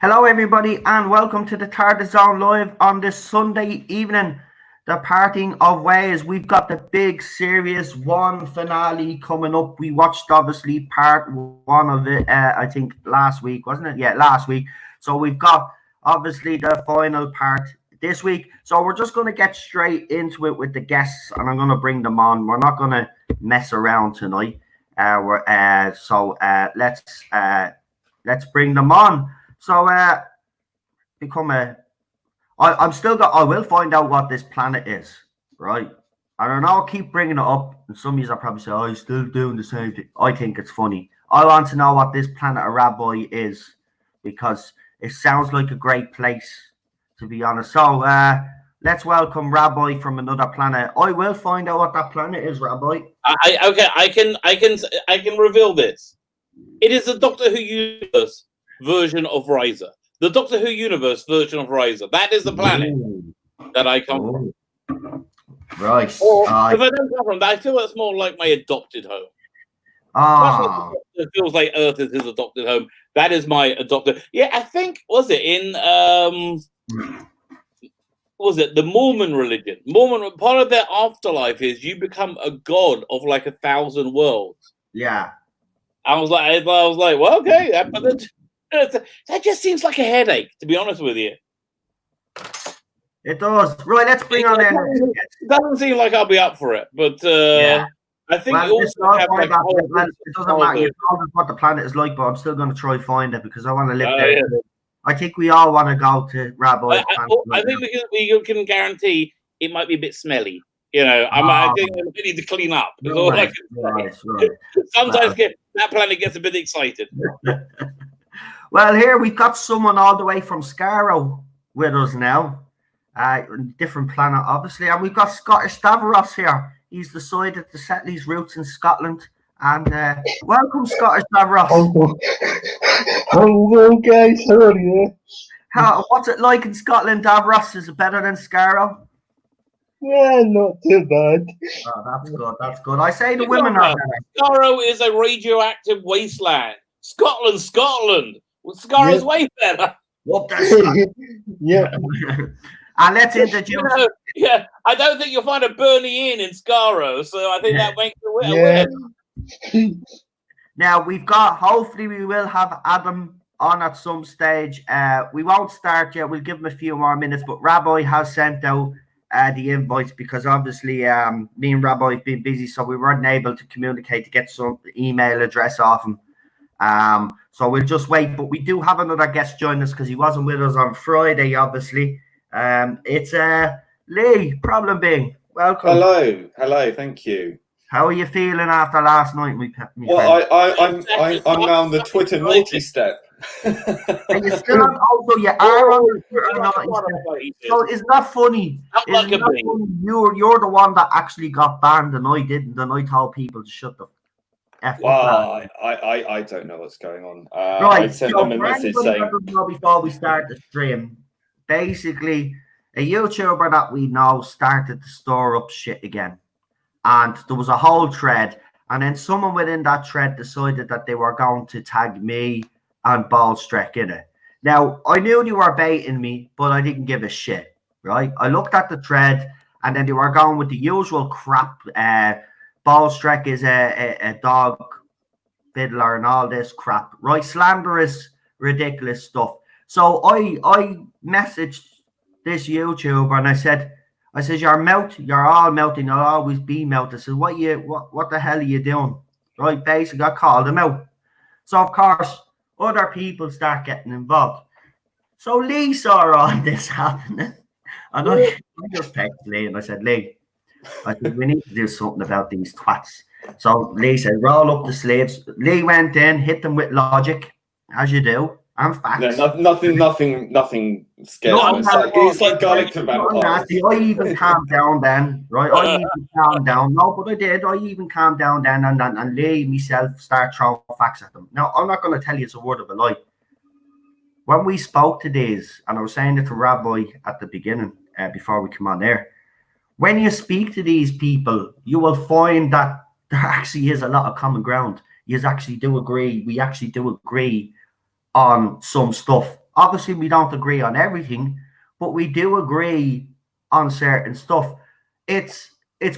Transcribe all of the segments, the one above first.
Hello, everybody, and welcome to the Tarda Zone Live on this Sunday evening. The parting of ways. We've got the big Series 1 finale coming up. We watched, obviously, part 1 of it, I think, last week, wasn't it? Yeah, last week. So we've got, obviously, the final part this week. So we're just going to get straight into it with the guests, and I'm going to bring them on. We're not going to mess around tonight. Let's bring them on. So, I will find out what this planet is, right? I don't know, I'll keep bringing it up, and some of you are probably say, oh, you're still doing the same thing. I think it's funny. I want to know what this planet of Rabbi is, because it sounds like a great place, to be honest. So, let's welcome Rabbi from another planet. I will find out what that planet is, Rabbi. I can reveal this. It is the Doctor Who universe version of Riser. The Doctor Who universe version of Riser. That is the planet that I come from. Right. If I don't come from that, I feel that's more like my adopted home. It feels like Earth is his adopted home. That is my adopted. Yeah, I think the Mormon religion. Mormon, part of their afterlife is you become a god of like 1,000 worlds. Yeah. I was like, well, okay, that just seems like a headache, to be honest with you. It does. Right, let's bring on in. It doesn't seem like I'll be up for it, but I think it doesn't matter. You told us what the planet is like, but I'm still going to try find it because I want to live there. Yeah. I think we all want to go to Rabbi's planet. I think we can guarantee it might be a bit smelly. You know, I think we need to clean up. Right. Sometimes that planet gets a bit excited. Well, here we've got someone all the way from Skaro with us now. Different planet, obviously. And we've got Scottish Davros here. He's decided to settle his roots in Scotland. And welcome, Scottish Davros. Hello, guys. How are you? What's it like in Scotland, Davros? Is it better than Skaro? Yeah, not too bad. Oh, that's good. That's good. I say the women are better. Skaro is a radioactive wasteland. Scotland. Well, Scaro's way better. What the Yeah. And let's introduce. I don't think you'll find a Bernie Inn in Skaro, so I think that makes it weird. Now hopefully we will have Adam on at some stage. We won't start yet. We'll give him a few more minutes, but Rabbi has sent out the invites because obviously me and Rabbi have been busy, so we weren't able to communicate to get some email address off him. So we'll just wait, but we do have another guest join us because he wasn't with us on Friday, obviously. It's Lee, Problem Being. Welcome. Hello, thank you. How are you feeling after last night? Well, I'm now on the Twitter naughty step. And you're still also you are on the Twitter naughty step. So isn't that funny? You're the one that actually got banned and I didn't, and I told people to shut the Well, I don't know what's going on. Right, I sent them a message saying before we start the stream, basically a YouTuber that we know started to store up shit again. And there was a whole thread, and then someone within that thread decided that they were going to tag me and Ballstrek in it. Now, I knew they were baiting me, but I didn't give a shit, right? I looked at the thread, and then they were going with the usual crap. Ballstrek is a dog fiddler and all this crap, right? Slanderous, ridiculous stuff. So I messaged this YouTuber and I said, you're all melting, you'll always be melted. I said, what the hell are you doing? Right, basically, I called him out. So, of course, other people start getting involved. So Lee saw all this happening. And I just texted Lee and I said, Lee, we need to do something about these twats. So Lee said, roll up the sleeves. Lee went in, hit them with logic, as you do, and facts. No, nothing scares me. It's like garlic to vampires. I even calmed down then, right? I even calmed down. No, but I did. I even calmed down then, and Lee myself start throwing facts at them. Now, I'm not going to tell you it's a word of a lie. When we spoke to these, and I was saying it to Rabbi at the beginning, before we come on there, when you speak to these people, you will find that there actually is a lot of common ground. You actually do agree. We actually do agree on some stuff. Obviously, we don't agree on everything, but we do agree on certain stuff. It's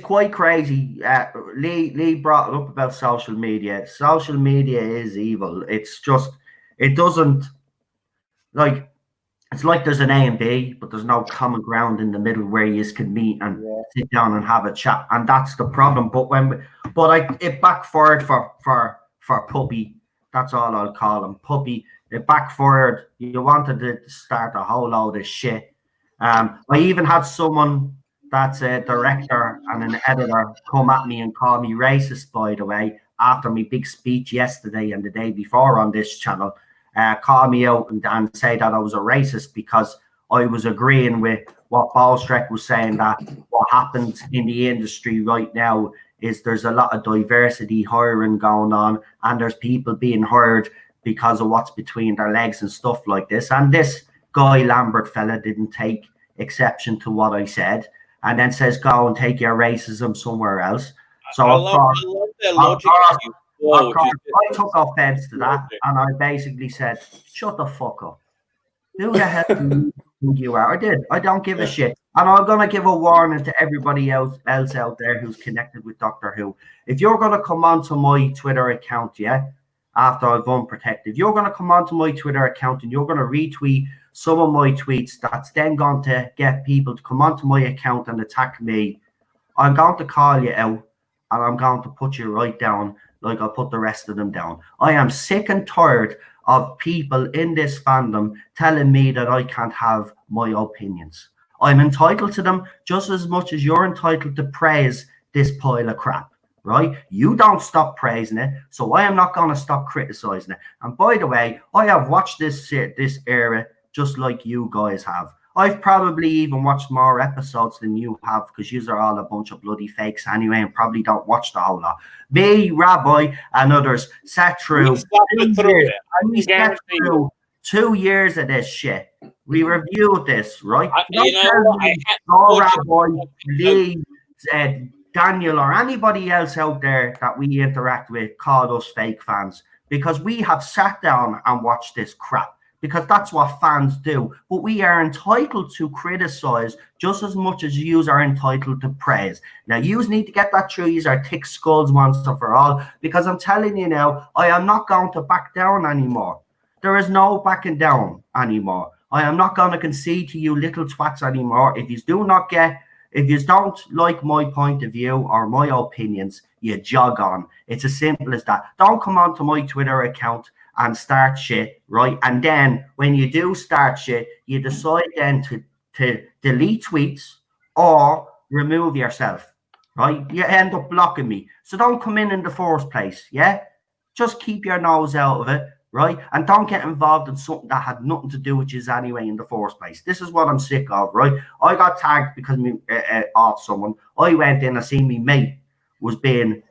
quite crazy. Lee brought it up about social media. Social media is evil. It's just it doesn't like it's like there's an A and B, but there's no common ground in the middle where you can meet and sit down and have a chat, and that's the problem. It backfired for Puppy. That's all I'll call him, Puppy. It backfired. You wanted to start a whole load of shit. I even had someone that's a director and an editor come at me and call me racist, by the way, after my big speech yesterday and the day before on this channel. Call me out and say that I was a racist because I was agreeing with what Ballstreck was saying, that what happens in the industry right now is there's a lot of diversity hiring going on, and there's people being hired because of what's between their legs and stuff like this. And this Guy Lambert fella didn't take exception to what I said and then says, go and take your racism somewhere else. So I love their logic. I took offense to that, and I basically said, shut the fuck up. Who the hell do you think you are? I did. I don't give a shit. And I'm going to give a warning to everybody else out there who's connected with Doctor Who. If you're going to come onto my Twitter account, after I've unprotected, you're going to come onto my Twitter account and you're going to retweet some of my tweets that's then going to get people to come onto my account and attack me. I'm going to call you out, and I'm going to put you right down like I put the rest of them down. I am sick and tired of people in this fandom telling me that I can't have my opinions. I'm entitled to them just as much as you're entitled to praise this pile of crap, right? You don't stop praising it, so I am not going to stop criticizing it. And by the way, I have watched this era just like you guys have. I've probably even watched more episodes than you have because you are all a bunch of bloody fakes anyway and probably don't watch the whole lot. Me, Rabbi, and others sat through 2 years of this shit. We reviewed this, right? Rabbi, Lee, Daniel, or anybody else out there that we interact with called us fake fans because we have sat down and watched this crap. Because that's what fans do. But we are entitled to criticize just as much as you are entitled to praise. Now, you need to get that through. These are thick skulls once and for all. Because I'm telling you now, I am not going to back down anymore. There is no backing down anymore. I am not going to concede to you little twats anymore. If you don't like my point of view or my opinions, you jog on. It's as simple as that. Don't come onto my Twitter account and start shit, right? And then when you do start shit, you decide then to delete tweets or remove yourself, right? You end up blocking me. So don't come in the first place, yeah? Just keep your nose out of it, right? And don't get involved in something that had nothing to do with you anyway in the first place. This is what I'm sick of, right? I got tagged because of someone. I went in and seen me mate was being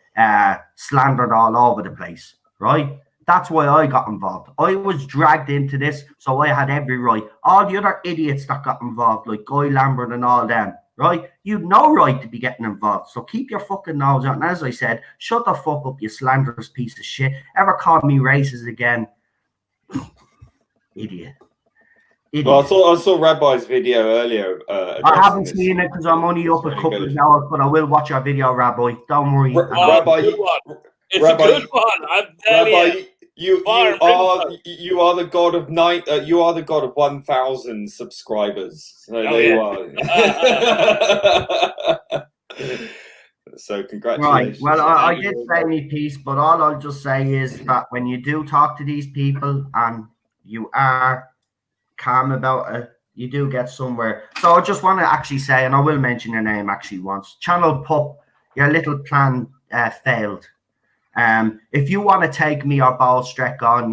slandered all over the place, right? That's why I got involved. I was dragged into this, so I had every right. All the other idiots that got involved, like Guy Lambert and all them, right? You'd no right to be getting involved. So keep your fucking nose out. And as I said, shut the fuck up, you slanderous piece of shit. Ever call me racist again? Idiot. Well, I saw Rabbi's video earlier. I haven't seen it because I'm only up a couple of hours, but I will watch your video, Rabbi. Don't worry. Rabbi, it's a good one. I'm telling Rabbi, you are the god of you are the god of 1,000 subscribers. So there you are. So congratulations. Right. Well, I did say my piece, but all I'll just say is that when you do talk to these people and you are calm about it, you do get somewhere. So I just want to actually say, and I will mention your name actually once, Channel Pup, your little plan failed. If you want to take me or Ballstreck on,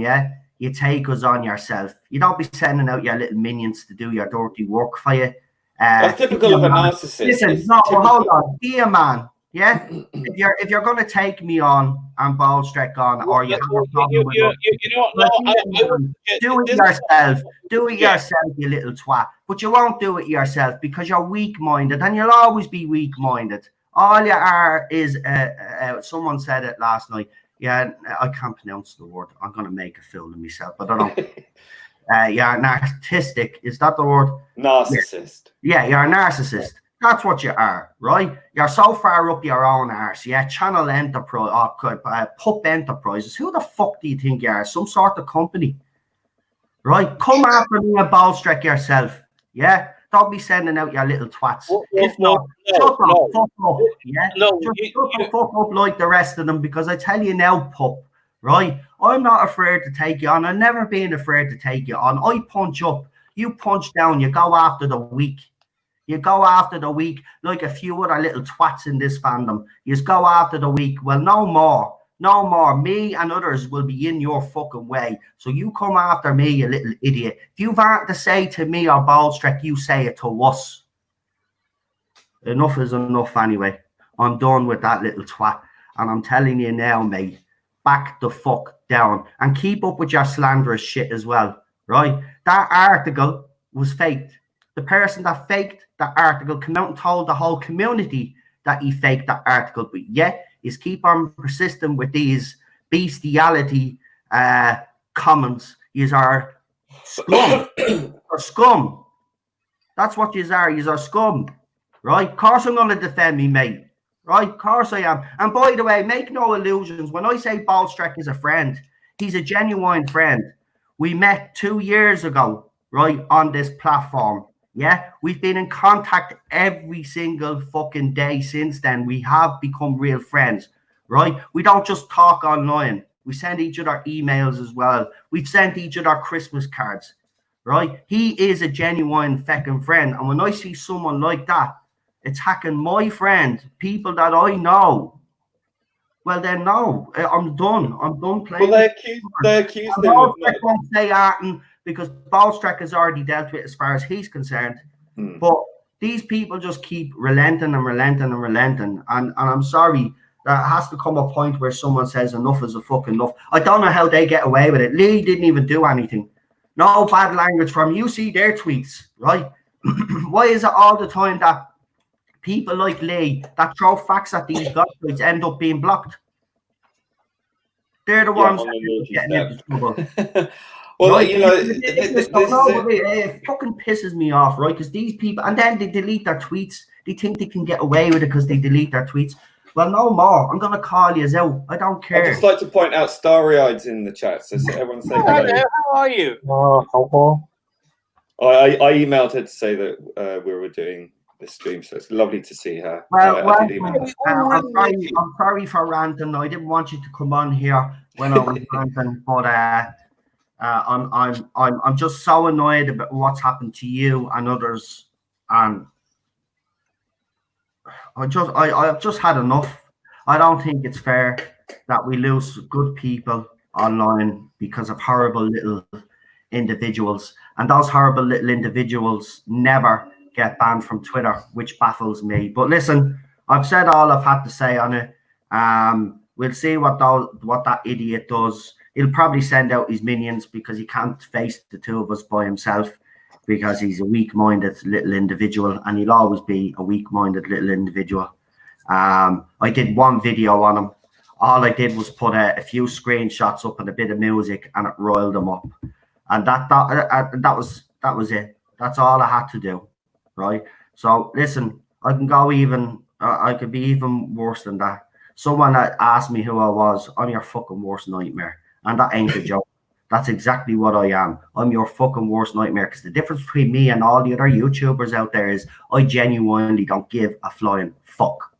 you take us on yourself. You don't be sending out your little minions to do your dirty work for you. That's typical of a narcissist. Listen, hold on. Be a man. Yeah, if you're gonna take me on and Ballstreck on, or you have a problem with do it yourself. Do it yourself, you little twat. But you won't do it yourself because you're weak-minded, and you'll always be weak-minded. All you are is someone said it last night. Yeah, I can't pronounce the word. I'm gonna make a fool of myself, but I don't. you're narcissistic. Is that the word? Narcissist. Yeah, you're a narcissist. That's what you are, right? You're so far up your own arse. Yeah, Channel Enterprise, Pup Enterprises. Who the fuck do you think you are? Some sort of company, right? Come after me and ballstreak yourself. Yeah, don't be sending out your little twats. If not, shut the fuck up. Yeah, just shut the fuck up like the rest of them. Because I tell you now, pup, right? I'm not afraid to take you on. I've never been afraid to take you on. I punch up, you punch down. You go after the weak. You go after the weak like a few other little twats in this fandom. You just go after the weak. Well, no more. No more. Me and others will be in your fucking way. So you come after me, you little idiot. If you've anything to say to me or Ballstreak, you say it to us. Enough is enough anyway. I'm done with that little twat. And I'm telling you now, mate, back the fuck down. And keep up with your slanderous shit as well, right? That article was faked. The person that faked that article came out and told the whole community that he faked that article, but yet is keep on persisting with these bestiality comments. Yous are scum. Or scum. That's what yous are. Yous are scum. Right? Of course I'm going to defend me, mate. Right? Of course I am. And by the way, make no illusions. When I say Ballstreak is a friend, he's a genuine friend. We met 2 years ago, right, on this platform. Yeah, we've been in contact every single fucking day since then. We have become real friends, right? We don't just talk online. We send each other emails as well. We've sent each other Christmas cards, right? He is a genuine fucking friend. And when I see someone like that attacking my friend, people that I know, well then no, I'm done. I'm done playing. Well, they accused him of not... won't say Arton because Ballstreak has already dealt with it as far as he's concerned. But these people just keep relenting and relenting and relenting. And I'm sorry, there has to come a point where someone says enough is a fucking enough. I don't know how they get away with it. Lee didn't even do anything. No bad language from you. See their tweets, right? Why is it all the time that people like Lee that throw facts at these guys end up being blocked? They're the ones that getting into trouble. Well, right? you know, it fucking pisses me off, right? Because these people, and then they delete their tweets. They think they can get away with it because they delete their tweets. Well, no more. I'm going to call you out. I don't care. I'd just like to point out Starry-Eyed's in the chat. So everyone say hello. How are you? I emailed her to say that we were doing this stream, so it's lovely to see her. I'm sorry for ranting. I didn't want you to come on here when I was ranting, but I'm just so annoyed about what's happened to you and others, and I've just had enough. I don't think it's fair that we lose good people online because of horrible little individuals, and those horrible little individuals never get banned from Twitter, which baffles me. But listen, I've said all I've had to say on it. We'll see what that idiot does. He'll probably send out his minions because he can't face the two of us by himself because he's a weak-minded little individual, and he'll always be a weak-minded little individual. I did one video on him. All I did was put a few screenshots up and a bit of music, and it roiled him up. And that was it. That's all I had to do, right? So listen, I can go even. I could be even worse than that. Someone that asked me who I was. I'm your fucking worst nightmare. And that ain't a joke. That's exactly what I am. I'm your fucking worst nightmare. Because the difference between me and all the other YouTubers out there is I genuinely don't give a flying fuck.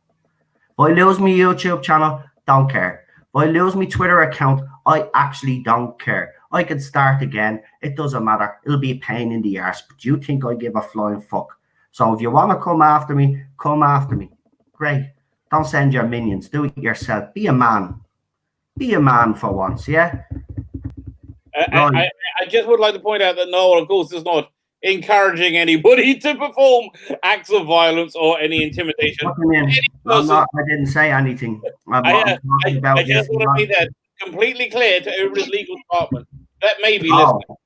If I lose my YouTube channel, don't care. If I lose my Twitter account, I actually don't care. I can start again. It doesn't matter. It'll be a pain in the arse. But you think I give a flying fuck? So if you want to come after me, come after me. Great. Don't send your minions. Do it yourself. Be a man. Be a man for once, yeah? I just would like to point out that Noel, of course, is not encouraging anybody to perform acts of violence or any intimidation. I didn't say anything. I just want to make that completely clear to everybody's legal department. That may be listening.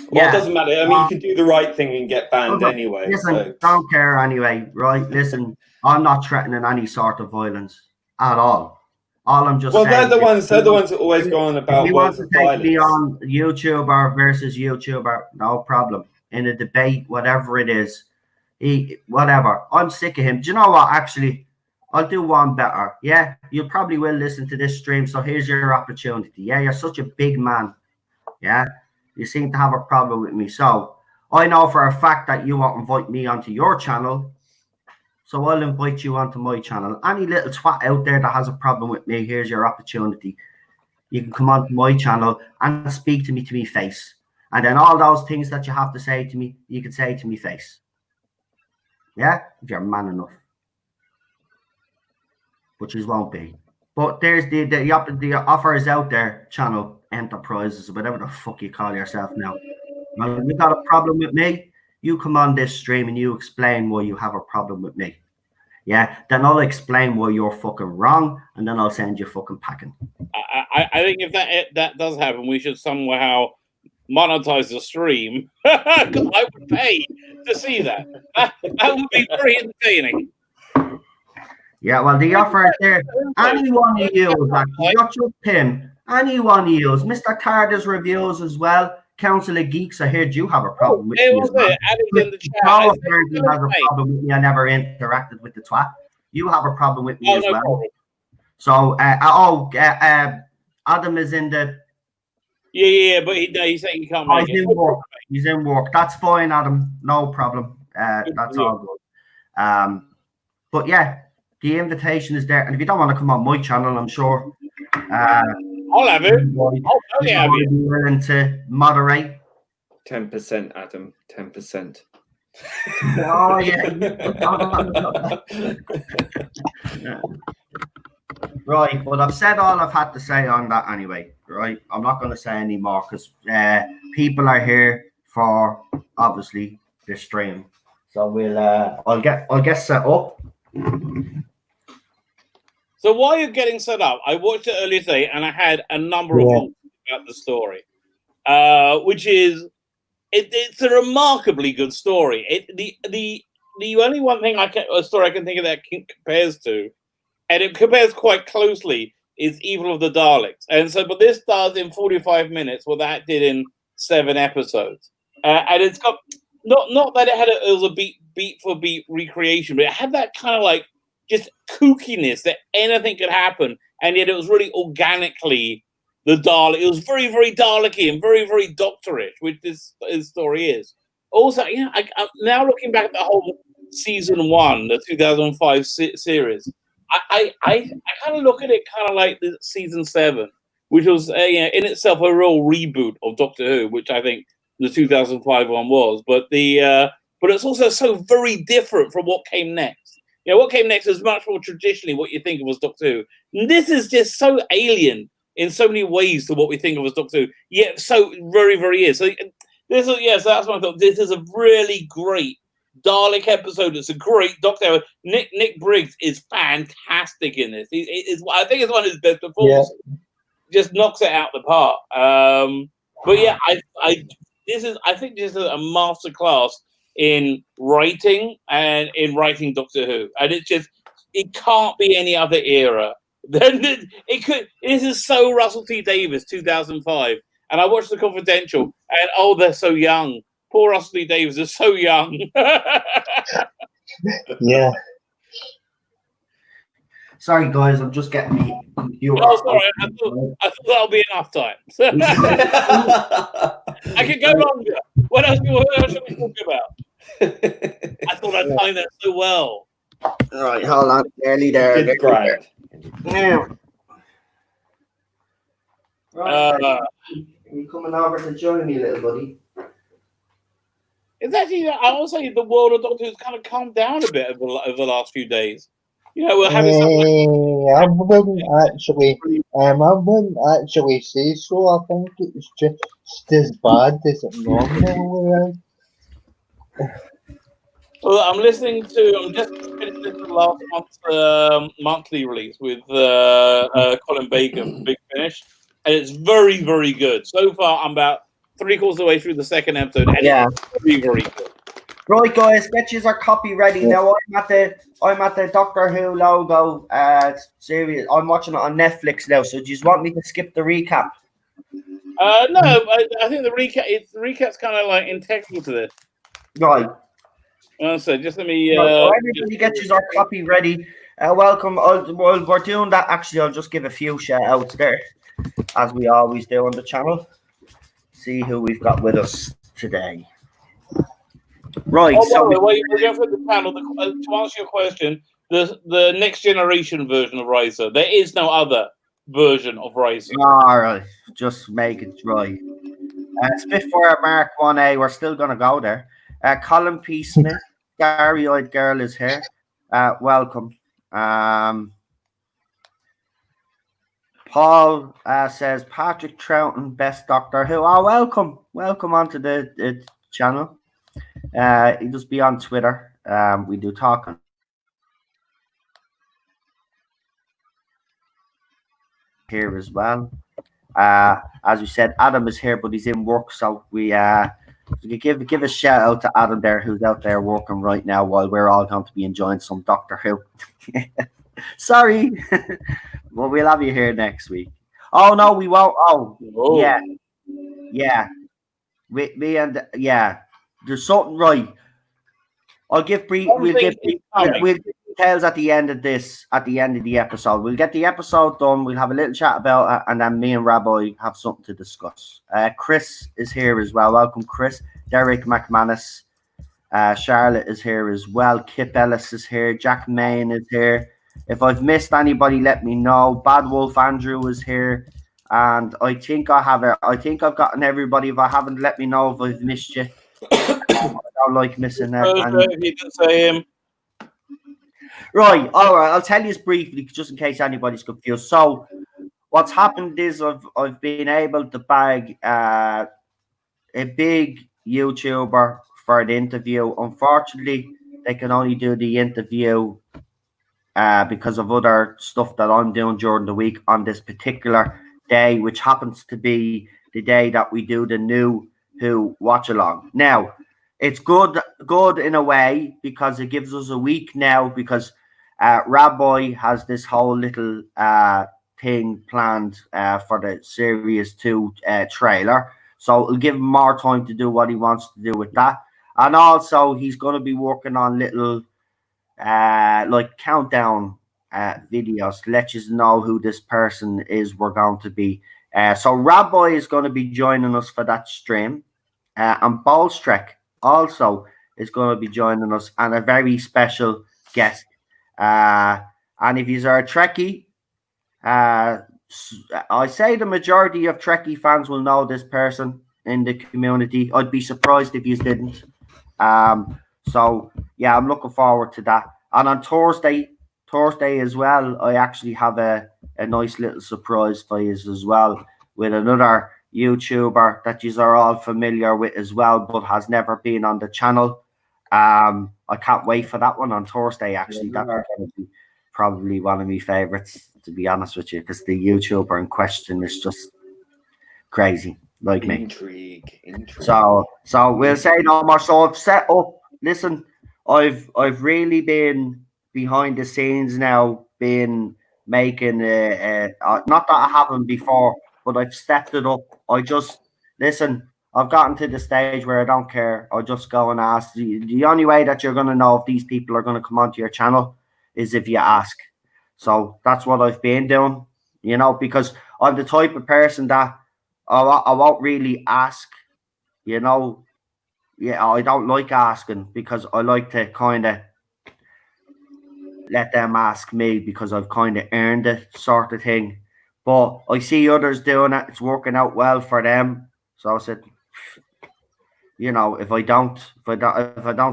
Well, it doesn't matter. I mean, you can do the right thing and get banned anyway. Listen, don't care anyway, right? Listen, I'm not threatening any sort of violence at all. All I'm just Well, saying. they're the ones that always go on about He words wants to of take me violence. on YouTuber versus YouTuber, no problem. In a debate, whatever it is, whatever. I'm sick of him. Do you know what? Actually, I'll do one better. Yeah, you probably will listen to this stream. So here's your opportunity. Yeah, you're such a big man. Yeah, you seem to have a problem with me. So I know for a fact that you won't invite me onto your channel. So I'll invite you onto my channel. Any little twat out there that has a problem with me, here's your opportunity. You can come onto my channel and speak to me face. And then all those things that you have to say to me, you can say to me face. Yeah, if you're man enough. Which is won't be. But there's the offer is out there, channel enterprises, whatever the fuck you call yourself now. Now, if you got a problem with me, you come on this stream and you explain why you have a problem with me. Yeah, then I'll explain why you're fucking wrong, and then I'll send you fucking packing. I think if that does happen, we should somehow monetize the stream. I would pay to see that. That would be very entertaining. Yeah, well, the offer is there. Any one of you, actually, not just him, any one of you, Mr. Carter's reviews as well. Council of Geeks, I heard you have a problem with me. As well. In the chat. Apparently has a problem with me. I never interacted with the twat. You have a problem with me as well. Problem. So, Adam is in the. Yeah, but he's saying he can't make it. He's in work. That's fine, Adam. No problem. That's all good. But yeah, the invitation is there, and if you don't want to come on my channel, I'm sure. I'll have it. I'll have it. Be willing to moderate. 10%, Adam. 10%. Oh yeah. Right, but I've said all I've had to say on that anyway. Right, I'm not going to say any more because people are here for obviously this stream. So we'll I'll get set up. So while you're getting set up, I watched it earlier today, and I had a number of thoughts about the story, which is it's a remarkably good story. The only one thing a story I can think of that compares to, and it compares quite closely, is Evil of the Daleks. And so, but this does in 45 minutes what that did in 7 episodes, and it's got not that it was a beat for beat recreation, but it had that kind of like just kookiness that anything could happen, and yet it was really organically the Dalek. It was very, very Dalek-y and very, very doctorish, which this story is. Also, I'm now looking back at the whole season 1, the 2005 series. I kind of look at it kind of like the season 7, which was in itself a real reboot of Doctor Who, which I think the 2005 one was. But but it's also so very different from what came next. What came next is much more traditionally what you think of as Doctor Who. And this is just so alien in so many ways to what we think of as Doctor Who, yet so very, very is. So so that's what I thought. This is a really great Dalek episode. It's a great Doctor Who. Nick Briggs is fantastic in this. I think it's one of his best performances. Yeah. Just knocks it out the park. But yeah, I think this is a masterclass in writing and in writing Doctor Who, and it can't be any other era. Then it could. This is so Russell T Davies, 2005, and I watched The Confidential, and they're so young. Poor Russell T Davies is so young. Yeah. Sorry, guys, I'm just getting the computer. Oh, sorry, I thought that'll be enough time. I could go longer. What else should we talk about? I thought I'd find that so well. All right, hold on. Nearly there. Good grind. Yeah. Right. Are you coming over to join me, little buddy? It's actually, I would say the world of Doctor Who's kind of calmed down a bit over the last few days. We're having I wouldn't actually say so. I think it's just as bad as it normally is. Well, I'm just finishing the last month's monthly release with Colin Bacon, Big Finish, and it's very, very good. So far, I'm about 3/4 of the way through the second episode, and it's very, very good. Right, guys, get you our copy ready now. I'm at the Doctor Who logo series. I'm watching it on Netflix now. So do you want me to skip the recap? No, I think the recap's kind of like integral to this. Right. So just let me. So everybody get you our copy ready. Welcome. While we're doing that, actually, I'll just give a few shout outs there, as we always do on the channel. See who we've got with us today. Right. Oh, So by the way, we're going for the panel. To answer your question, the next generation version of Riser. There is no other version of Riser. all right, just make it right. Spitfire Mark 1A, we're still going to go there. Colin P. Smith, Gary-eyed girl is here. Welcome. Paul says, Patrick Troughton, best Doctor Who. Oh, welcome. Welcome onto the channel. You just be on Twitter. We do talk here as well. As we said, Adam is here, but he's in work, so we give a shout out to Adam there, who's out there working right now, while we're all going to be enjoying some Doctor Who. Sorry, well, we'll have you here next week. Oh no, we won't. Oh, yeah. Me and there's something right. We'll give details at the end of the episode. We'll get the episode done. We'll have a little chat about it, and then me and Rabbi have something to discuss. Chris is here as well. Welcome, Chris. Derek McManus. Charlotte is here as well. Kip Ellis is here. Jack Main is here. If I've missed anybody, let me know. Bad Wolf Andrew is here. And I think I've gotten everybody. If I haven't, let me know if I've missed you. I don't like missing out. If you can say him. Right, all right. I'll tell you briefly, just in case anybody's confused. So, what's happened is I've been able to bag a big YouTuber for an interview. Unfortunately, they can only do the interview because of other stuff that I'm doing during the week on this particular day, which happens to be the day that we do the new Who Watchalong. Now, it's good in a way because it gives us a week now, because Rabbi has this whole little thing planned for the Series 2 trailer. So it'll give him more time to do what he wants to do with that. And also, he's going to be working on little like countdown videos to let you know who this person is we're going to be. So Rabbi is going to be joining us for that stream. And Bolstrek also is going to be joining us, and a very special guest. And if you are a Trekkie, I say the majority of Trekkie fans will know this person in the community. I'd be surprised if you didn't. So yeah, I'm looking forward to that. And on Thursday as well, I actually have a nice little surprise for you as well, with another YouTuber that you are all familiar with as well, but has never been on the channel. I can't wait for that one on Thursday. Actually, that's going to be probably one of my favorites, to be honest with you, because the YouTuber in question is just crazy, like me. Intrigue. So we'll say no more. So I've set up. Listen, I've really been behind the scenes now, been making not that I haven't before, but I've stepped it up. I've gotten to the stage where I don't care. I just go and ask. The only way that you're going to know if these people are going to come onto your channel is if you ask. So that's what I've been doing, because I'm the type of person that I won't really ask, Yeah, I don't like asking, because I like to kind of let them ask me, because I've kind of earned it, sort of thing. But I see others doing it. It's working out well for them. So I said, if I don't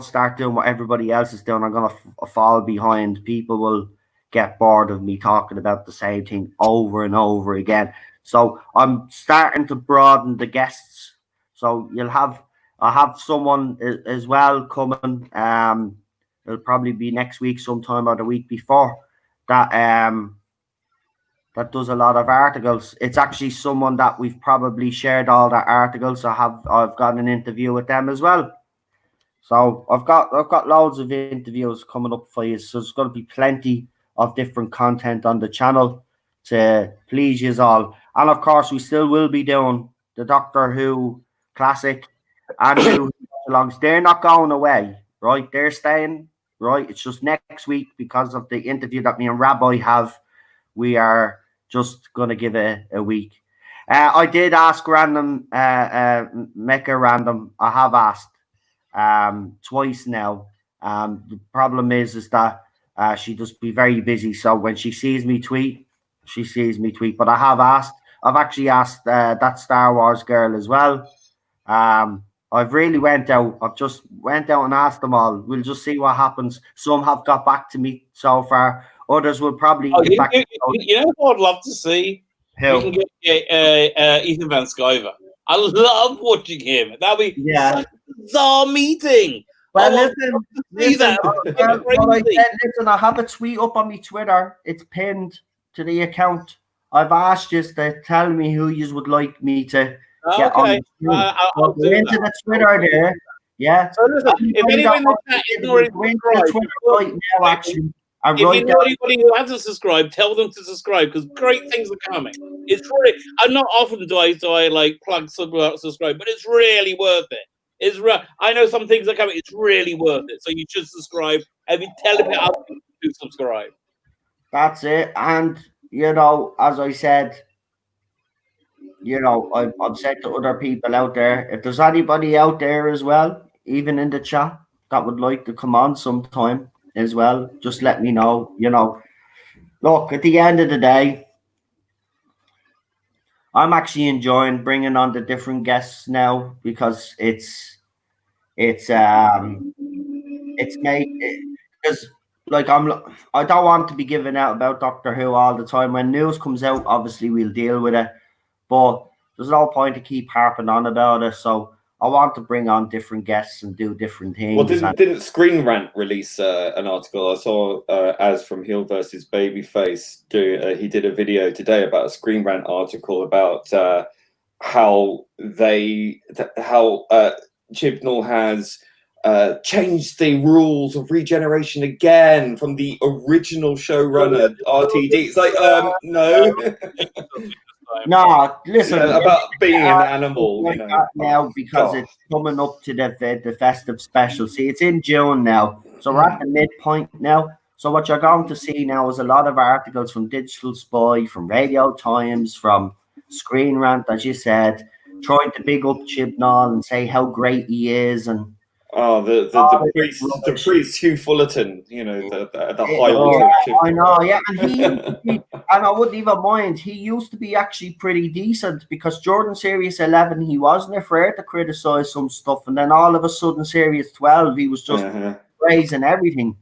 start doing what everybody else is doing, I'm gonna fall behind. People will get bored of me talking about the same thing over and over again. So I'm starting to broaden the guests. So I'll have someone as well coming. It'll probably be next week sometime, or the week before, that does a lot of articles. It's actually someone that we've probably shared all the articles. I've got an interview with them as well. So I've got loads of interviews coming up for you. So there's going to be plenty of different content on the channel to please you all. And of course, we still will be doing the Doctor Who classic and New Watchalongs. They're not going away, right? They're staying, right? It's just next week because of the interview that me and Rabbi have. We are just going to give it a week. I did ask Random, Mecca Random. I have asked twice now. The problem is that she just be very busy. So when she sees me tweet, she sees me tweet. But I have asked. I've actually asked that Star Wars girl as well. I've really went out. I've just went out and asked them all. We'll just see what happens. Some have got back to me so far. Others will probably get back. You know what I'd love to see? Who? We can get Ethan Van Sciver. I love watching him. That'll be such a bizarre meeting. Well, listen, listen, I have a tweet up on my Twitter. It's pinned to the account. I've asked you to tell me who you would like me to get on the stream. I'll do into that. the Twitter there. Yeah. So listen, if anyone in the chat isn't already subscribed, right now, actually. if you know anybody who hasn't subscribed, tell them to subscribe because great things are coming. It's really, I'm not often do I like plug subscribe, but it's really worth it. I know some things are coming. It's really worth it. So you should subscribe and tell other people to subscribe. That's it. And you know, as I said, you know, I've said to other people out there, if there's anybody out there as well, even in the chat, that would like to come on sometime as well, just let me know. You know, look, at the end of the day, I'm actually enjoying bringing on the different guests now because it's made because like I don't want to be giving out about Doctor Who all the time. When news comes out, obviously we'll deal with it, but there's no point to keep harping on about it. So I want to bring on different guests and do different things. Well, didn't Screen Rant release an article? I saw Az from Heel versus Babyface he did a video today about a Screen Rant article about how Chibnall has changed the rules of regeneration again from the original showrunner RTD. It's like no. No, listen. About being an animal, like now because it's coming up to the festive special. See, it's in June now, so we're at the midpoint now. So what you're going to see now is a lot of articles from Digital Spy, from Radio Times, from Screen Rant, as you said, trying to big up Chibnall and say how great he is and. The priest Hugh Fullerton, you know, the high water. I know, yeah, and I wouldn't even mind. He used to be actually pretty decent because Jordan Series 11, he wasn't afraid to criticize some stuff, and then all of a sudden, Series 12, he was just praising everything.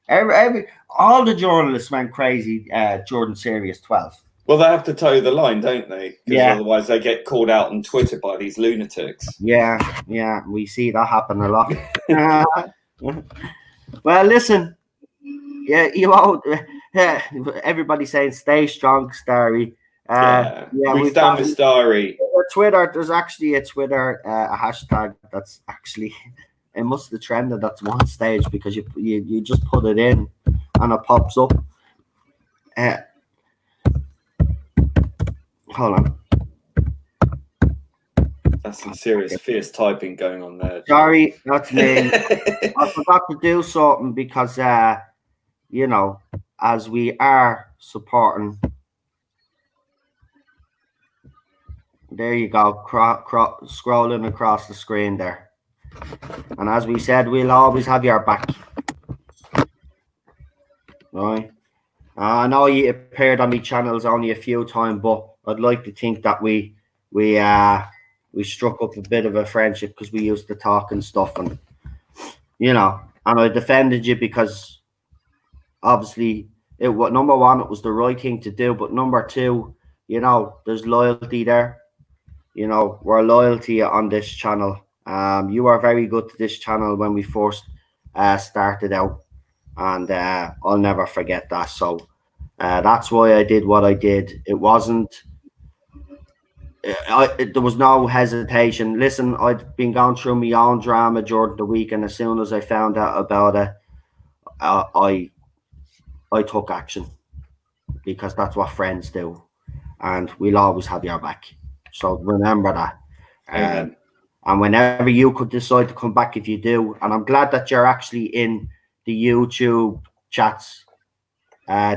All the journalists went crazy. Jordan Series 12. Well, they have to toe the line, don't they? Because otherwise they get called out on Twitter by these lunatics. Yeah, we see that happen a lot. Well, listen, everybody's saying stay strong, Starry. We stand with Starry. Twitter, there's actually a Twitter a hashtag that's actually it must have trended. That's one stage because you just put it in and it pops up. Hold on. That's some serious fierce typing going on there. Sorry, that's me. I forgot to do something because, you know, as we are supporting. There you go, scrolling across the screen there. And as we said, we'll always have your back. Right. I know you appeared on my channels only a few times, but I'd like to think that we struck up a bit of a friendship because we used to talk and stuff, and you know, and I defended you because obviously number one, it was the right thing to do, but number two, you know, there's loyalty there. You know, we're loyal to you on this channel. You are very good to this channel when we first started out, and I'll never forget that. So that's why I did what I did. It wasn't there was no hesitation. Listen, I'd been going through my own drama during the week, and as soon as I found out about it, I took action because that's what friends do, and we'll always have your back. So remember that. Amen. And whenever you could decide to come back, if you do, and I'm glad that you're actually in the YouTube chats,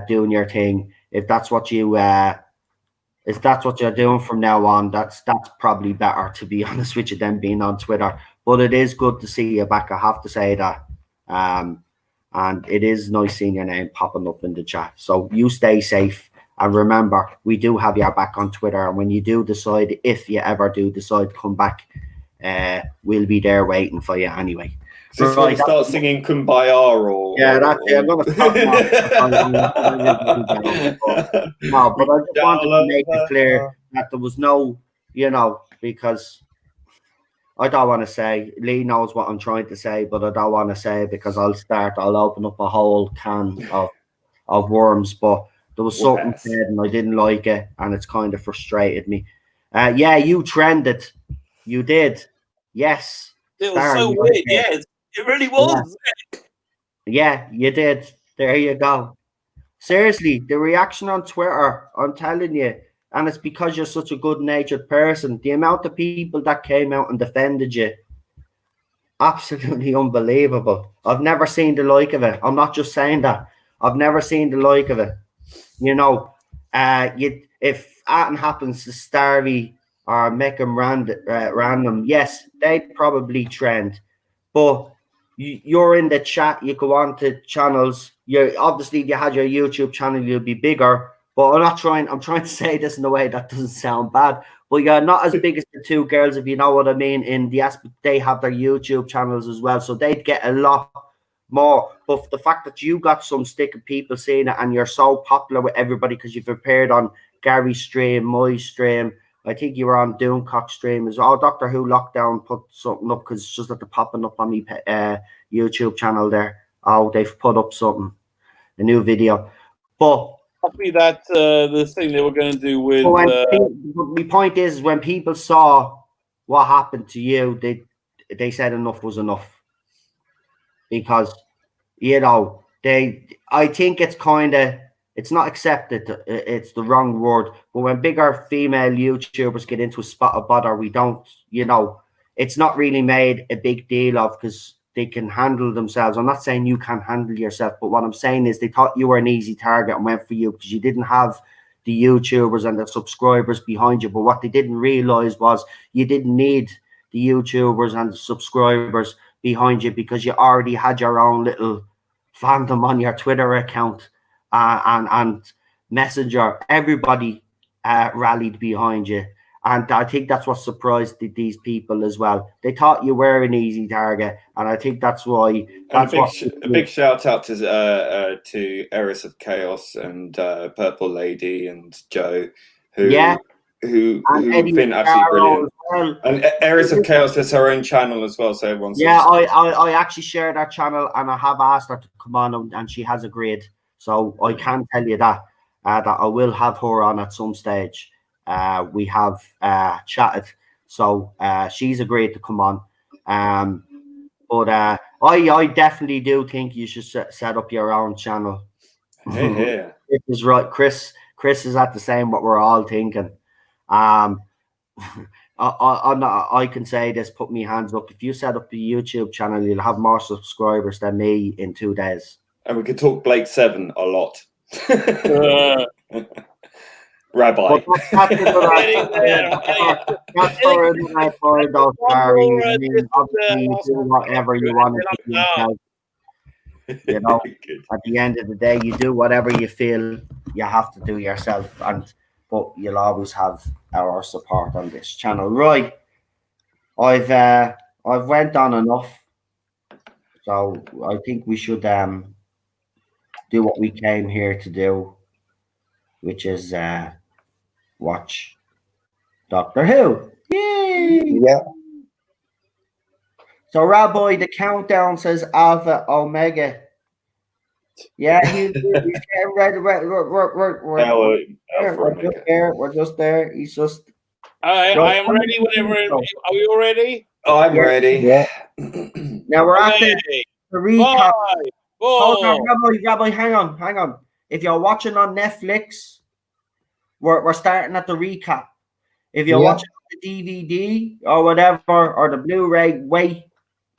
doing your thing. If that's what you if that's what you're doing from now on, that's probably better, to be honest with you, than being on Twitter. But it is good to see you back. I have to say that. And it is nice seeing your name popping up in the chat. So you stay safe. And remember, we do have your back on Twitter. And when you do decide, if you ever do decide to come back, we'll be there waiting for you anyway. Is this when you start singing Kumbaya or? Yeah, that's it. I'm going to stop now. But I just wanted to make it clear that there was no, because I don't want to say, Lee knows what I'm trying to say, but I don't want to say it because I'll open up a whole can of worms. But there was something said and I didn't like it, and it's kind of frustrated me. Yeah, you trended. You did. Yes. It was so weird. Yes, it really was. Yeah, you did. There you go. Seriously, the reaction on Twitter, I'm telling you, and it's because you're such a good-natured person. The amount of people that came out and defended you, absolutely unbelievable. I've never seen the like of it. I'm not just saying that. I've never seen the like of it. If anything happens to Starvey or make him random, yes, they'd probably trend. But you're in the chat, you go on to channels. Obviously, if you had your YouTube channel, you'll be bigger. But I'm trying to say this in a way that doesn't sound bad. But you're not as big as the two girls, if you know what I mean. In the aspect, they have their YouTube channels as well, so they'd get a lot more. But the fact that you got some stick of people seeing it, and you're so popular with everybody because you've appeared on Gary's stream, my stream. I think you were on Doomcock stream as well. Doctor Who Lockdown put something up because it's just at the popping up on my YouTube channel there. Oh, they've put up something, a new video. But copy that the thing they were going to do with. My point is, when people saw what happened to you, they said enough was enough, because I think it's kind of. It's not accepted. It's the wrong word. But when bigger female YouTubers get into a spot of bother, we don't, it's not really made a big deal of, because they can handle themselves. I'm not saying you can't handle yourself, but what I'm saying is they thought you were an easy target and went for you because you didn't have the YouTubers and the subscribers behind you. But what they didn't realize was you didn't need the YouTubers and the subscribers behind you, because you already had your own little fandom on your Twitter account. And Messenger, everybody rallied behind you. And I think that's what surprised these people as well. They thought you were an easy target, and I think that's why. A big shout out to Eris of Chaos and Purple Lady and Joe, who've been absolutely brilliant. Well. And Eris of Chaos has her own channel as well, so everyone's. Yeah, I actually shared our channel, and I have asked her to come on, and she has agreed. So I can tell you that I will have her on at some stage. We have chatted, so she's agreed to come on. But I definitely do think you should set up your own channel. Yeah. It is right. Chris is at the same what we're all thinking. I can say this, put me hands up. If you set up a YouTube channel, you'll have more subscribers than me in 2 days. And we could talk Blake 7 a lot. Rabbi. But that's for those Barry. I mean, obviously, you do whatever you want to do yourself. At the end of the day, you do whatever you feel you have to do yourself, but you'll always have our support on this channel. Right. I've went on enough, so I think we should do what we came here to do, which is watch Doctor Who. Yay! Yeah. So Rabbi, the countdown says Alpha Omega. Yeah, he's getting ready. We're just there. He's just. I am ready whenever. Are we all ready? I'm ready. Yeah. Now we're at the recap. 5, 4. Hold on, Rabbi, hang on. If you're watching on Netflix, we're starting at the recap. If you're watching on the DVD or whatever, or the Blu-ray, wait,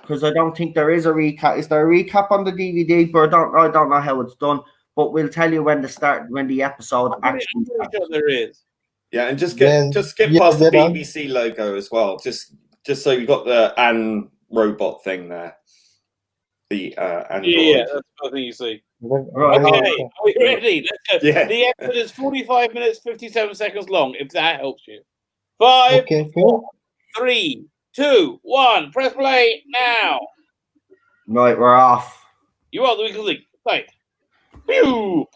because I don't think there is a recap. Is there a recap on the DVD? But I don't know how it's done. But we'll tell you when the episode actually starts. Sure there is. Yeah, and just get past the BBC logo as well. Just so you got the Anne robot thing there. The Android. Yeah, that's the thing you see. Right. Okay, are we ready? Let's go. Yeah. The episode is 45 minutes, 57 seconds long, if that helps you. 5, 4, 3, 2, 1. Press play now. Right, we're off. You are the weekly link. Right. Pew!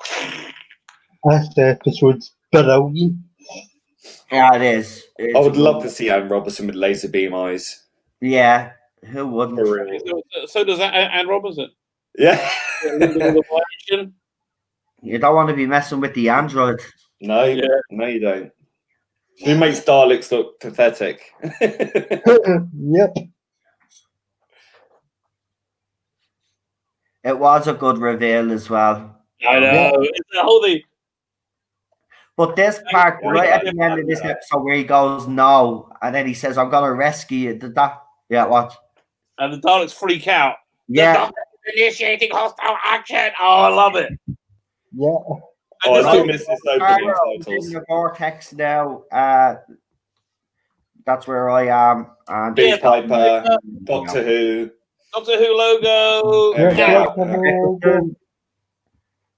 That's the episode's brilliant. Yeah, it is. I would love to see Anne Robertson with laser beam eyes. Yeah, who wouldn't? For real. So does Anne Robertson. Yeah. You don't want to be messing with the android. No, no, you don't. Who makes Daleks look pathetic? Yep. It was a good reveal as well. I know. It's the whole thing. But this part, right at the end of this episode, where he goes, no, and then he says, I'm going to rescue you. Did that? Yeah, what? And the Daleks freak out. Yeah. Initiating hostile action. Oh, I love it. Yeah. Oh, I do miss this opening In titles. the vortex now. That's where I am. And Big Piper, Doctor Who. Doctor Who logo. Yeah.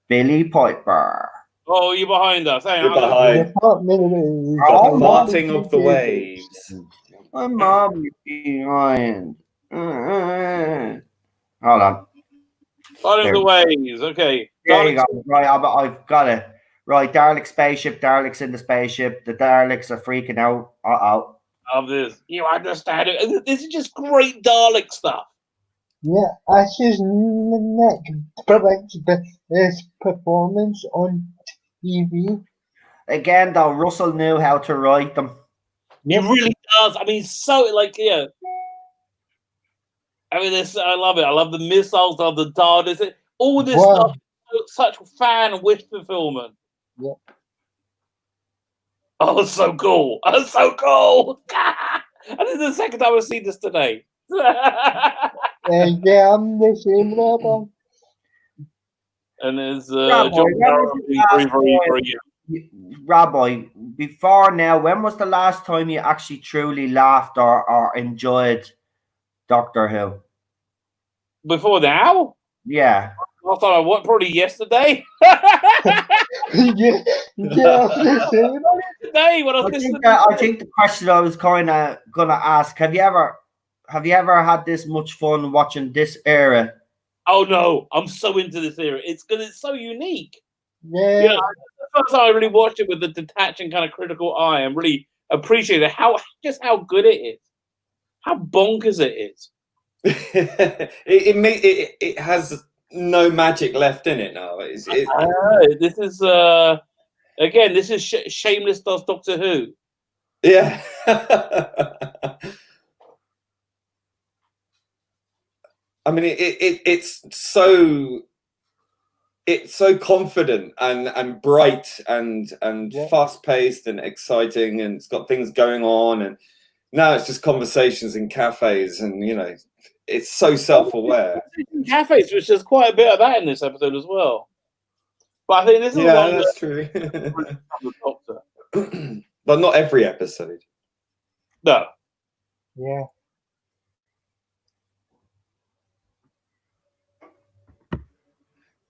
Billy Piper. Oh, you're behind us. Hang You're on. behind. Oh, Parting of the waves. My mom behind. Hold on. Parting of the waves. Okay. There you go. Right, I've got it. Right, Dalek spaceship. Dalek's in the spaceship. The Daleks are freaking out. Uh-oh. Of this. You understand it. This is just great Dalek stuff. Yeah, Ash's neck predicts his performance on TV. Again, though, Russell knew how to write them. He really does. I mean, so like I mean, this. I love it. I love the missiles. I love the TARDIS. All this stuff. Such fan wish fulfillment. Yeah. Oh, it's so cool. It's so cool. And this is the second time I've seen this today. Yeah, I'm the same level. And there's Rabbi, before now, when was the last time you actually truly laughed or enjoyed Doctor Who? Before now? Yeah. Last time I watched, probably yesterday. Yeah, Today when I think the question I was kind of gonna ask: Have you ever had this much fun watching this era? Oh no, I'm so into this era. It's so unique. Yeah. You know, the first time I really watched it with a detached and kind of critical eye, and really appreciated how good it is, how bonkers it is. it has no magic left in it now. This is again. This is Shameless does Doctor Who. Yeah. I mean, it's so confident and bright and fast paced and exciting, and it's got things going on, and now it's just conversations in cafes, and it's so self-aware. Cafes, which there's quite a bit of that in this episode as well. But I think this is that's true. The Doctor. But not every episode. No. Yeah.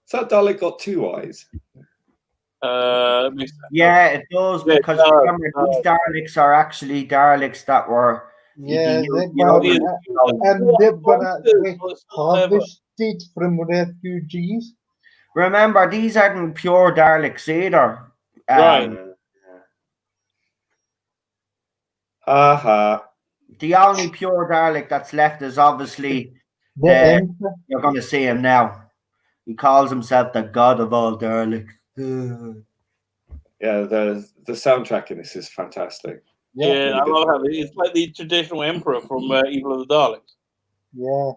So that Dalek got two eyes. Yeah, it does, because remember, these Daleks are actually Daleks that were they've been actually harvested from refugees. Remember, these aren't pure Daleks either. Right. The only pure Dalek that's left is obviously you're going to see him now. He calls himself the god of all Daleks. Yeah, the soundtrack in this is fantastic. Yeah, I love how it's like the traditional emperor from Evil of the Daleks. Yeah.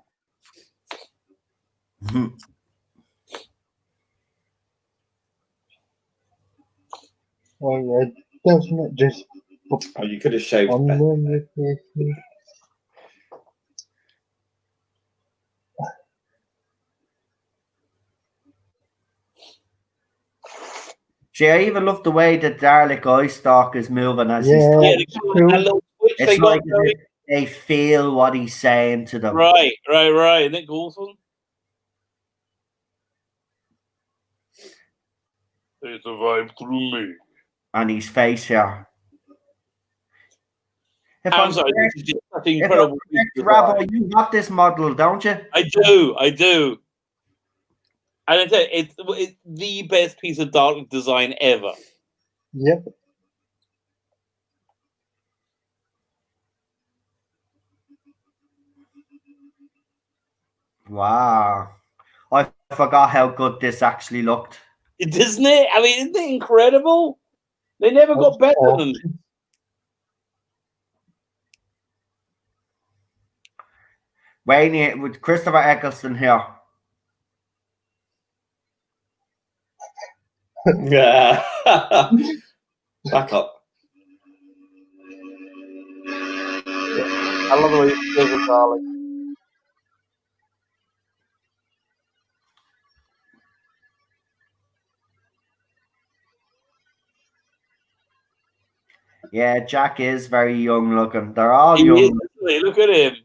Oh, yeah. Doesn't it just Oh, you could have shaved on better. your face? See, I even love the way the Dalek eye stalk is moving as he's Yeah, talking. Yeah, they got that little switch It's they like got going. they feel what he's saying to them. Right. Isn't it awesome? It's a vibe through me. And his face here. If I'm sorry, this is just such if incredible. I'm correct, Rabbi, you have this model, don't you? I do. And I tell you, it's the best piece of Dalek design ever. Yep. Wow. I forgot how good this actually looked. Doesn't it? I mean, isn't it incredible? They never got better than this. Wayne with Christopher Eccleston here. Yeah. Back up. I love the way he plays with Dalek. Yeah, Jack is very young looking. They're all He young. is, isn't he? Look at him.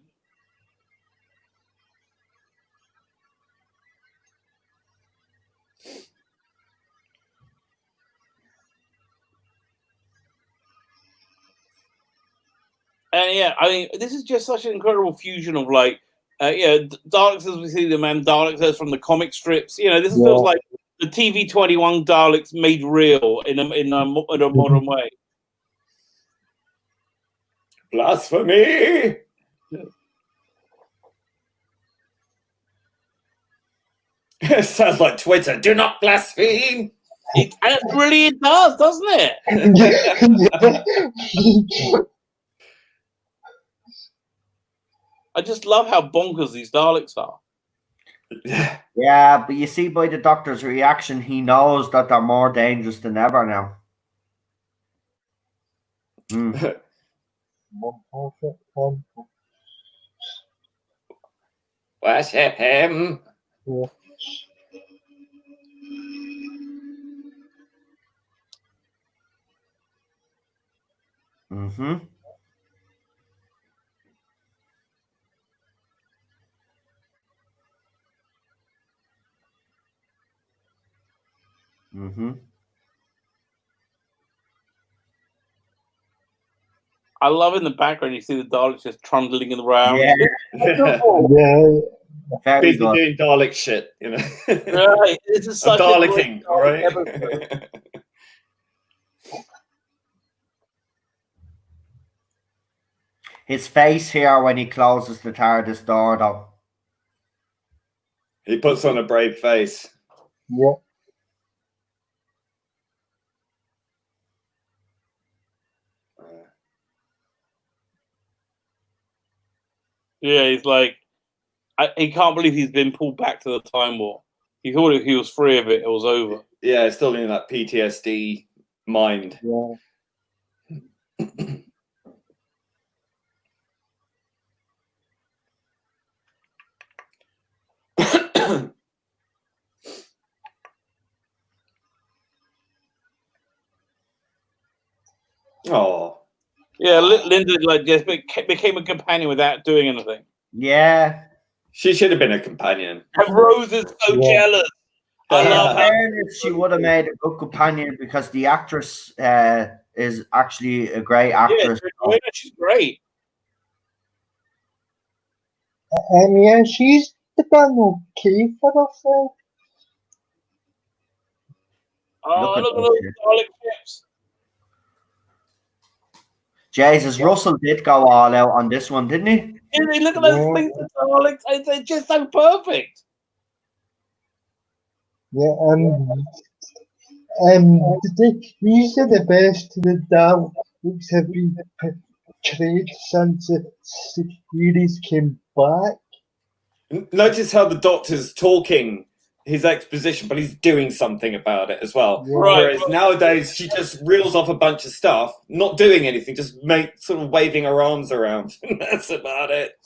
And yeah, I mean, this is just such an incredible fusion of like, Daleks as we see them and Daleks as from the comic strips. You know, this feels like the TV-21 Daleks made real in a modern way. Blasphemy! It sounds like Twitter. Do not blaspheme! It really does, doesn't it? I just love how bonkers these Daleks are. Yeah, but you see by the Doctor's reaction, he knows that they're more dangerous than ever now. Worship him. Yeah. Mm-hmm. Mm-hmm. I love in the background you see the Daleks just trundling around. Yeah. Yeah. Very Busy good. doing Dalek shit, you know. Right. This is such a Dalek great King, all right? episode. His face here when he closes the TARDIS door, though. He puts on a brave face. Yeah. Yeah, he's like, he can't believe he's been pulled back to the Time War. He thought if he was free of it, it was over. Yeah, still in that PTSD mind. Yeah. Oh. Yeah, Linda like just became a companion without doing anything. Yeah. She should have been a companion. And Rose is so jealous. I love In fairness, she would have made a good companion because the actress is actually a great actress. Yeah, she's great. Yeah, she's done okay for herself. Oh, look at those Dalek ships. Jesus, Russell did go all out on this one, didn't he? Yeah, look at those fleets of Daleks. They're just so perfect. Yeah, these are the best to the Daleks books have been portrayed since the series came back. Notice how the Doctor's talking his exposition, but he's doing something about it as well. Yeah. Right. Whereas nowadays, she just reels off a bunch of stuff, not doing anything, just sort of waving her arms around. That's about it.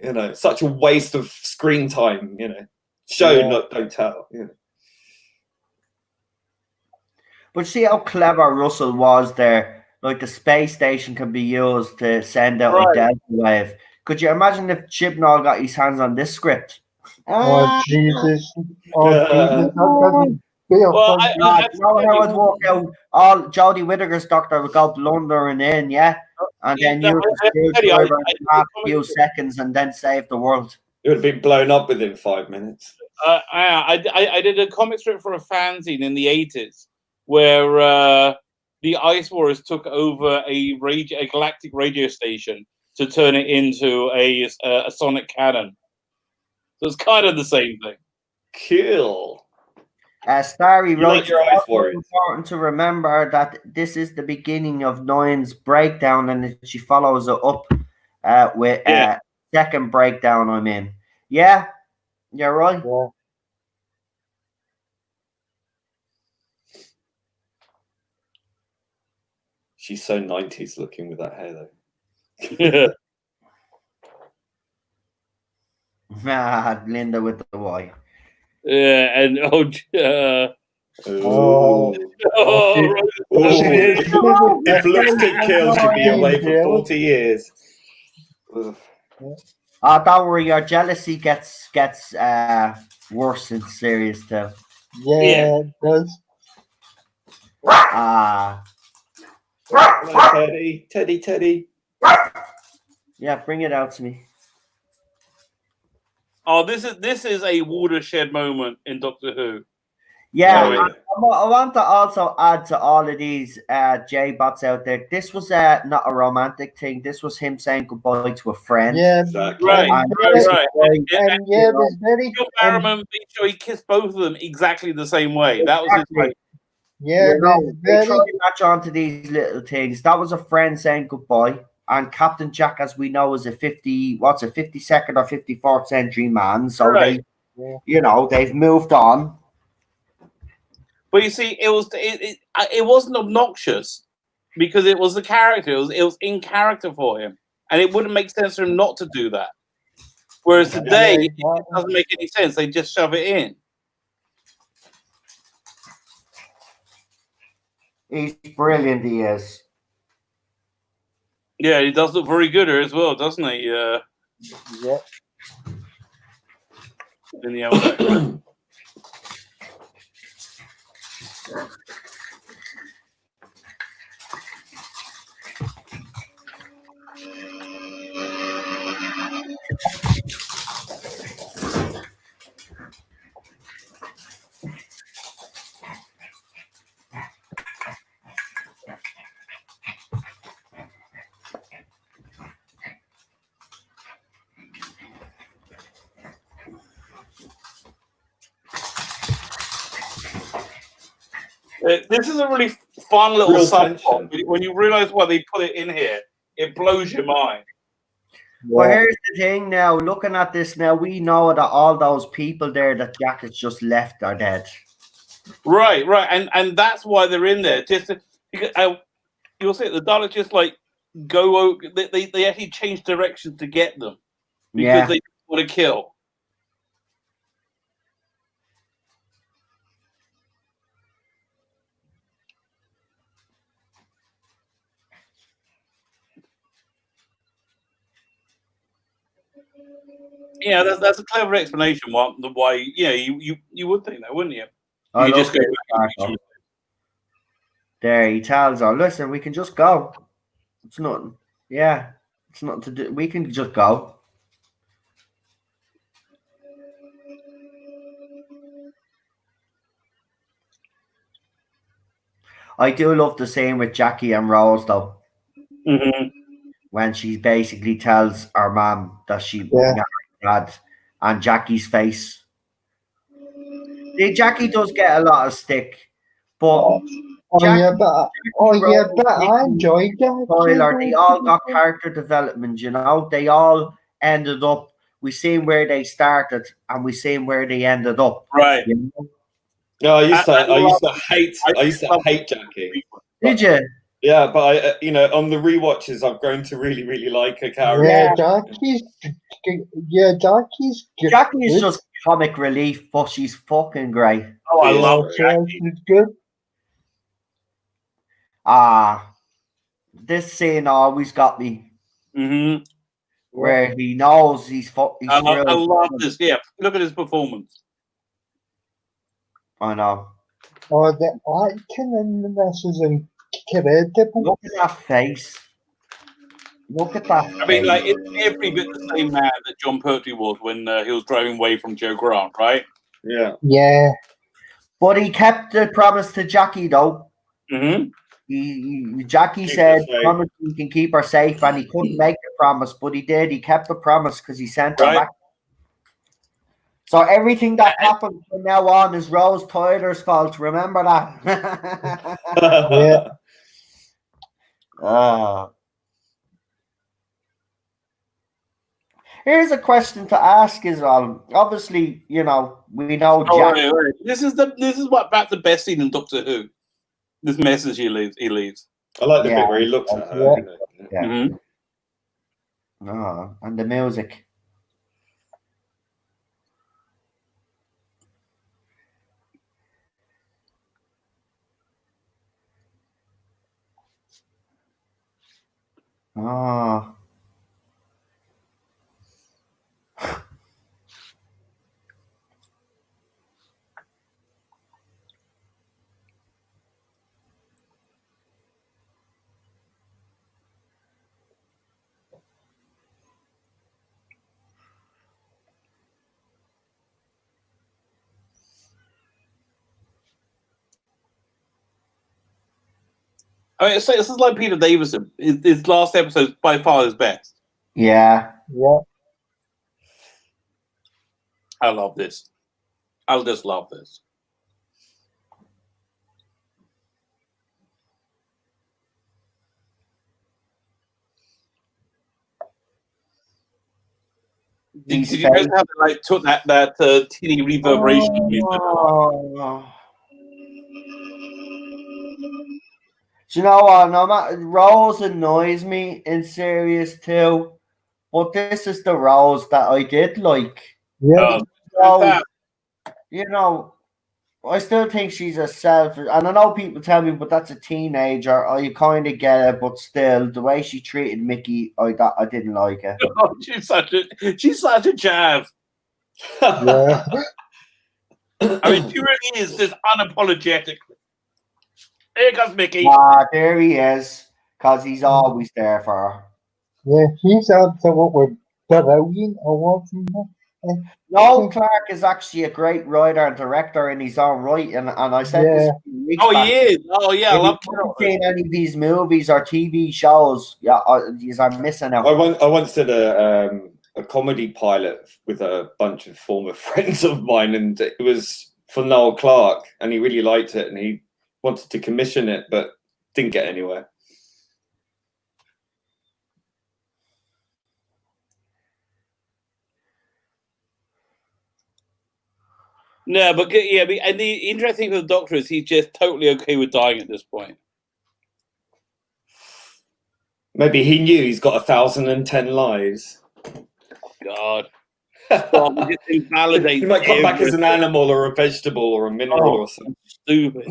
You know, such a waste of screen time. You know, show, don't tell. You know. But see how clever Russell was there. Like the space station can be used to send out a delta wave. Could you imagine if Chibnall got his hands on this script? Oh Jesus! Oh Jesus! That doesn't feel Well, fun. How it would work out? All Jodie Whittaker's Doctor would go blundering in, yeah, and then use the screwdriver in a few seconds and then save the world. It would have been blown up within 5 minutes. I did a comic strip for a fanzine in the 80s where the Ice Warriors took over a galactic radio station to turn it into a sonic cannon. So it's kind of the same thing. Cool. Starry wrote, your Ice it's Warriors. important to remember that this is the beginning of Nine's breakdown, and she follows it up with second breakdown I'm in. Yeah, you're right. Yeah. She's so 90s looking with that hair, though. Linda with the Y. And if lipstick kills, you'll be away for 40 years. Don't worry, your jealousy gets worse in series too. Yeah, it does. Hello, Teddy. Yeah, bring it out to me. Oh, this is a watershed moment in Doctor Who. Yeah, I want to also add to all of these J-bots out there. This was not a romantic thing. This was him saying goodbye to a friend. Yeah, exactly. Right. And yeah, it was very. Phil Barrowman made sure he kissed both of them exactly the same way. That was his way. Yeah, they try to latch on to these little things. That was a friend saying goodbye. And Captain Jack, as we know, is a 52nd or 54th century man. So they've moved on. But you see, it wasn't obnoxious because it was the character. It was in character for him, and it wouldn't make sense for him not to do that. Whereas today, it doesn't make any sense. They just shove it in. He's brilliant. He is. Yeah, he does look very good here as well, doesn't he? Yeah. In the outfit. This is a really fun little subplot. When you realise why they put it in here, it blows your mind. But here's the thing now, looking at this now, we know that all those people there that Jack has just left are dead. Right, and that's why they're in there. Just because you'll see the Daleks just like go. They actually change direction to get them because they want to kill. Yeah, that's a clever explanation. Why? Yeah, you would think that, wouldn't you? You just go back. There, he tells her, "Listen, we can just go. It's nothing. Yeah, it's nothing to do. We can just go." I do love the scene with Jackie and Rose, though. Mm-hmm. When she basically tells her mom that she married dad, and Jackie's face. Jackie does get a lot of stick, but but I enjoyed that. Spoiler, they all got character development, you know. They all ended up. We seen where they started, and we seen where they ended up. Right. You know? No, I used to hate Jackie. Did you? Yeah, but on the rewatches, I've grown to really, really like her character. Yeah, Jackie's good. Jackie's just comic relief, but she's fucking great. Oh, I love Jackie. She's good. This scene always got me. Mm-hmm. Where he knows he's I love this. Yeah, look at his performance. I know. Oh, the acting in this is incredible. Look at that face. Look at that. I mean, like, it's every bit the same man that John Pertwee was when he was driving away from Joe Grant, right? Yeah. Yeah. But he kept the promise to Jackie, though. Mm-hmm. Jackie said, promise he can keep her safe, and he couldn't make the promise, but he did. He kept the promise because he sent her back. So everything that happens from now on is Rose Tyler's fault. Remember that? Yeah. Here's a question to ask as well. Obviously, we know Jack. Right. This is what about the best scene in Doctor Who. This message he leaves. I like the bit where he looks at her. Yeah. Mm-hmm. And the music. I mean, this is like Peter Davison. His last episode is by far his best. Yeah. I love this. I just love this. Did you notice how they took that teeny reverberation music? Do you know what? No matter, Rose annoys me in series too, but this is the Rose that I did like. Yeah. I still think she's a selfish, and I know people tell me, but that's a teenager. I kind of get it, but still, the way she treated Mickey, I didn't like it. Oh, she's such a chav. Yeah. I mean, she really is just unapologetically. Here comes Mickey. There he is, because he's always there for her. Yeah, he's absolutely brilliant. I love him. Noel Clarke is actually a great writer and director in his own right, and I said this. Oh, he is. Oh, yeah, I love. If you haven't seen any of these movies or TV shows, I'm missing out. I once did a comedy pilot with a bunch of former friends of mine, and it was for Noel Clarke, and he really liked it, and he wanted to commission it, but didn't get anywhere. No, but yeah, and the interesting thing with the Doctor is he's just totally okay with dying at this point. Maybe he knew he's got 1,010 lives. God. Well, he might come back as an animal or a vegetable or a mineral or something. Stupid.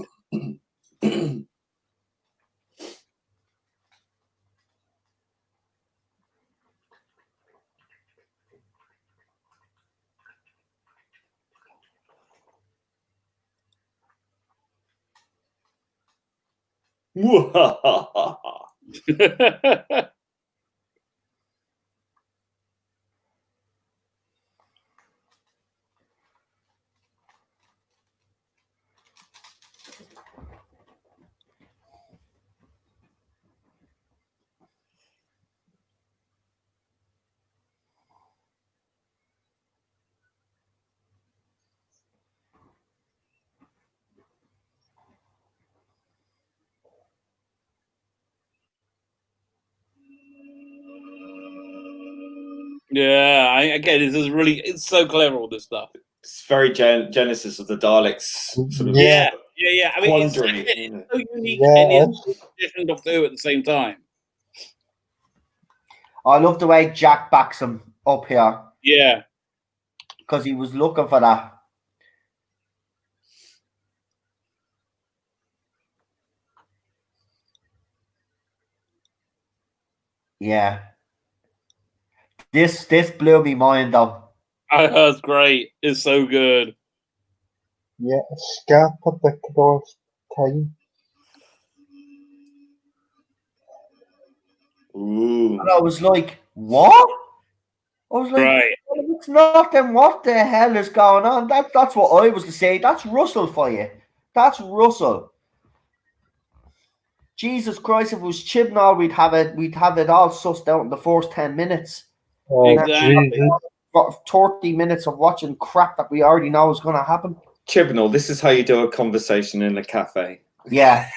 Yeah, again, it's so clever, all this stuff. It's very Genesis of the Daleks sort of Yeah. I mean, quandary. it's so unique Yeah, and it it's different Doctor Who at the same time. I love the way Jack backs him up here Yeah. because he was looking for that. Yeah. This blew me mind though. That's great. It's so good. Yeah, Scapa across time. Ooh. And I was like, what? I was like, Right. well, if it's not, then what the hell is going on? That's what I was to say. That's Russell for you. That's Russell. Jesus Christ, if it was Chibnall, we'd have it all sussed out in the first 10 minutes. Oh, Exactly. Jesus. Got 30 minutes of watching crap that we already know is going to happen. Chibnall, this is how you do a conversation in a cafe. Yeah.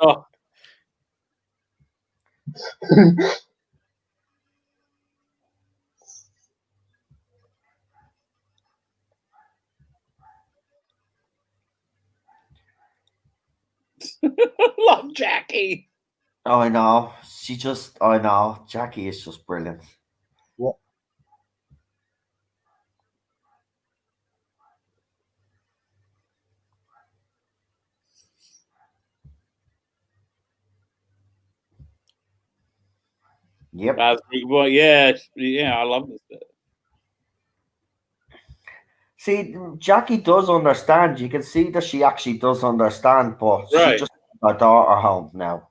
Oh, love Jackie. Oh, I know. I know. Jackie is just brilliant. Yeah. Yep. That's well, yeah, I love this bit. See, Jackie does understand. You can see that she actually does understand, but she Right. just got her daughter home now.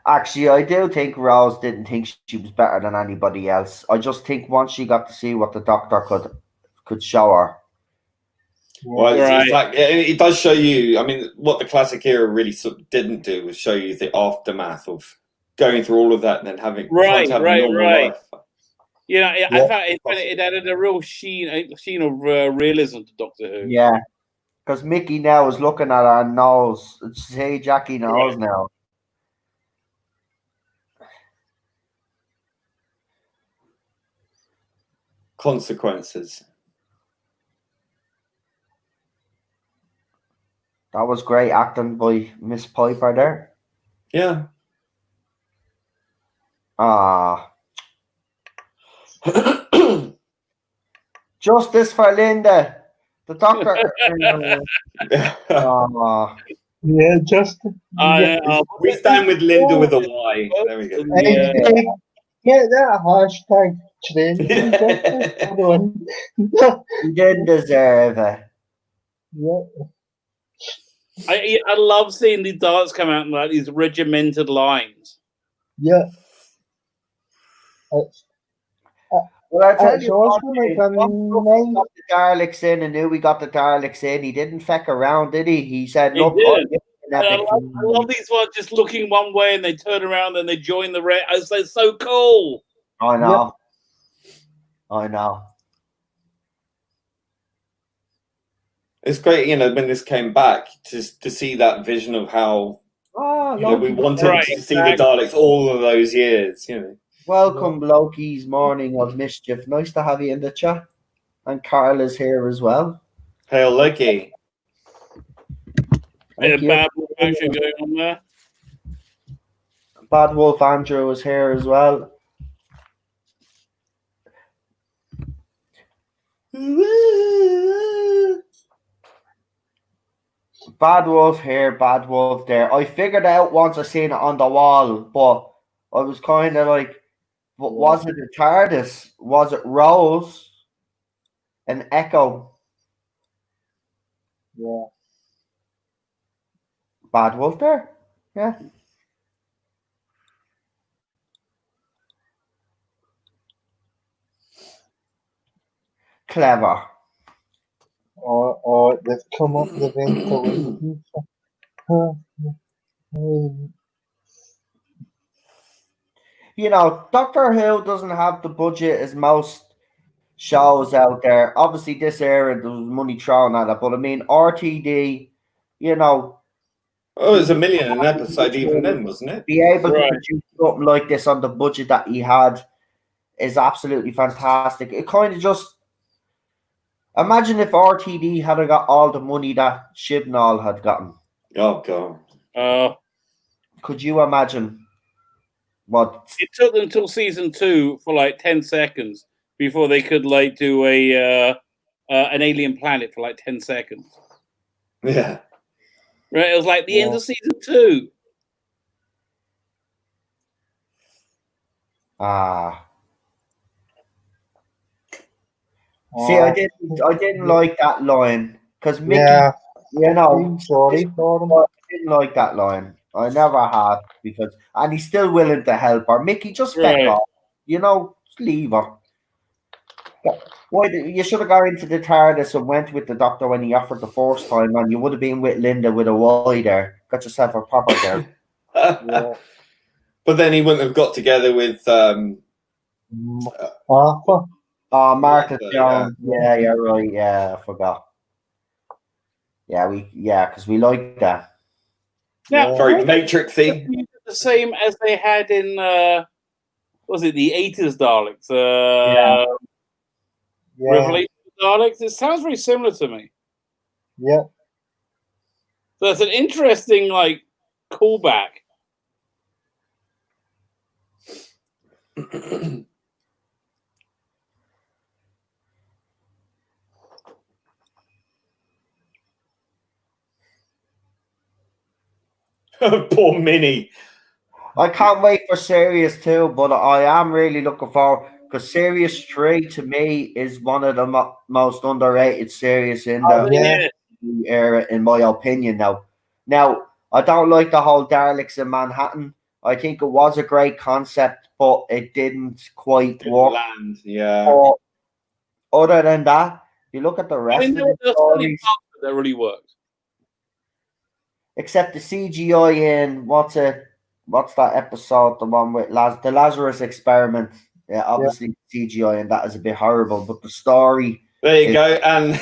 Actually, I do think Rose didn't think she was better than anybody else. I just think once she got to see what the doctor could show her. Well, Right. it's like it does show you. I mean, what the classic era really sort of didn't do was show you the aftermath of going through all of that and then trying to have a normal life. You know, I thought it added a real sheen of realism to Doctor Who. Yeah, because Mickey now is looking at her and knows. Say Jackie knows now. Consequences. That was great acting by Miss Piper there. Yeah. Justice for Linda. The doctor. Yeah, just. We stand with Linda with a Y. There we go. Get that hashtag trending. He didn't deserve it. Yeah. I love seeing the Daleks come out in like these regimented lines. Yeah. Well, I tell you what, we got the Daleks in and knew we got the Daleks in. He didn't feck around, did he? He said, "Look, I love these ones just looking one way and they turn around and they join the red." I say, so cool. I know. Yep. I know. It's great, you know, when this came back to see that vision of how we wanted to see the Daleks all of those years, you know. Welcome, Loki's Morning of Mischief. Nice to have you in the chat. And Carl is here as well. Hail Loki. Bad Wolf action going on there. Bad Wolf Andrew is here as well. Bad Wolf here, Bad Wolf there. I figured out once I seen it on the wall, but I was kind of like, but was it a TARDIS? Was it Rose? An Echo? Yeah. Bad Wolf there? Yeah. Clever. Or they've come up with ventilation. You know, Doctor Who doesn't have the budget as most shows out there. Obviously, this era there was money thrown at it, but I mean, RTD, you know, Oh, it was $1 million an episode even then, wasn't it? Be able to Right. produce something like this on the budget that he had is absolutely fantastic. It kind of just imagine if RTD had got all the money that Chibnall had gotten. Oh god. Could you imagine what? It took them until season 2 for like 10 seconds before they could like do a an alien planet for like 10 seconds. Yeah. Right, it was like the end of season 2. See, I didn't like that line because Mickey, sorry for him. I didn't like that line. I never had and he's still willing to help her. Mickey, just feck off, just leave her. Why you should have gone into the TARDIS and went with the doctor when he offered the first time, and you would have been with Linda with a Y there. Got yourself a proper girl. Yeah. But then he wouldn't have got together with Arthur. Martha Yeah, Jones. Yeah, you're right. Yeah, I forgot. Yeah, because we like that. Now, very Matrixy. The same as they had in was it the 80s Daleks? Revelation Daleks. It sounds very similar to me. Yeah. So it's an interesting like callback. Poor Minnie. I can't wait for Series 2, but I am really looking forward because Series 3 to me is one of the most underrated series in the era, in my opinion. Now, I don't like the whole Daleks in Manhattan. I think it was a great concept, but it didn't quite work. Land, yeah. But other than that, you look at the rest of the stories, that really worked. except the CGI in what's that episode? The one with the Lazarus Experiment. Yeah, obviously CGI and that is a bit horrible, but the story. There you go, and the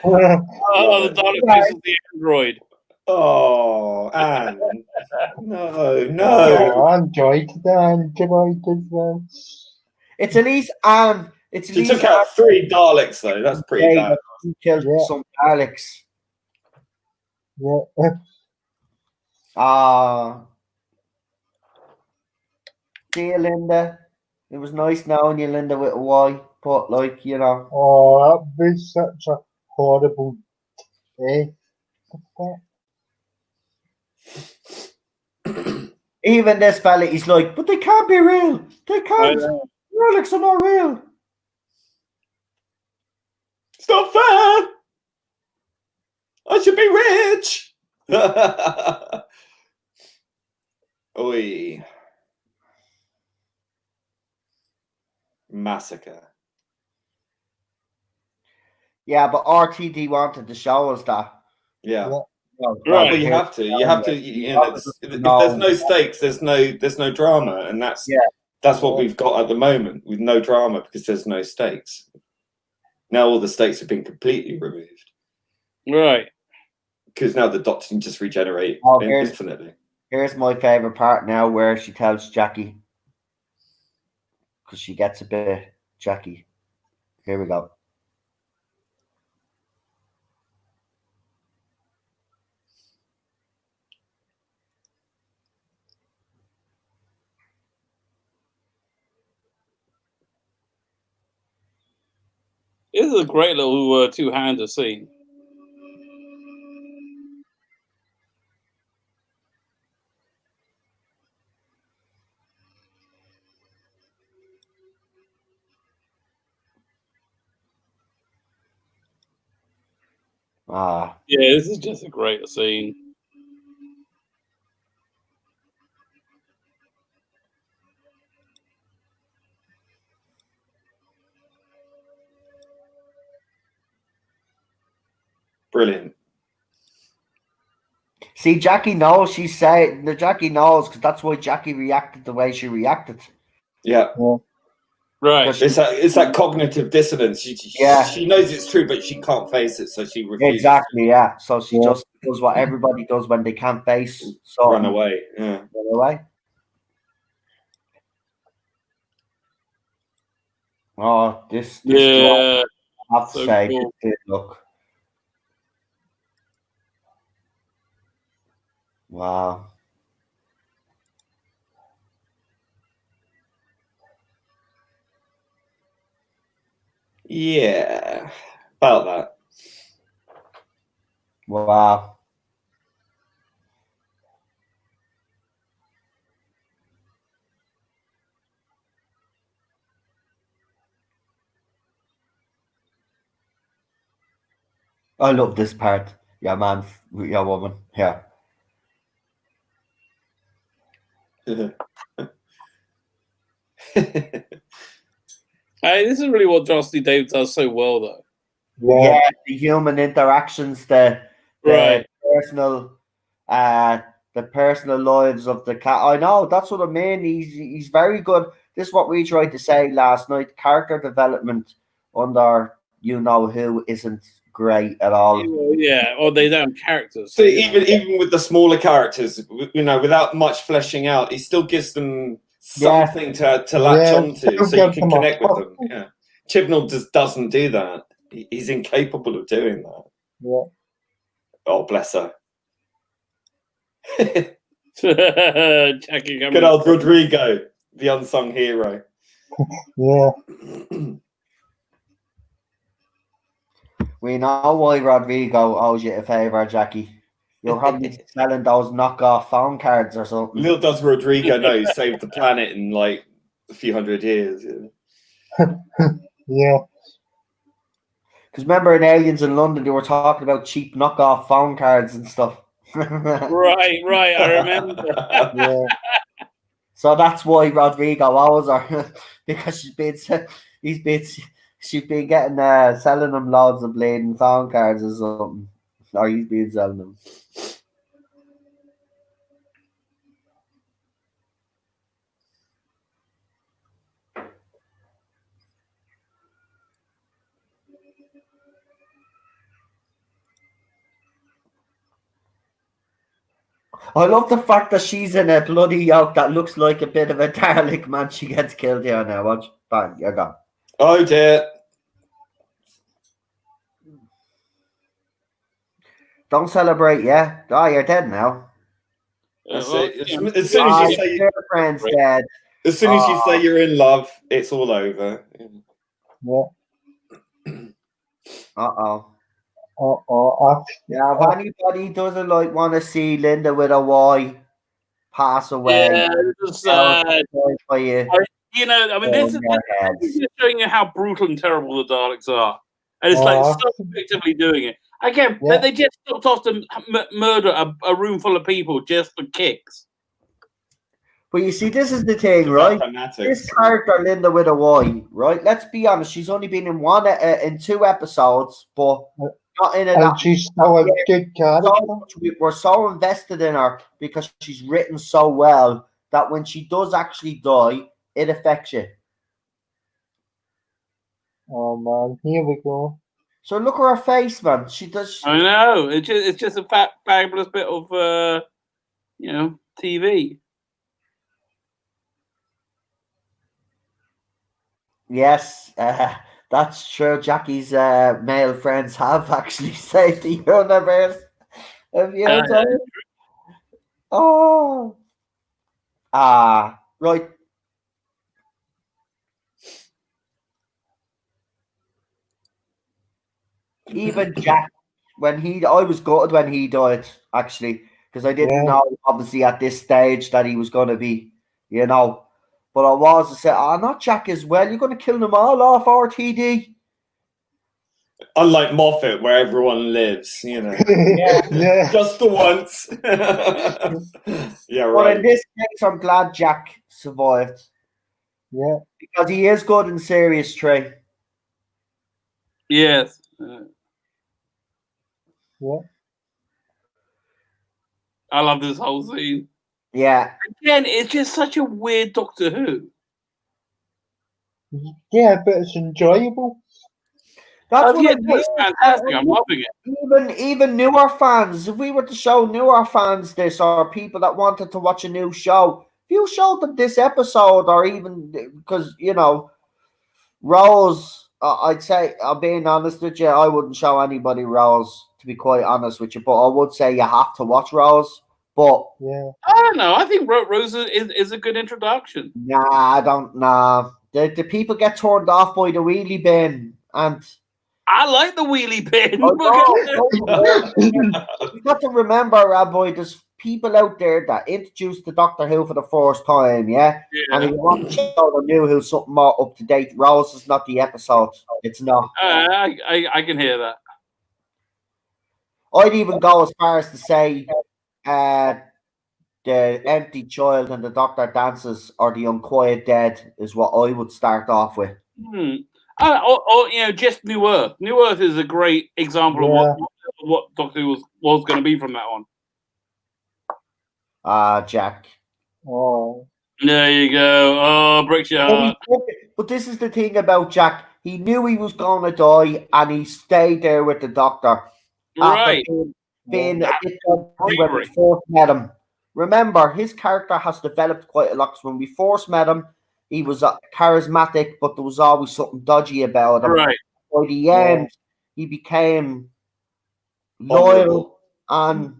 Dalek versus the android. Oh, Anne. No. I enjoyed the android as well. It's at least Anne. She took out 3 Daleks though. That's pretty bad. She killed some Daleks. Yeah. See you, Linda. It was nice knowing you, Linda, with a Y. But oh, that'd be such a horrible day. Even this fella, he's like, but they can't be real. They can't. Daleks are not real. It's not fair. I should be rich. Oi. Massacre. Yeah, but RTD wanted to show us that. Yeah. Right. Well, you have to. You have to. If there's no stakes, there's no drama, and that's what we've got at the moment with no drama because there's no stakes. Now all the stakes have been completely removed. Right. because now the Doctor can just regenerate infinitely. Here's my favorite part now, where she tells Jackie, because she gets a bit Jackie. Here we go. This is a great little two-hander scene. Yeah, this is just a great scene. Brilliant. See, Jackie knows. She's saying Jackie knows because that's why Jackie reacted the way she reacted. Yeah. Right. It's that cognitive dissonance. She knows it's true, but she can't face it, so she refuses. Exactly, yeah. So she just does what everybody does when they can't face something. Run away. Yeah. Run away. Oh, this Yeah. I have to So say, cool. this did look. Wow. Yeah. About that. Wow. I love this part. Yeah, man. Yeah, woman. Yeah. This is really what Jocelyn David does so well, though. Yeah, the human interactions, the Right. personal, the personal lives of the cat. I know, that's what I mean. He's very good. This is what we tried to say last night. Character development under you know who isn't great at all. Yeah, or they don't have characters. So even with the smaller characters, you know, without much fleshing out, he still gives them something to latch onto, so you can connect with them. Yeah, Chibnall just doesn't do that. He's incapable of doing that. Yeah. Oh, bless her. Jackie, good old Rodrigo, the unsung hero. Yeah. We know why Rodrigo owes you a favour, Jackie. You're probably selling those knockoff phone cards or something. Little does Rodrigo know he saved the planet in like a few hundred years. Yeah. Because remember in Aliens in London, they were talking about cheap knockoff phone cards and stuff. Right, I remember. Yeah. So that's why Rodrigo owes her, because she's been getting selling them loads of bleeding phone cards or something. Or he's been selling them. I love the fact that she's in a bloody yoke that looks like a bit of a Dalek, man. She gets killed here now. Watch. Bang, you're gone. Oh dear. Don't celebrate, yeah? Oh, you're dead now. As soon as you say your friend's dead. As soon as you say you're in love, it's all over. Yeah. Uh-oh. Yeah, if anybody doesn't like want to see Linda with a Y pass away, yeah, it's sad. For you. You know, I mean, this is just showing you how brutal and terrible the Daleks are, and it's like so effectively doing it. Again, they just stopped off to murder a room full of people just for kicks. But you see, this is the thing, right? This character, Linda with a Y, right? Let's be honest, she's only been in 2 episodes, but not in enough. And she's so a good character. We're so invested in her because she's written so well that when she does actually die, it affects you. Oh man, here we go. So look at her face, man. She does. I know. It's just a fabulous bit of TV. Yes, that's true. Jackie's male friends have actually saved the universe. Have you heard of it? Oh. Right. Even Jack, I was gutted when he died, actually, because I didn't know, obviously, at this stage that he was going to be, But I was to say, not Jack as well. You're going to kill them all off, RTD. Unlike Moffat, where everyone lives, just the once. Yeah, right. But in this case, I'm glad Jack survived. Yeah. Because he is good in Serious Trey. Yes. Yeah. I love this whole scene. Yeah. Again, it's just such a weird Doctor Who. Yeah, but it's enjoyable. That's what yeah, it that's is. fantastic. I'm loving it. Even newer fans, if we were to show newer fans this, or people that wanted to watch a new show, if you showed them this episode, or even because Rose, I'd say, I'm being honest with you, I wouldn't show anybody Rose, to be quite honest with you, but I would say you have to watch Rose. But Yeah. I don't know. I think Rosa is a good introduction. nah, I don't know. The people get turned off by the wheelie bin, and I like the wheelie bin. you got to remember, Rabbi, there's people out there that introduced the Doctor Who for the first time, yeah? And if you want to show the new Who something more up to date, Rose is not the episode. It's not. I can hear that. I'd even go as far as to say the Empty Child and the Doctor Dances or the Unquiet Dead is what I would start off with. Just New Earth. New Earth is a great example of what Doctor Who was going to be from that one. Jack. Oh. There you go. Oh, breaks your heart. But this is the thing about Jack. He knew he was going to die, and he stayed there with the Doctor. Right. Being a bit when we first met him. Remember, his character has developed quite a lot. Because when we first met him, he was charismatic, but there was always something dodgy about him. Right. By the end, he became loyal and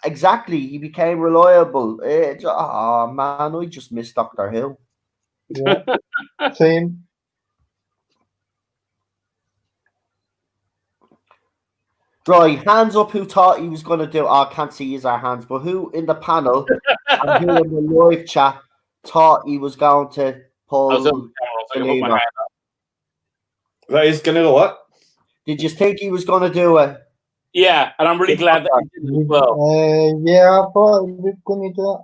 exactly, he became reliable. Oh man, I just miss Doctor Who. Yeah. Same. Right, hands up who thought he was going to do. I can't see his hands, but who in the panel and who in the live chat thought he was going to pull the lever? That is going to do what? Did you think he was going to do it? Yeah, and I'm really glad that he did as well. Yeah, I thought he was going to do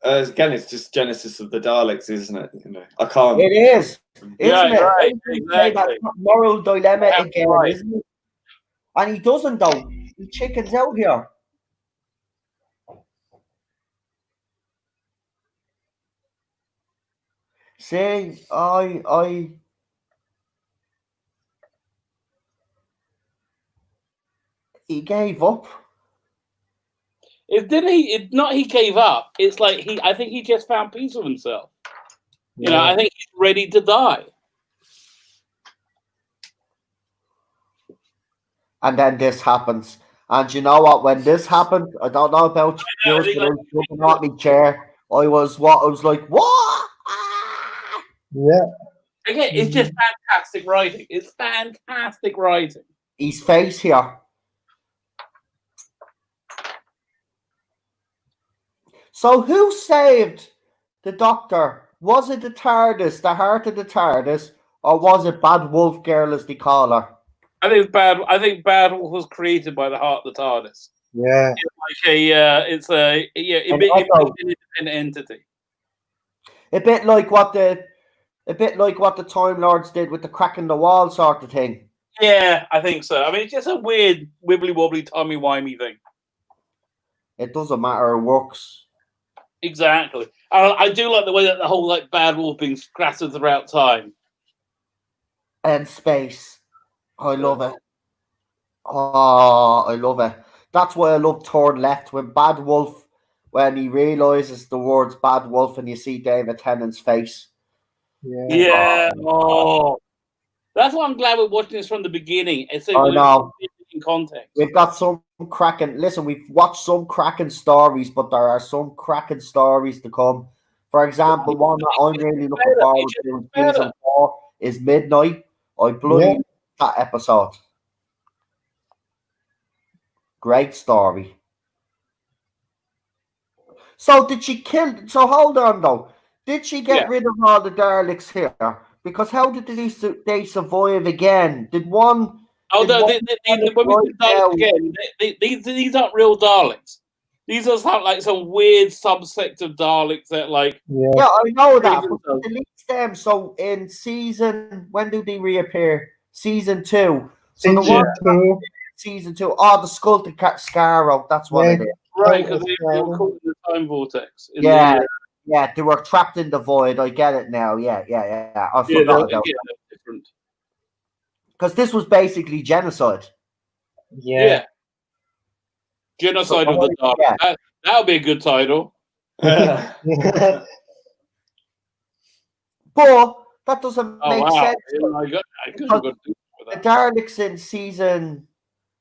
that. Again, it's just Genesis of the Daleks, isn't it? I can't. It is, isn't it? Right, exactly. That moral dilemma again, right. isn't it? And he doesn't though. He chickens out here. See, he gave up. He gave up. It's like I think he just found peace with himself. I think he's ready to die. And then this happens. And you know what? When this happened, I don't know about you, but I was jumping out my chair. I was like, what? Yeah. Again, it's just fantastic writing. It's fantastic writing. His face here. So who saved the Doctor? Was it the TARDIS, the heart of the TARDIS, or was it Bad Wolf Girl as they call her? I think Bad Wolf was created by the heart of the TARDIS. Yeah. It's an independent entity. A bit like what the Time Lords did with the crack in the wall sort of thing. Yeah, I think so. I mean, it's just a weird wibbly wobbly timey wimey thing. It doesn't matter. It works. Exactly. I do like the way that the whole Bad Wolf being scattered throughout time and space. I love it. Oh, I love it. That's why I love Turn Left when Bad Wolf, when he realizes the words Bad Wolf and you see David Tennant's face. Yeah. Oh. That's why I'm glad we're watching this from the beginning. I know. In context. We've got some cracking. Listen, we've watched some cracking stories, but there are some cracking stories to come. For example, one that I'm really looking forward to in season 4 is Midnight. I bloody that episode. Great story. So did she kill? So hold on though. Did she get rid of all the Daleks here? Because how did they survive again? Did one? Oh, no, when we Daleks again, these aren't real Daleks. These are some weird subsect of Daleks that Yeah, I know that. But deletes them. So in when do they reappear? Season 2. So Season 2. Oh, the Skull to Scarrow. That's what it is. Right, because they were caught in the time vortex. Yeah, they were trapped in the void. I get it now. Yeah. I forgot about that. Different. Because this was basically genocide. Yeah. Genocide of the Dark. Yeah. That would be a good title. Yeah. But that doesn't make sense. The The Daleks in season,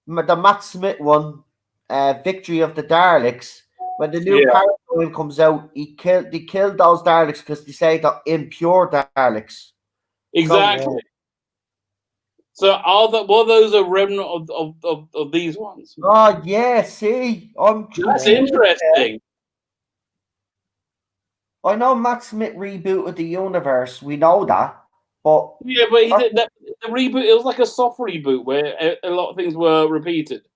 the Matt Smith one, Victory of the Daleks, when the new Paradigm comes out, they killed those Daleks because they say they're impure Daleks. Exactly. So were those a remnant of these ones? Oh yeah, see, That's interesting. I know Matt Smith rebooted the universe. We know that, but yeah, but he did that. The reboot, it was like a soft reboot where a lot of things were repeated.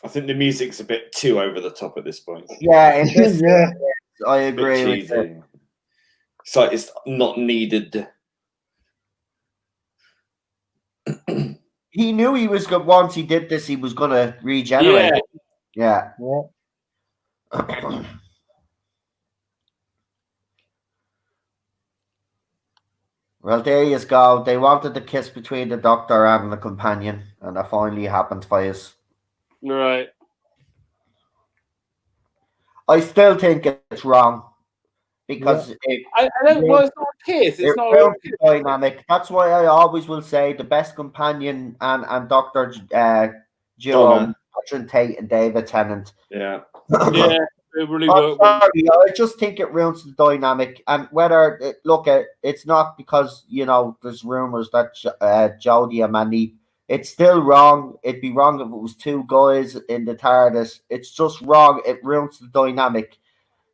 I think the music's a bit too over the top at this point. Yeah, I agree with you. It's like it's not needed. He knew he was good. Once he did this, he was going to regenerate. Yeah. Well, there you go. They wanted the kiss between the Doctor and the companion, and that finally happened for us. Right. I still think it's wrong because I don't. Well, it's not a kiss. It's not a dynamic. That's why I always will say the best companion and Doctor duo, Patrick Tate and David Tennant. Yeah. Yeah. It really worked. I just think it ruins the dynamic, and whether it's not because there's rumors that Jodie and Mandy. It's still wrong. It'd be wrong if it was two guys in the TARDIS. It's just wrong. It ruins the dynamic.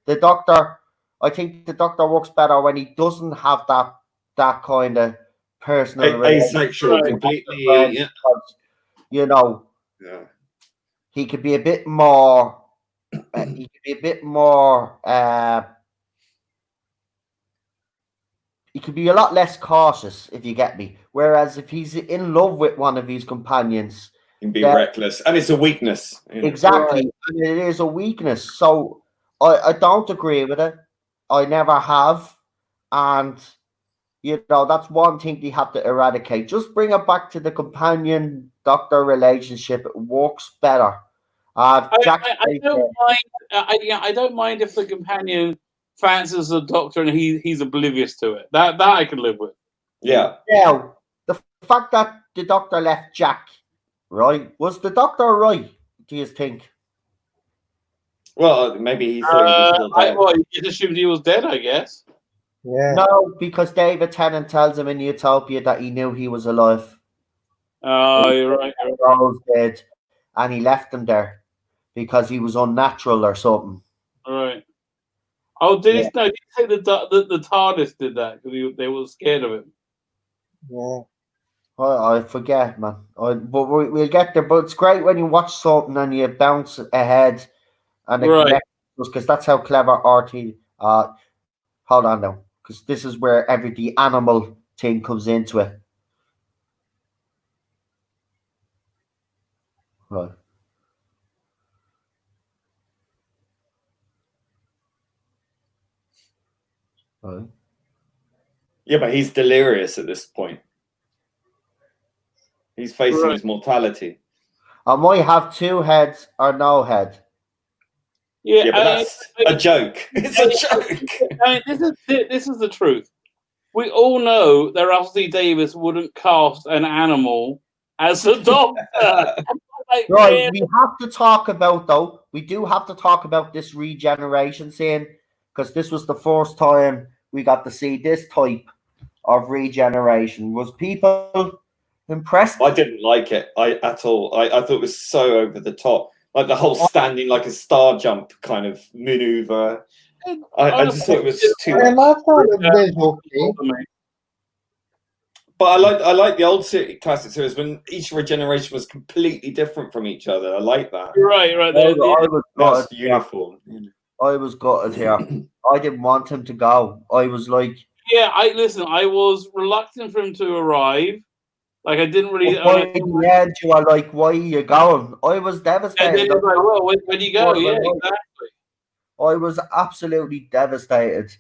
The Doctor, I think the Doctor works better when he doesn't have that kind of personal asexual completely. He could be a bit more. He could be a bit more. He could be a lot less cautious, if you get me. Whereas if he's in love with one of his companions, he can be reckless, and it's a weakness. Exactly, and it is a weakness. So I don't agree with it. I never have, and that's one thing they have to eradicate. Just bring it back to the companion-doctor relationship. It works better. I don't mind. I don't mind if the companion fancies the Doctor and he's oblivious to it. That I can live with. Yeah. Now, the fact that the Doctor left Jack, right? Was the Doctor right? Do you think? Well, maybe he thought he was still dead. He just assumed he was dead, I guess. Yeah. No, because David Tennant tells him in Utopia that he knew he was alive. Oh, you're right. He was dead, and he left him there because he was unnatural or something. Right. Oh, did he? No, did he say the TARDIS did that because they were scared of him? Yeah. I forget, man. But we'll get there. But it's great when you watch something and you bounce ahead, and it connects because that's how clever RT. Hold on now, because this is where the animal thing comes into it. Right. Right. Yeah, but he's delirious at this point. He's facing his mortality. I might have two heads or no head. Yeah, but that's a joke. It's a joke. I mean, this is the truth. We all know that Russell Davies wouldn't cast an animal as a Doctor. Right, we have to talk about we do have to talk about this regeneration scene because this was the first time we got to see this type of regeneration. Was people impressed? I didn't like it at all. I thought it was so over the top. Like the whole standing like a star jump kind of maneuver. I just thought it was too much. I thought it was okay. But I like the old classic series when each regeneration was completely different from each other. I like that. Right. That's uniform. I was gutted here. I didn't want him to go. I was like, yeah. I was reluctant for him to arrive, Like, I didn't really. By the end, you were like, "Why are you going?" I was And devastated. then it was like, well, where do you go? Yeah, exactly. I was absolutely devastated.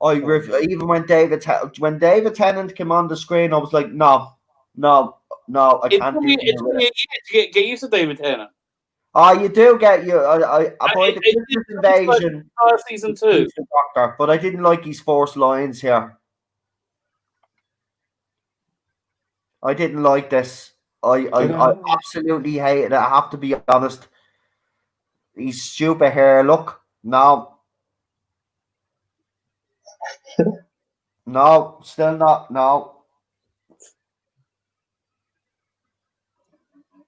Even when David Tennant came on the screen, I was like, no, I It can't took do me it. a year to get used to David Tennant. Oh, you do get you. I by the Christmas invasion, season 2. Doctor, but I didn't like his forced lines here. I didn't like this. I absolutely hated it. I have to be honest. His stupid hair look. No. No, still not. No.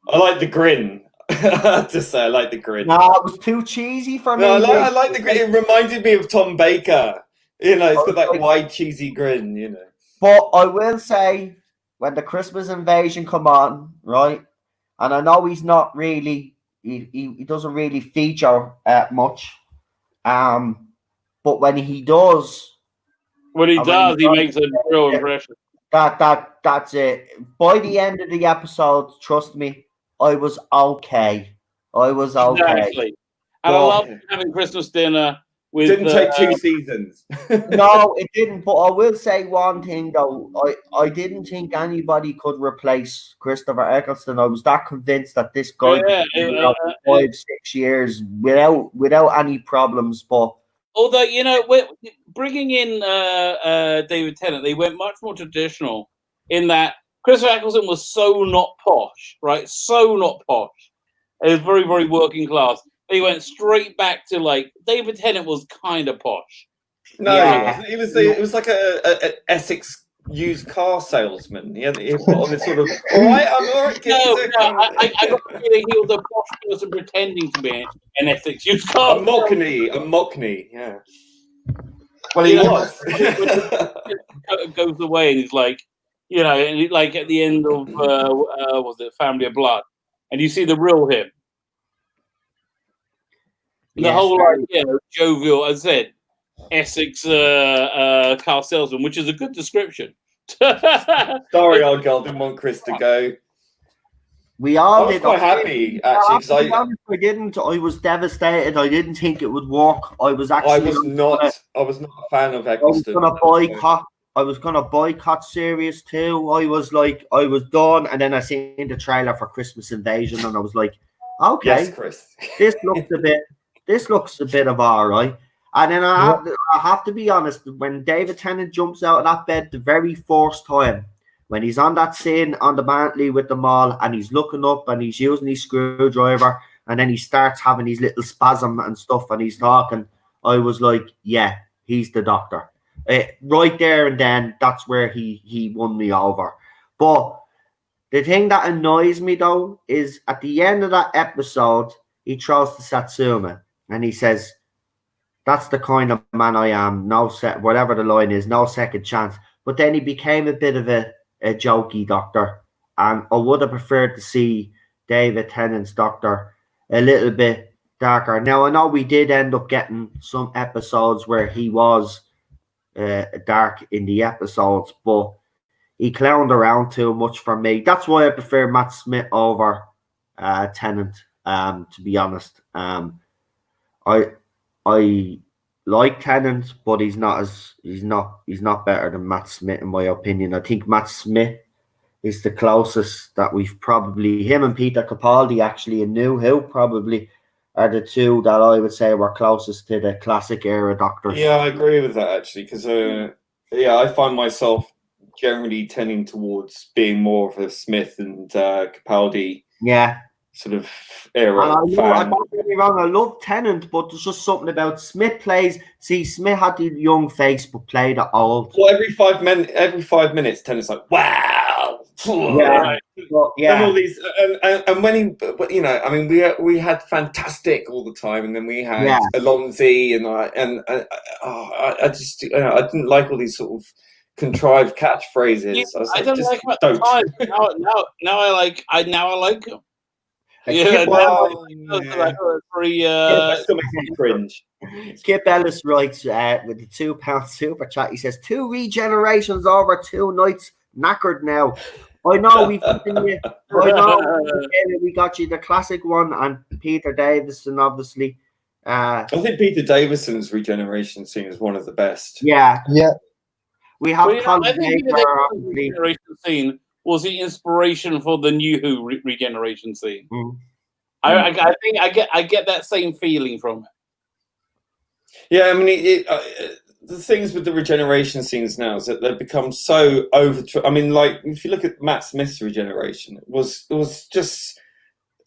I like the grin. I have to say, I like the grin. No, it was too cheesy for me. No, I like the grin. It reminded me of Tom Baker. You know, it's got that wide, cheesy grin, you know. But I will say, when the Christmas invasion come on, right, and I know he's not really, he doesn't really feature much, but when he does, he makes a real impression. That's it. By the end of the episode, trust me, I was okay. Exactly. And I love having Christmas dinner with. Didn't take 2 seasons. No, it didn't. But I will say one thing though. I didn't think anybody could replace Christopher Eccleston. I was that convinced that this guy could be 5-6 years without any problems. But although, you know, bringing in David Tennant, they went much more traditional in that Christopher Eccleston was so not posh, right? So not posh. It was very, very working class. They went straight back to, like, David Tennant was kind of posh. No, yeah. He was like a Essex used car salesman. He put on this sort of, all right, I'm all right. I got the feeling he was a posh person pretending to be an Essex used car salesman. A Mockney, yeah. Well, he was. It goes away and he's like, you know, and like at the end of, was it Family of Blood? And you see the real him. The whole, like, you know, jovial, as I said, Essex car salesman, which is a good description. Sorry, old girl, didn't want Chris to go. We all I was quite happy, actually. I didn't. I was devastated. I didn't think it would work. I was not a fan of Eccleston. I was gonna boycott Series 2. I was done, and then I seen the trailer for Christmas Invasion, and I was like, okay, yes, Chris. this looks a bit of alright. And then I have to be honest, when David Tennant jumps out of that bed the very first time, when he's on that scene on the Bentley with them all, and he's looking up and he's using his screwdriver, and then he starts having his little spasm and stuff, and he's talking, I was like, yeah, he's the Doctor. Right there and then, that's where he won me over. But the thing that annoys me, though, is at the end of that episode, he throws to Satsuma, and he says, that's the kind of man I am, whatever the line is, no second chance. But then he became a bit of a jokey Doctor, and I would have preferred to see David Tennant's Doctor a little bit darker. Now, I know we did end up getting some episodes where he was dark in the episodes, but he clowned around too much for me. That's why I prefer Matt Smith over Tennant, to be honest. I like Tennant, but he's not better than Matt Smith in my opinion. I think Matt Smith is the closest that we've probably, him and Peter Capaldi actually, and New Who probably are the two that I would say were closest to the classic era Doctors. Yeah, I agree with that actually, because I find myself generally tending towards being more of a Smith and Capaldi. Yeah. Sort of era fan. Don't get me wrong, I love Tennant, but there's just something about Smith Smith had the young face but played it old. Well, every 5 minutes, Tennant's like, wow. Yeah. And all these, and when he, you know, I mean, we had Fantastic all the time, and then we had Alonzi, and I just, you know, I didn't like all these sort of contrived catchphrases. Yeah, I don't like them at the time. Now I like them. Yeah, still makes me cringe. Skip Ellis writes with the £2 super chat. He says 2 regenerations over 2 nights, knackered now. I know we got you the classic one, and Peter Davison, obviously. I think Peter Davison's regeneration scene is one of the best. Yeah. We have I think the regeneration scene was the inspiration for the New Who regeneration scene. I think I get that same feeling from it. Yeah, I mean, the things with the regeneration scenes now is that they've become so over. I mean, like if you look at Matt Smith's regeneration, it was just.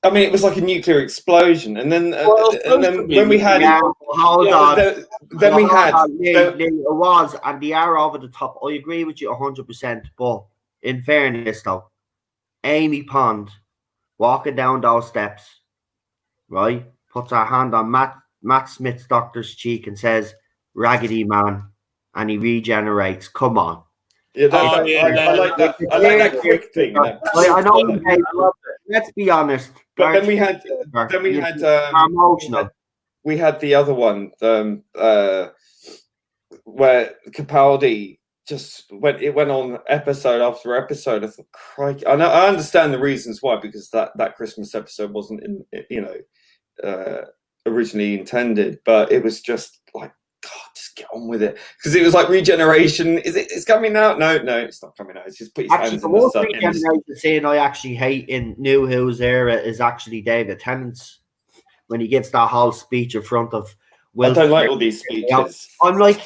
I mean, it was like a nuclear explosion, and then when we had it was, and the arrow over the top. I agree with you 100%. But in fairness, though, Amy Pond walking down those steps, right, puts her hand on Matt Smith's doctor's cheek and says, "Raggedy Man," and he regenerates. Come on. Yeah, I like that. I like that quick thing. I know. Let's be honest. But then we had the other one where Capaldi just went on episode after episode. I thought, crikey. I understand the reasons why, because that Christmas episode wasn't originally intended, but it was just like, God, just get on with it, because it was like regeneration. It's coming out? No, it's not coming out. It's just put his hands in the sun. Regeneration scene I actually hate in New Who's era is actually David Tennant's, when he gives that whole speech in front of Will. I don't like all these speeches. I'm like,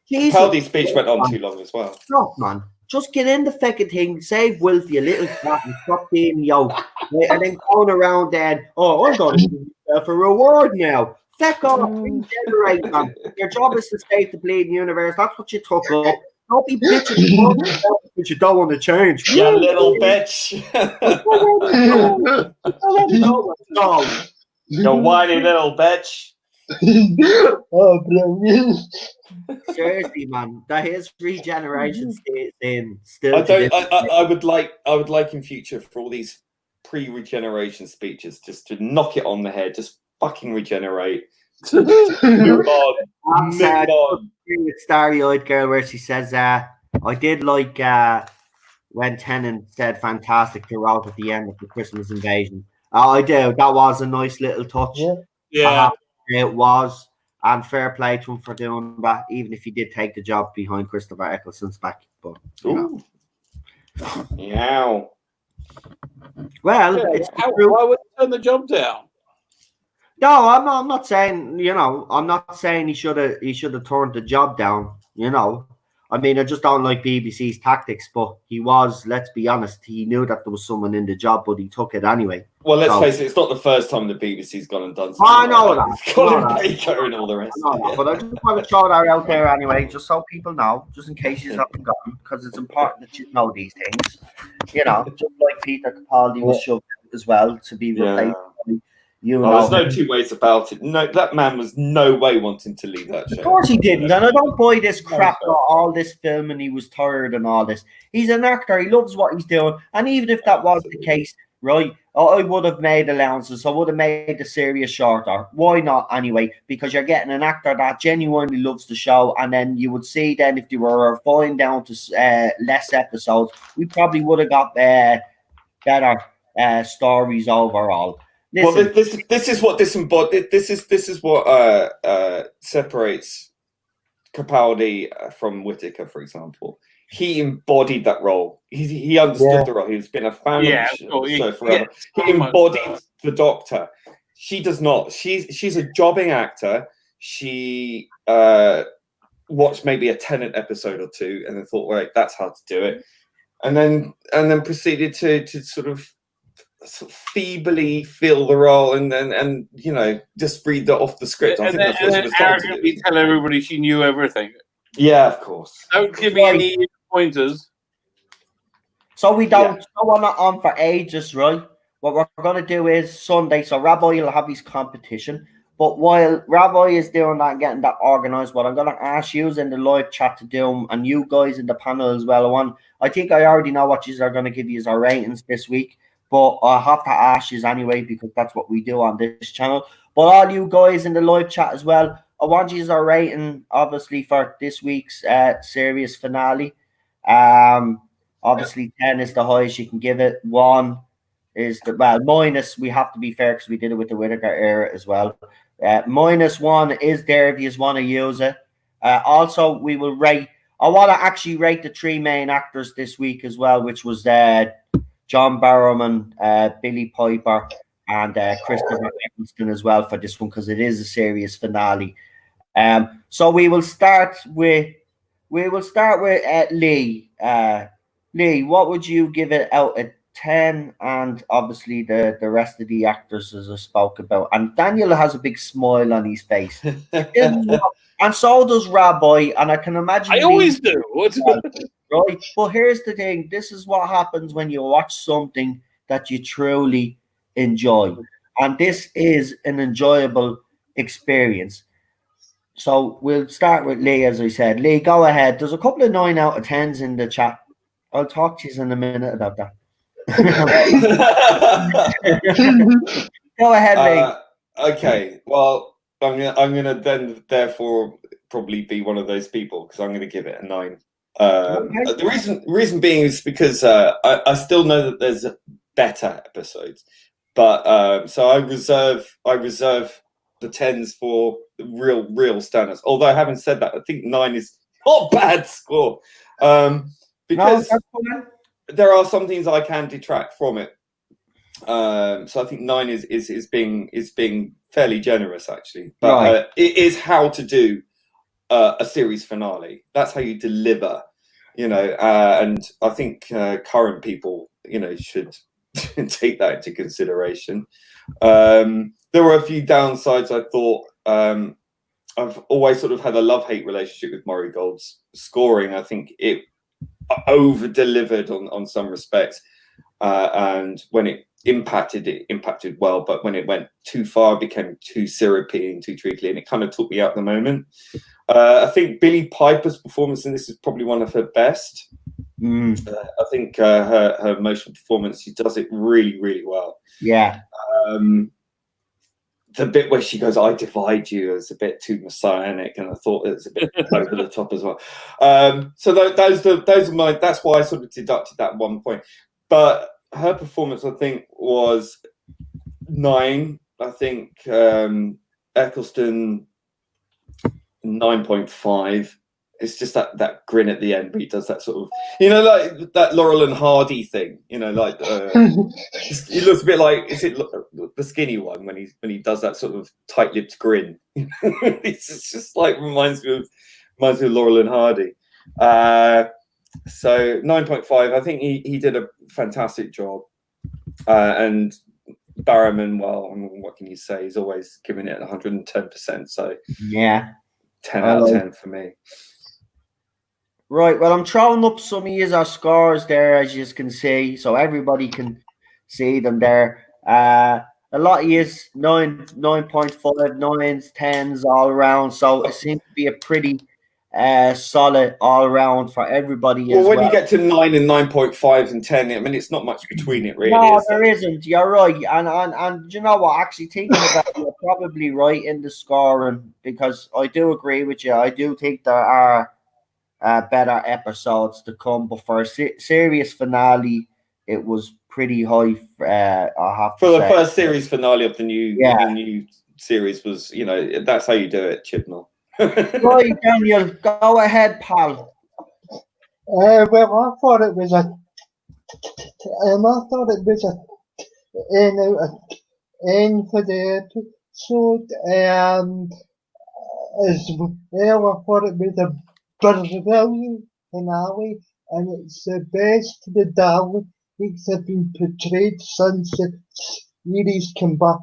Jesus. Capaldi's speech went on too long as well. Stop, man. Just get in the fucking thing, save Wilfie a little crap, and stop being yoked, and then going around then, I'm going to give yourself a reward now. Feck off, regenerate, man. Your job is to save the bleeding universe. That's what you took up. Don't be bitching but you don't want to change. You little bitch. You whiny little bitch. Oh, brilliant. Seriously, man, that his regeneration thing still. I would like in future for all these pre-regeneration speeches just to knock it on the head. Just fucking regenerate. Move on. With Starry-Eyed Girl, where she says, "I did like when Tennant said fantastic throughout at the end of the Christmas Invasion." I do. That was a nice little touch. Yeah. It was, and fair play to him for doing that, even if he did take the job behind Christopher Eccleston's back. But yeah. Well, why would he turn the job down? No, I'm not saying, I'm not saying he should have turned the job down, I mean, I just don't like BBC's tactics, but he was, let's be honest, he knew that there was someone in the job, but he took it anyway. Well, let's face it, it's not the first time the BBC's gone and done something. I know that. Colin Baker and all the rest. But I just want to throw that out there anyway, just so people know, just in case you haven't forgotten, because it's important that you know these things. Just like Peter Capaldi was shoved out as well to be replaced. There's no two ways about it. No, that man was no way wanting to leave that show. Of course he didn't, and I don't buy this crap about all this film and he was tired and all this. He's an actor, he loves what he's doing, and even if that was the case, right, I would have made allowances. I would have made the series shorter. Why not anyway? Because you're getting an actor that genuinely loves the show, and then you would see then if they were refined down to less episodes, we probably would have got better stories overall. Listen. Well, this is what this is what separates Capaldi from Whittaker, for example. He embodied that role. He understood the role. He's been a fan of the show forever. He embodied the Doctor. She does not. She's a jobbing actor. She watched maybe a Tennant episode or two and then thought, right, that's how to do it, and then proceeded to sort of feebly fill the role and just read that off the script. I think that's what she was trying to do. Tell everybody she knew everything. Yeah, of course. Don't give me any pointers. So we don't go on for ages, right? What we're going to do is Sunday, so Rabbi will have his competition. But while Rabbi is doing that and getting that organised, what I'm going to ask you in the live chat to do, and you guys in the panel as well. I think I already know what you are going to give you as our ratings this week, but I have to ask you anyway because that's what we do on this channel. But all you guys in the live chat as well, I want you our rating, obviously, for this week's series finale. Obviously, 10 is the highest you can give it. 1 is the minus. We have to be fair because we did it with the Whittaker era as well. -1 is there if you just want to use it. Also, we will rate. I want to actually rate the 3 main actors this week as well, which was John Barrowman, Billy Piper, and Christopher Eccleston as well for this one because it is a serious finale. So we will start with Lee. Lee, what would you give it out of 10? And obviously the rest of the actors as I spoke about. And Daniel has a big smile on his face. And so does Rabbi, and I can imagine. I always do. Right, but here's the thing: this is what happens when you watch something that you truly enjoy, and this is an enjoyable experience. So we'll start with Lee, as I said. Lee, go ahead. There's a couple of 9 out of 10s in the chat. I'll talk to you in a minute about that. Go ahead, Lee. Okay, well, I'm gonna then therefore probably be one of those people because I'm gonna give it a 9. Okay. The reason being is because I still know that there's better episodes, but so I reserve the 10s for the real standards. Although having said that, I think 9 is not a bad score because there are some things I can detract from it. So I think 9 is being fairly generous actually, but it is how to do a series finale. That's how you deliver, and I think current people, should take that into consideration. There were a few downsides. I thought I've always sort of had a love-hate relationship with Murray Gold's scoring. I think it over-delivered on some respects, and when it impacted well, but when it went too far, it became too syrupy and too treacly, and it kind of took me out the moment. I think Billy Piper's performance in this is probably one of her best. I think her emotional performance, she does it really, really well. Yeah. The bit where she goes, "I divide you," is a bit too messianic, and I thought it was a bit over the top as well. So those are my. That's why I sort of deducted that 1 point. But her performance, I think, was 9. I think Eccleston 9.5. It's just that grin at the end where he does that sort of, like that Laurel and Hardy thing. He looks a bit like, is it the skinny one when he does that sort of tight-lipped grin? It's just like reminds me of Laurel and Hardy. So 9.5. I think he did a fantastic job, and Barrowman, well, I mean, what can you say? He's always giving it 110%. So yeah, 10 out of 10 for me. Right, well, I'm throwing up some of our scores there, as you can see, so everybody can see them there. A lot of yous 9.5, 9s, 10s all around, so it seems to be a pretty solid all around for everybody. Well, when you get to 9 and 9.5 and 10, I mean, it's not much between it, really. No, there isn't. You're right, and you know what? Actually, thinking about it, you're probably right in the scoring because I do agree with you. I do think there are better episodes to come, but for a serious finale, it was pretty high. I have to for the say. first series finale of the new series was, that's how you do it, Chibnall. Right, Daniel, go ahead, pal. Well, I thought it was a 10 out of 10 for the episode. As well, I thought it was a brilliant finale, and it's the best the Daleks have been portrayed since the series came back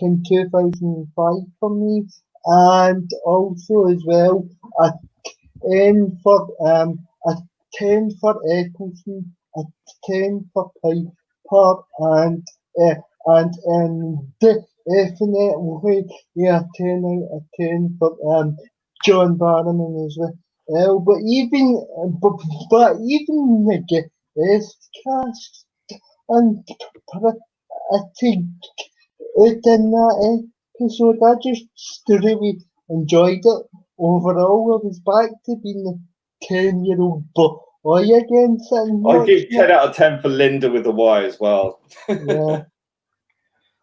in 2005 for me, and also as well a 10 for Eccleston, a 10 for Piper, and definitely 10 out of 10 for John Barrowman as well. But even the guest cast, and I think within that episode, I just really enjoyed it. Overall, I was back to being a 10-year-old boy Are you again saying I give 10 out of 10 for Linda with the Y as well. Yeah.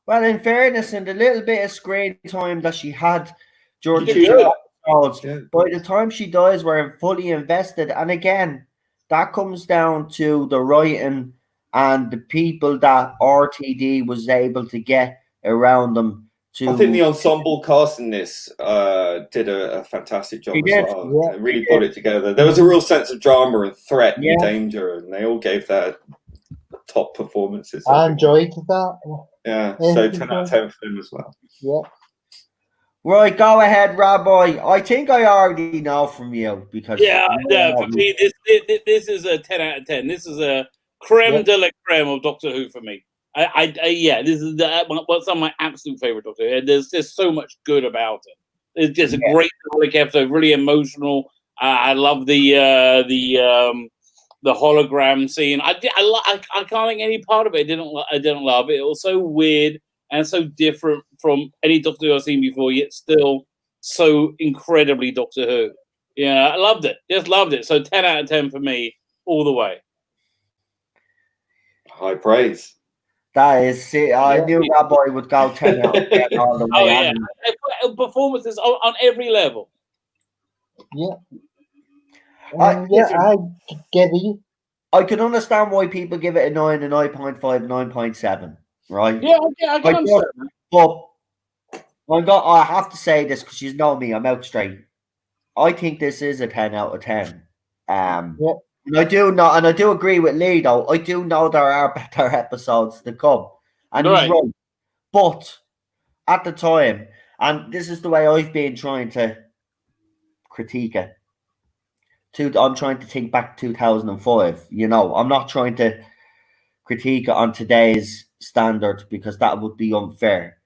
Well, in fairness, in the little bit of screen time that she had during the She did two good. episodes, Yeah. by the time she dies, we're fully invested. And again, that comes down to the writing and the people that RTD was able to get around them. I think the ensemble cast in this did a fantastic job as well. Yeah. They really put it together. There was a real sense of drama and threat and Yeah. danger, and they all gave their top performances. I enjoyed that. Yeah, so 10 out of 10 for them as well. Yeah. Right, go ahead, Rabbi. I think I already know from you because for me, this is a 10 out of 10. This is a creme de la creme of Doctor Who for me. This is some of my absolute favorite Doctor Who. There's just so much good about it. It's just a great episode, really emotional. I love the hologram scene. I can't think any part of it I didn't love. It was so weird and so different from any Doctor Who I've seen before, yet still so incredibly Doctor Who. Yeah, I loved it. Just loved it. So 10 out of 10 for me, all the way. High praise. That is it. I knew Rabbi would go 10 out of 10 all the way. Oh, yeah. Performances on every level. Yeah. I get it. I can understand why people give it a 9, a 9.5, 9.7, right? Yeah, I can understand. But I have to say this because you know me, I'm out straight. I think this is a 10 out of 10. And I do agree with Lee though. I do know there are better episodes to come. And he's right. But at the time, and this is the way I've been trying to critique it. I'm trying to think back to 2005. I'm not trying to critique it on today's standard because that would be unfair.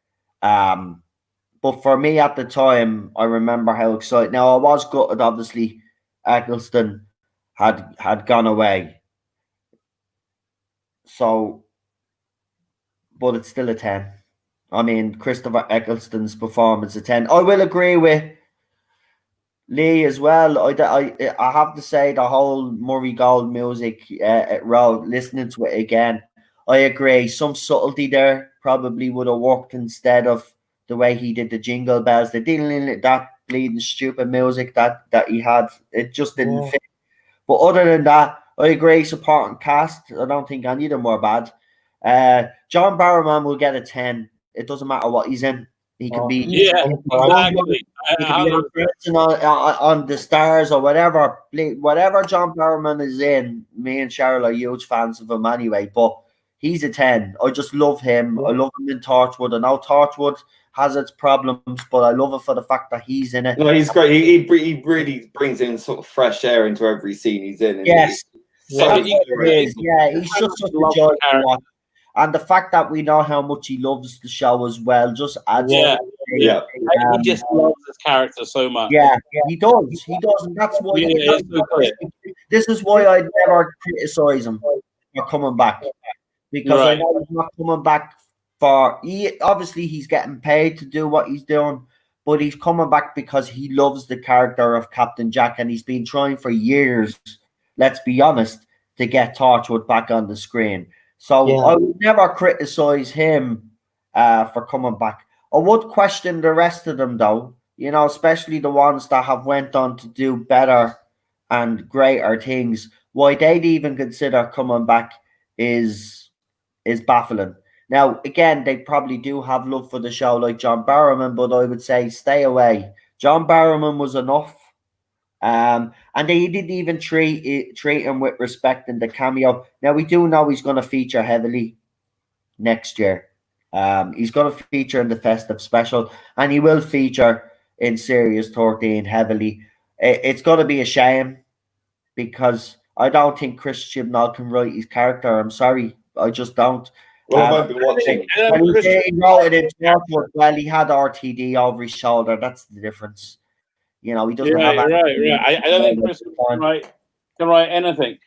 But for me at the time, I remember how excited. Now I was gutted, obviously, Eccleston had gone away. So, but it's still a 10. I mean, Christopher Eccleston's performance a 10. I will agree with Lee as well. I have to say the whole Murray Gold music listening to it again, I agree. Some subtlety there probably would have worked instead of the way he did the jingle bells. They didn't that bleeding stupid music that he had. It just didn't fit. But other than that, I agree. Supporting cast, I don't think any of them were bad. John Barrowman will get a 10. It doesn't matter what he's in. He can be exactly. He can be on the stars or whatever. Whatever John Barrowman is in, me and Cheryl are huge fans of him anyway. But he's a 10. I just love him. I love him in Torchwood. I know Torchwood has its problems, but I love it for the fact that he's in it. No, he's great. He really brings in sort of fresh air into every scene he's in. Yes. He's just such a joy to watch. And the fact that we know how much he loves the show as well just adds he just loves his character so much. Yeah, he does. And that's why this is why I never criticize him for coming back. Because I know he's not coming back obviously he's getting paid to do what he's doing, but he's coming back because he loves the character of Captain Jack, and he's been trying for years, let's be honest, to get Torchwood back on the screen. So I would never criticize him for coming back. I would question the rest of them though, especially the ones that have went on to do better and greater things. Why they'd even consider coming back is baffling. Now, again, they probably do have love for the show like John Barrowman, but I would say stay away. John Barrowman was enough. And they didn't even treat him with respect in the cameo. Now, we do know he's going to feature heavily next year. He's going to feature in the festive special, and he will feature in Series 13 heavily. It's going to be a shame because I don't think Chris Chibnall can write his character. I'm sorry. I just don't. Well, I might be watching. He had RTD over his shoulder. That's the difference. He doesn't have. Right. I don't think Chris can write anything.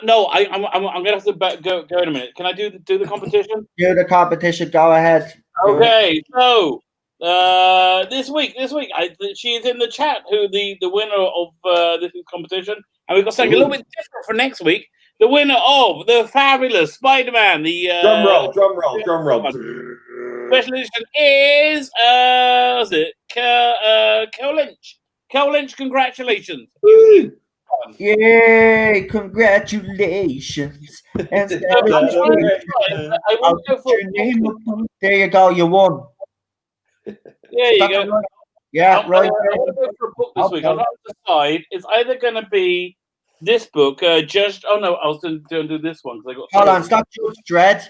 No, I'm gonna have to go in a minute. Can I do the competition? Do the competition. Go ahead. Okay. So this week, she is in the chat. Who the winner of this competition And we've got something a little bit different for next week. The winner of the fabulous Spider-Man, the drum roll. Special edition is what's it? Kel Lynch. Kel Lynch, congratulations. Yay, congratulations. And I want to go for there you go, you won. There you go. Yeah, right. I want to go for a book this week. I'm not decide. It's either going to be this book, Judge. Oh no, I was going to do this one because I got. Hold on, stop Judge Dredd.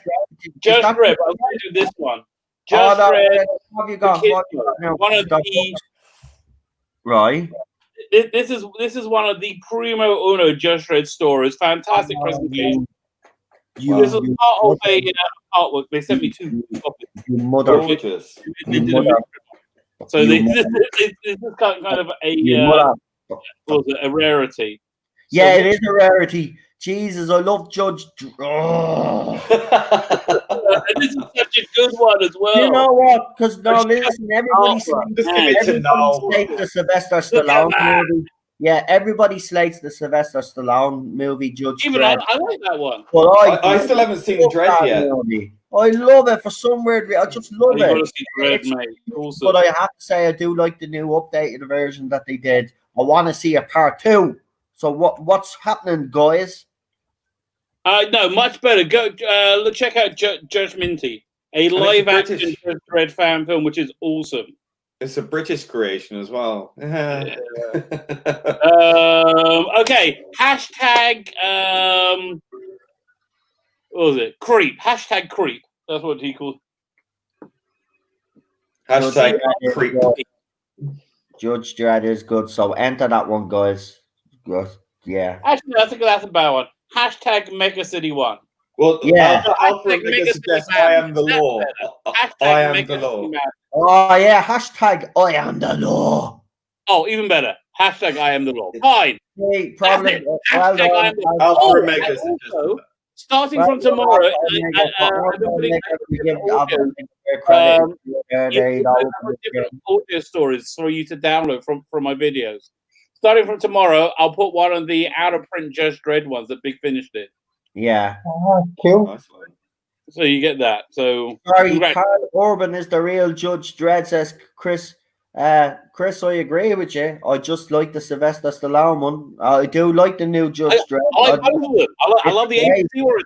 Judge Dredd. I was going to do this one. Judge Dredd. What have you got? One of the. Right. This is one of the primo uno Judge Dredd stories. Fantastic presentation. This is part of a artwork. They sent me 2 copies. You mother. So this is kind of a rarity. Yeah, it is a rarity. Jesus, I love Judge. And this is such a good one as well. You know what? Because listen, everybody slates the Sylvester Stallone movie. Yeah, everybody slates the Sylvester Stallone movie, Judge Dredd. I like that one. But I still haven't seen Dredd yet. Movie. I love it for some weird reason. I just love it. Gotta see Dredd, mate. Awesome. But I have to say, I do like the new updated version that they did. I want to see a part 2. So what's happening, guys? No, much better. Go check out Judge Minty, a live action Judge Dredd fan film, which is awesome. It's a British creation as well. Okay. Hashtag what was it? Creep. Hashtag creep. That's what he called. Hashtag creep. Judge Dredd is good. So enter that one, guys. Yeah. Actually, I think that's a bad one. Hashtag Mega City 1. Well, yeah. Alfred suggests I am the law. I am the law. Oh, yeah. Hashtag I am the law. Oh, even better. Hashtag I am the law. Fine. Hey, probably. Hashtag I am the law. Also, starting from tomorrow, audio stories for you to download from my videos. Starting from tomorrow, I'll put one of the out-of-print Judge Dredd ones that Big Finish did. Yeah. Cool. So you get that. So sorry, Carl Urban is the real Judge Dredd, says Chris. Chris, I agree with you. I just like the Sylvester Stallone one. I do like the new Judge Dredd. I love the ABC one.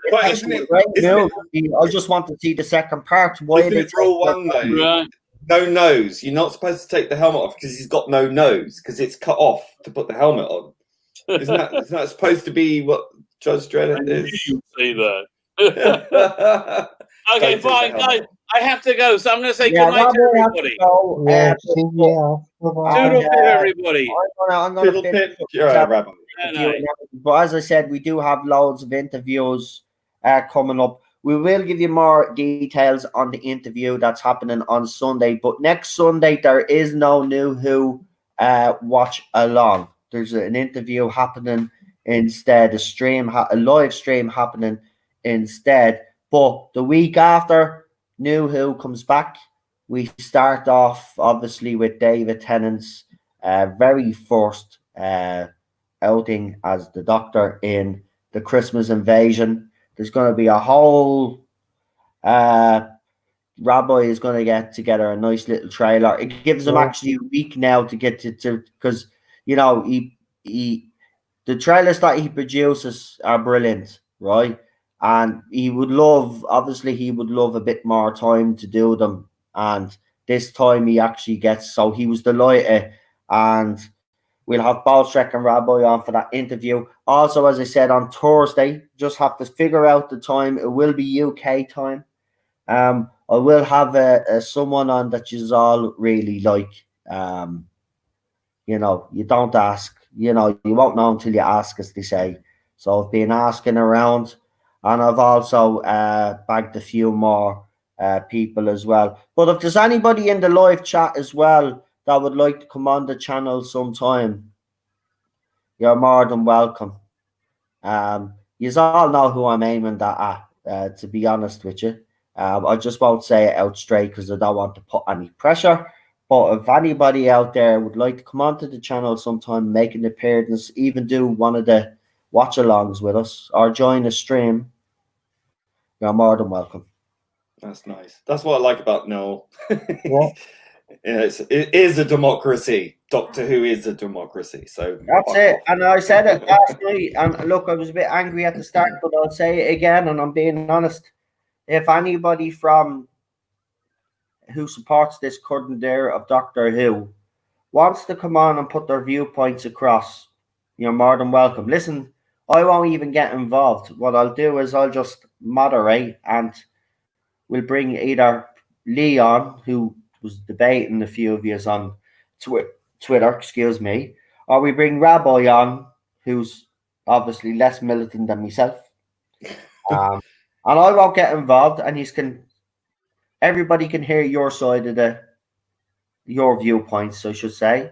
I just want to see the second part. Why are they rule one though? Right. No nose. You're not supposed to take the helmet off because he's got no nose because it's cut off to put the helmet on. Isn't that supposed to be what Judge Dredd is? You say that. Okay, fine, guys. I have to go, so I'm going to say good night to everybody. Toodle pip, everybody. I'm going to finish. But as I said, we do have loads of interviews coming up. We will give you more details on the interview that's happening on Sunday. But next Sunday, there is no new Who watch along. There's an interview happening instead, a live stream happening instead. But the week after New Who comes back, we start off obviously with David Tennant's very first outing as the Doctor in the Christmas Invasion. There's going to be a whole Rabbi is going to get together a nice little trailer. It gives him actually a week now to get to because you know the trailers that he produces are brilliant, right? And he would love a bit more time to do them. And this time he actually gets, so he was delighted. And we'll have Baltrek and Rabbi on for that interview. Also, as I said, on Thursday, just have to figure out the time. It will be UK time. I will have someone on that you all really like. You know, you don't ask. You know, you won't know until you ask, as they say. So I've been asking around. And I've also bagged a few more people as well. But if there's anybody in the live chat as well that would like to come on the channel sometime, you're more than welcome. You all know who I'm aiming that at, to be honest with you. I just won't say it out straight because I don't want to put any pressure. But if anybody out there would like to come onto the channel sometime, make an appearance, even do one of the watch-alongs with us, or join a stream, you're more than welcome. That's nice. That's what I like about Noel. Yeah. It is a democracy. Doctor Who is a democracy. So That's it. And I said it last night. And look, I was a bit angry at the start, but I'll say it again, and I'm being honest. If anybody from who supports this current era of Doctor Who wants to come on and put their viewpoints across, you're more than welcome. Listen, I won't even get involved. What I'll do is I'll just moderate, and we'll bring either Leon, who was debating a few of you on Twitter, excuse me, or we bring Rabbi on, who's obviously less militant than myself. And I won't get involved, and everybody can hear your side of your viewpoints, I should say.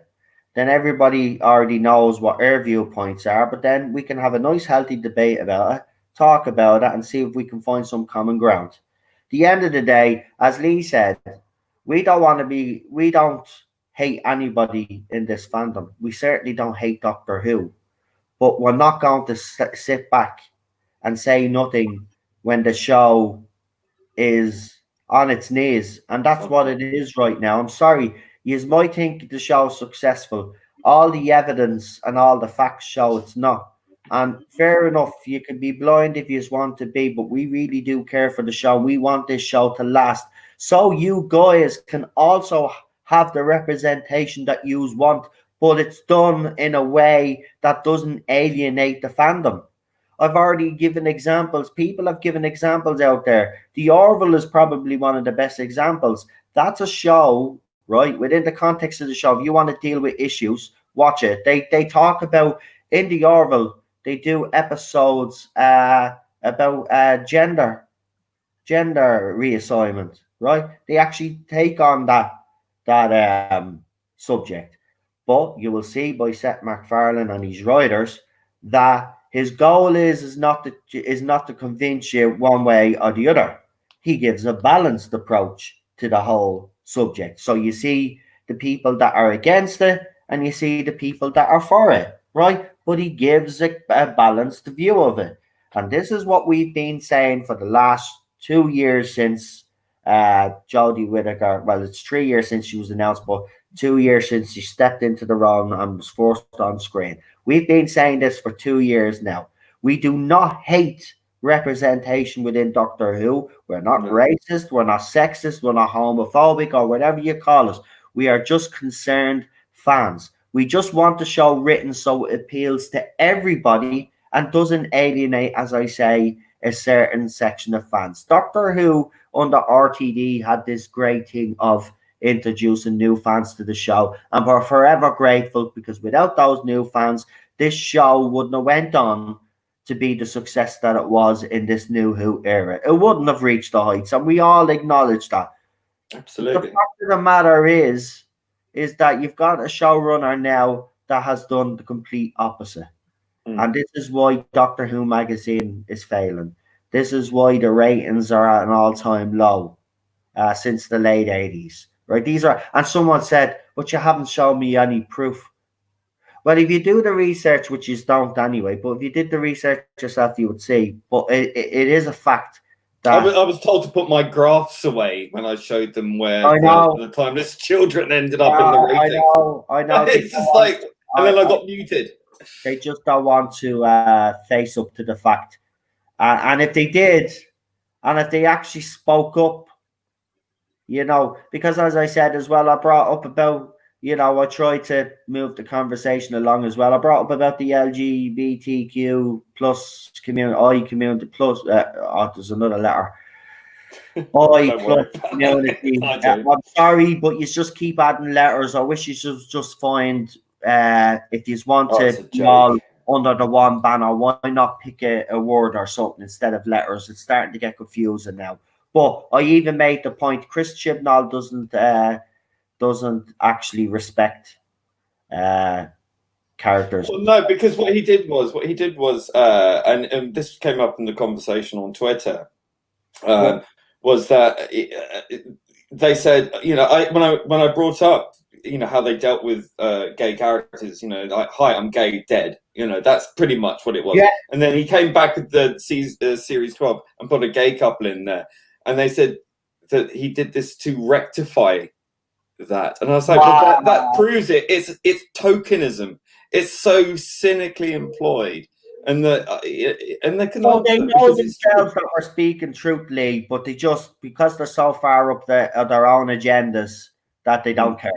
Then everybody already knows what our viewpoints are, but then we can have a nice healthy debate about it, talk about it, and see if we can find some common ground. At the end of the day, as Lee said, we don't hate anybody in this fandom. We certainly don't hate Doctor Who, but we're not going to sit back and say nothing when the show is on its knees, and that's what it is right now. I'm sorry, you might think the show's successful. All the evidence and all the facts show it's not. And fair enough, you can be blind if you want to be, but we really do care for the show. We want this show to last, so you guys can also have the representation that you want, but it's done in a way that doesn't alienate the fandom. I've already given examples. People have given examples out there. The Orville is probably one of the best examples. That's a show, right? Within the context of the show, if you want to deal with issues, watch it. They talk about, in the Orville, they do episodes about gender reassignment, right? They actually take on that subject. But you will see by Seth MacFarlane and his writers that his goal is not to convince you one way or the other. He gives a balanced approach to the whole subject. So you see the people that are against it, and you see the people that are for it, right? But he gives a balanced view of it. And this is what we've been saying for the last 2 years since Jodie Whittaker. Well, it's 3 years since she was announced, but 2 years since she stepped into the role and was forced on screen. We've been saying this for 2 years now. We do not hate representation within Doctor Who. We're not racist, we're not sexist, we're not homophobic, or whatever you call us. We are just concerned fans. We just want the show written so it appeals to everybody and doesn't alienate, as I say, a certain section of fans. Doctor Who under RTD had this great thing of introducing new fans to the show, and we're forever grateful, because without those new fans, this show wouldn't have went on to be the success that it was in this new Who era. It wouldn't have reached the heights, and we all acknowledge that. Absolutely. The fact of the matter is that you've got a showrunner now that has done the complete opposite. And this is why Doctor Who magazine is failing. This is why the ratings are at an all-time low since the late 80s. Right? And someone said, but you haven't shown me any proof. Well, if you do the research, which you don't anyway, but if you did the research yourself, you would see. But it is a fact that I was told to put my graphs away when I showed them where the timeless children ended up in the rating. I know. It's just like, and then I got muted. They just don't want to face up to the fact. And if they did, and if they actually spoke up, because as I said as well, I brought up about, I tried to move the conversation along as well. I brought up about the LGBTQ plus community plus, there's another letter. Plus community. I'm sorry, but you just keep adding letters. I wish you should just find, if you want to be all under the one banner, why not pick a word or something instead of letters? It's starting to get confusing now. But I even made the point, Chris Chibnall doesn't actually respect characters. Well, no, because what he did was, and this came up in the conversation on Twitter, was that they said, you know, when I brought up, you know, how they dealt with gay characters, you know, like, hi, I'm gay, dead. You know, that's pretty much what it was. Yeah. And then he came back with the series 12 and put a gay couple in there, and they said that he did this to rectify that. And I was like, well, that proves it. It's tokenism. It's so cynically employed. And they can well, they know themselves that we're speaking truthfully, but they just, because they're so far up their own agendas, that they don't care.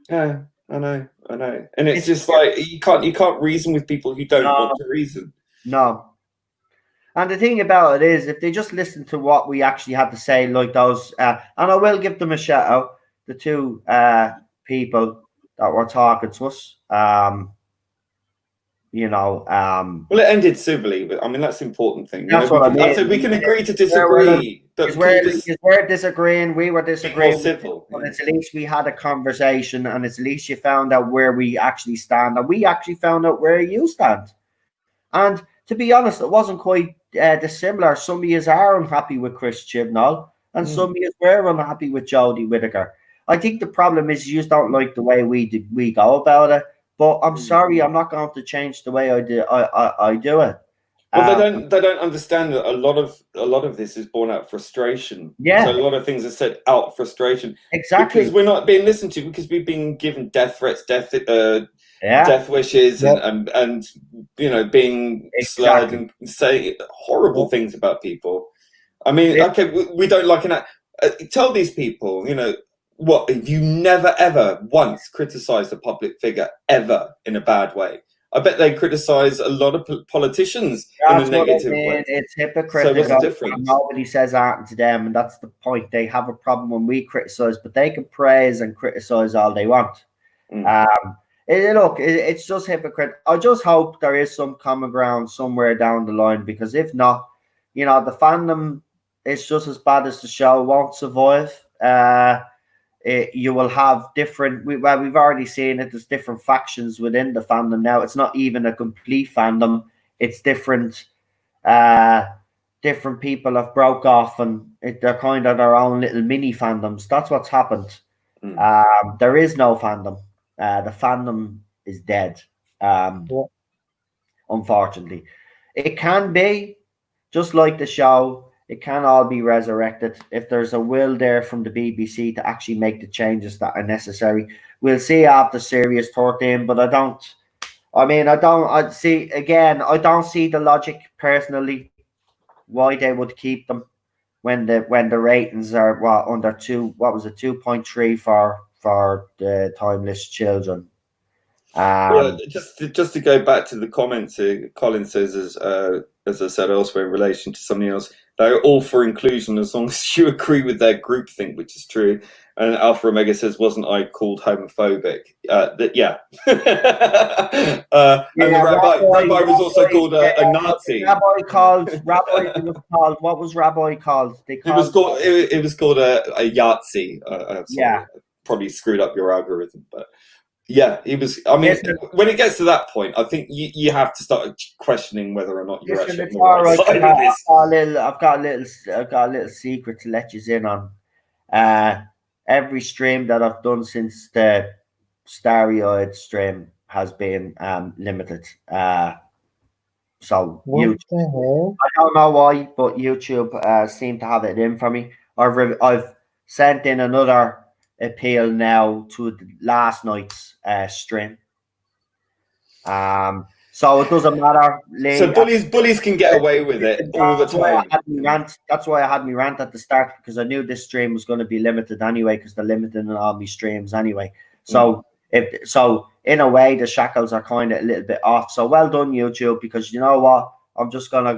Yeah, I know, and it's just like you can't reason with people who don't want to reason. No. And the thing about it is, if they just listen to what we actually had to say, like those, and I will give them a shout out, the two people that were talking to us. You know, well, it ended civilly, but I mean that's the important thing. That's what I mean. I said we can agree to disagree. We're disagreeing. We were disagreeing. Civil, but it's at least we had a conversation, and it's at least you found out where we actually stand, and we actually found out where you stand. And to be honest, it wasn't quite dissimilar. Some of you are unhappy with Chris Chibnall, and some of you were unhappy with Jodie Whittaker. I think the problem is you just don't like the way we go about it. But I'm sorry, I'm not going to change the way I do it. Well, they don't understand that a lot of this is born out of frustration. Yeah. So a lot of things are said out of frustration. Exactly. Because we're not being listened to, because we've been given death threats, death wishes, and you know, being slurred and say horrible things about people. I mean, okay, we don't like an tell these people, you know, what, you never ever once criticized a public figure ever in a bad way. I bet they criticize a lot of politicians in a negative way. It's hypocritical. So what's the difference? Nobody says that to them, and that's the point. They have a problem when we criticize, but they can praise and criticize all they want. It's just hypocrite. I just hope there is some common ground somewhere down the line, because if not, you know, the fandom is just as bad as the show, won't survive. You will have different. We've already seen it. There's different factions within the fandom now. It's not even a complete fandom. It's different. Different people have broke off, and they're kind of their own little mini fandoms. That's what's happened. There is no fandom. The fandom is dead. Unfortunately, it can be just like the show. It can all be resurrected if there's a will there from the BBC to actually make the changes that are necessary. We'll see after Series 13, but I don't see the logic personally why they would keep them when the ratings are under 2.3 for the timeless children. Just to go back to the comments, Colin says, as I said elsewhere in relation to something else, they're all for inclusion as long as you agree with their groupthink, which is true. And Alpha Omega says, wasn't I called homophobic? And the rabbi was also called a Nazi. What was Rabbi called? It was called a Yahtzee. Probably screwed up your algorithm, but yeah, he was. I mean, when it gets to that point, I think you have to start questioning whether or not you're actually on the right side of this. I've got a little secret to let you in on. Every stream that I've done since the Starry-Eyed stream has been limited. So what the hell? I don't know why, but YouTube seemed to have it in for me. I've sent in another appeal now to last night's stream. So it doesn't matter. So bullies can get away with it all the time. That's why I had me rant at the start, because I knew this stream was going to be limited anyway, because they're limiting all my streams anyway. So in a way, the shackles are kind of a little bit off. So well done, YouTube, because you know what? I'm just going to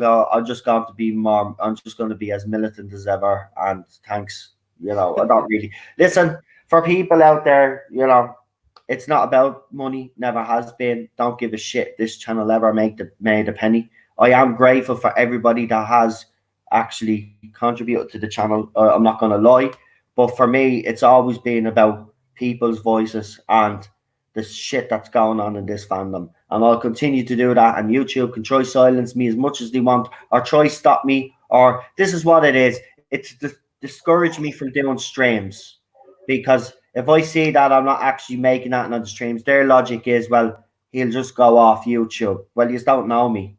be as militant as ever. And thanks. You know, I don't really listen. For people out there, you know, it's not about money. Never has been. Don't give a shit. This channel ever made a penny. I am grateful for everybody that has actually contributed to the channel. I'm not going to lie, but for me, it's always been about people's voices and the shit that's going on in this fandom. And I'll continue to do that. And YouTube can try silence me as much as they want, or try stop me, or this is what it is. It's discourage me from doing streams, because if I see that I'm not actually making that on the streams, their logic is, well, he'll just go off YouTube. Well, you don't know me.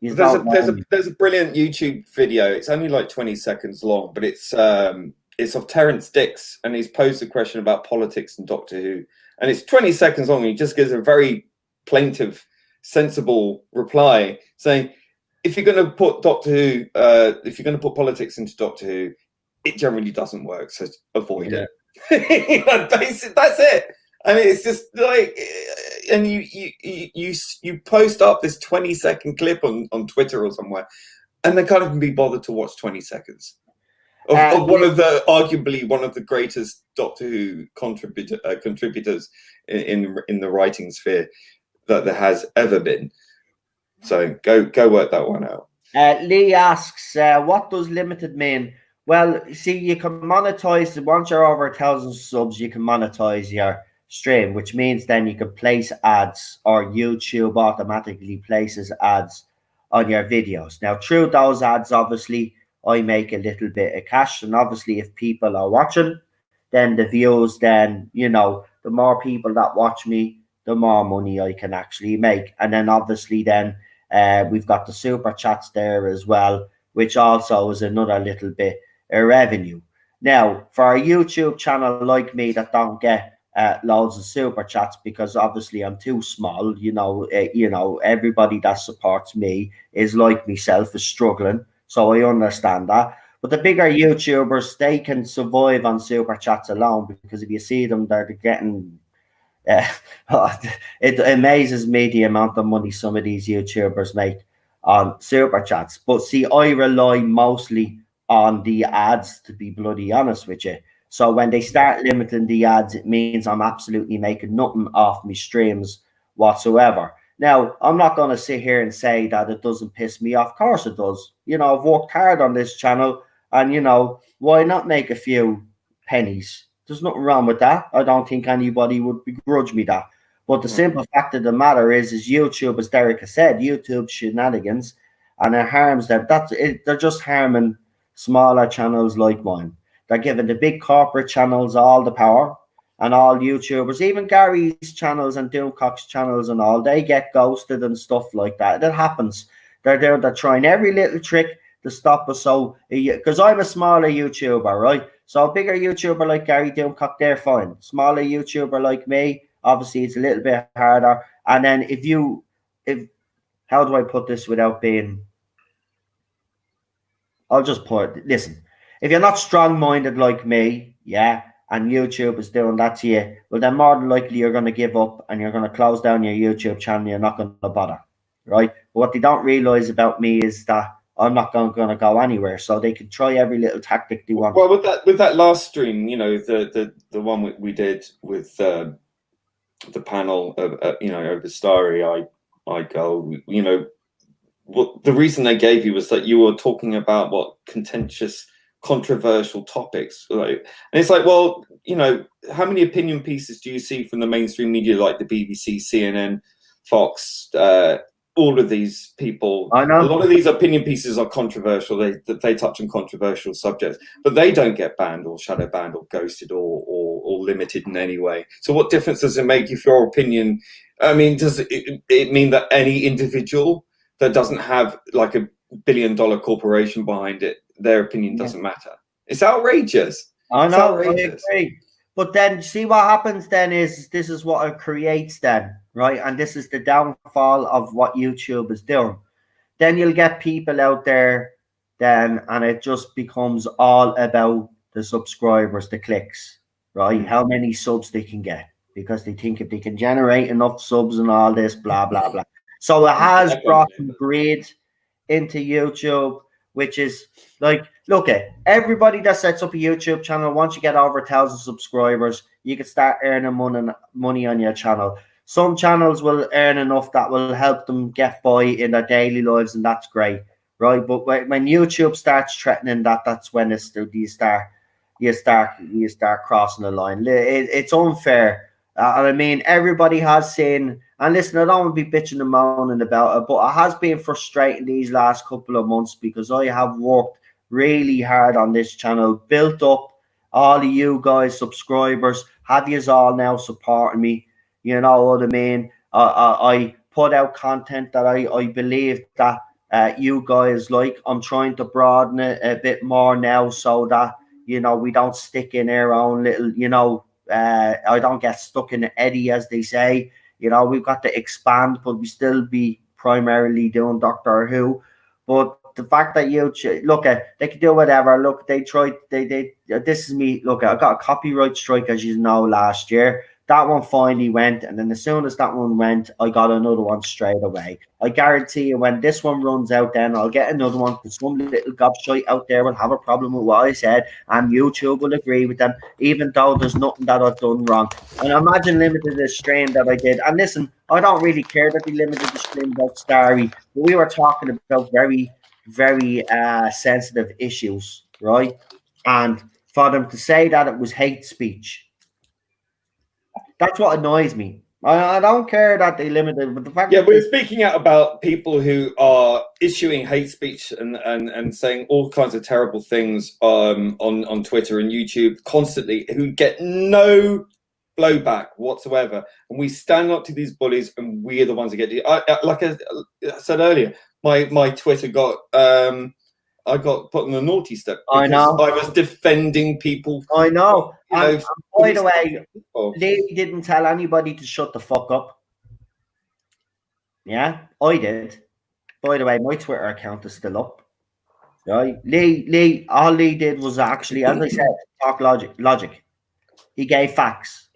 There's a brilliant YouTube video. It's only like 20 seconds long, but it's of Terrence Dix, and he's posed a question about politics and Doctor Who, and it's 20 seconds long. He just gives a very plaintive, sensible reply saying, if you're going to put Doctor Who, if you're going to put politics into Doctor Who, it generally doesn't work, so avoid it. Basically, that's it. And it's just like, and you post up this 20-second clip on Twitter or somewhere, and they can't even be bothered to watch 20 seconds of arguably one of the greatest Doctor Who contributors in the writing sphere that there has ever been. So go work that one out. Lee asks, what does limited mean? Well, see, you can monetize once you're over 1,000 subs. You can monetize your stream, which means then you can place ads, or YouTube automatically places ads on your videos. Now, through those ads, obviously, I make a little bit of cash, and obviously, if people are watching, then the views, then the more people that watch me, the more money I can actually make. And then obviously, then we've got the super chats there as well, which also is another little bit of revenue. Now, for a YouTube channel like me that don't get loads of super chats, because obviously I'm too small, everybody that supports me is like myself, is struggling, so I understand that. But the bigger YouTubers, they can survive on super chats alone, because if you see them, they're getting it amazes me the amount of money some of these YouTubers make on super chats. But see, I rely mostly on the ads, to be bloody honest with you. So when they start limiting the ads, it means I'm absolutely making nothing off my streams whatsoever. Now, I'm not going to sit here and say that it doesn't piss me off. Of course it does. I've worked hard on this channel, and, why not make a few pennies? There's nothing wrong with that. I don't think anybody would begrudge me that. But the simple fact of the matter is YouTube, as Derek has said, YouTube shenanigans, and it harms them. They're just harming smaller channels like mine. They're giving the big corporate channels all the power, and all YouTubers, even Gary's channels and Doomcock's channels and all, they get ghosted and stuff like that. That happens. They're trying every little trick to stop us. So, because I'm a smaller YouTuber, right? So a bigger YouTuber like Gary Doomcock, they're fine. Smaller YouTuber like me, obviously it's a little bit harder. And then how do I put this without being, I'll just listen, if you're not strong-minded like me, and YouTube is doing that to you, well, then more than likely you're going to give up and you're going to close down your YouTube channel. You're not going to bother, right? But what they don't realize about me is that I'm not going to go anywhere, so they can try every little tactic they want. Well, with that last stream, the one we did with the panel of over Starry I Go, what the reason they gave you was that you were talking about what contentious, controversial topics, and it's like, well, how many opinion pieces do you see from the mainstream media, like the BBC, CNN, Fox, all of these people? I know. A lot of these opinion pieces are controversial. They touch on controversial subjects, but they don't get banned or shadow banned or ghosted or limited in any way. So what difference does it make if your opinion, I mean, does it mean that any individual that doesn't have like $1 billion corporation behind it, their opinion doesn't matter? It's outrageous. I know, I agree. But then see what happens then is this is what it creates then, right? And this is the downfall of what YouTube is doing. Then you'll get people out there then, and it just becomes all about the subscribers, the clicks, right? How many subs they can get, because they think if they can generate enough subs and all this, blah, blah, blah. So it has brought some greed into YouTube, which is like, look at everybody that sets up a YouTube channel. Once you get over 1,000 subscribers, you can start earning money on your channel. Some channels will earn enough that will help them get by in their daily lives, and that's great, right? But when YouTube starts threatening that, that's when you start crossing the line. It's unfair. And I mean, everybody has seen, and listen, I don't want to be bitching and moaning about it, but it has been frustrating these last couple of months, because I have worked really hard on this channel, built up all of you guys, subscribers, have yous all now supporting me. You know what I mean? I put out content that I believe that you guys like. I'm trying to broaden it a bit more now so that, you know, we don't stick in our own little, you know, I don't get stuck in the eddy, as they say. You know, we've got to expand, but we still be primarily doing Doctor Who. But the fact that you look at, they can do whatever. Look, they tried. They. This is me. Look, I got a copyright strike, as you know, last year. That one finally went, and then as soon as that one went, I got another one straight away. I guarantee you, when this one runs out, then I'll get another one, because some little gobshite out there will have a problem with what I said, and YouTube will agree with them, even though there's nothing that I've done wrong. And imagine limited the stream that I did. And listen, I don't really care that they limited the stream about Starry, but we were talking about very, very sensitive issues, right? And for them to say that it was hate speech, that's what annoys me. I don't care that they limited, but the fact that we're speaking out about people who are issuing hate speech and saying all kinds of terrible things on Twitter and YouTube constantly, who get no blowback whatsoever, and we stand up to these bullies, and we are the ones that get. Like I said earlier, my Twitter got I got put on the naughty step because I know I was defending people. I know. And by the way, Lee didn't tell anybody to shut the fuck up. Yeah, I did. By the way, my Twitter account is still up. Right, Lee. All Lee did was actually, as I said, talk logic. He gave facts.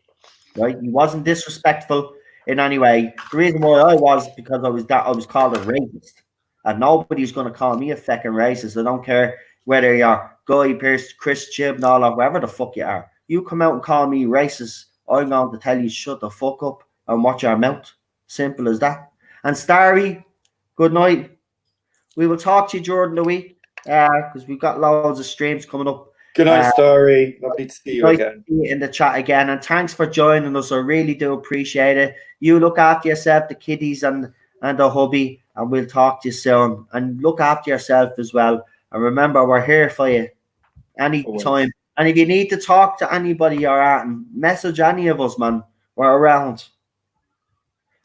Right, he wasn't disrespectful in any way. The reason why I was because I was called a racist, and nobody's going to call me a fucking racist. I don't care whether you're Guy Pearce, Chris Chibnall, or whoever the fuck you are. You come out and call me racist, I'm going to tell you shut the fuck up and watch your mouth. Simple as that. And Starry, good night. We will talk to you during the week because we've got loads of streams coming up. Good night, Starry. Lovely to see you again. In the chat again, and thanks for joining us. I really do appreciate it. You look after yourself, the kiddies and the hubby, and we'll talk to you soon. And look after yourself as well. And remember, we're here for you anytime. And if you need to talk to anybody you're at, and message any of us, man, we're around.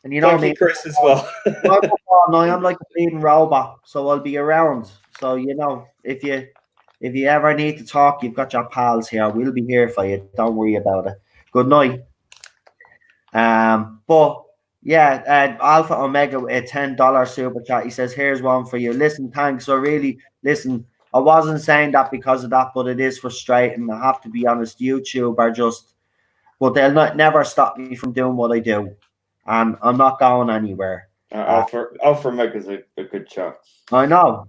And you know Thank you, Chris, as well. I'm like a bleeding robot, so I'll be around. So you know, if you ever need to talk, you've got your pals here. We'll be here for you. Don't worry about it. Good night. But yeah, Alpha Omega with a $10 super chat. He says, "Here's one for you. Listen, thanks. So really, listen. I wasn't saying that because of that, but it is frustrating. I have to be honest. YouTube are just, but they'll never stop me from doing what I do, and I'm not going anywhere." Alpha Omega's a good chat. I know.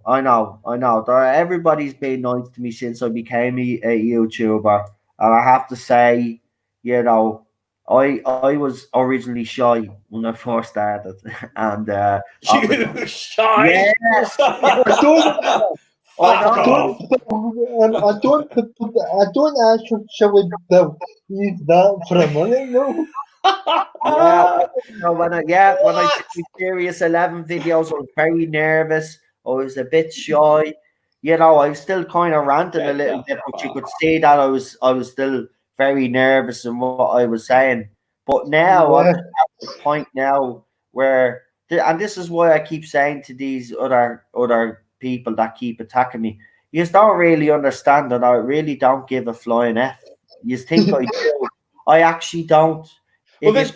Everybody's been nice to me since I became a YouTuber, and I have to say, you know, I was originally shy when I first started, and you shy. Yeah, I don't actually use that for a minute, no. When I did the Serious 11 videos, I was very nervous. I was a bit shy. You know, I was still kind of ranting a little bit, but you could see that I was still very nervous in what I was saying. But now I'm at the point now where, and this is why I keep saying to these other people that keep attacking me, you just don't really understand that I really don't give a flying F. You think I do. I actually don't. Well, this is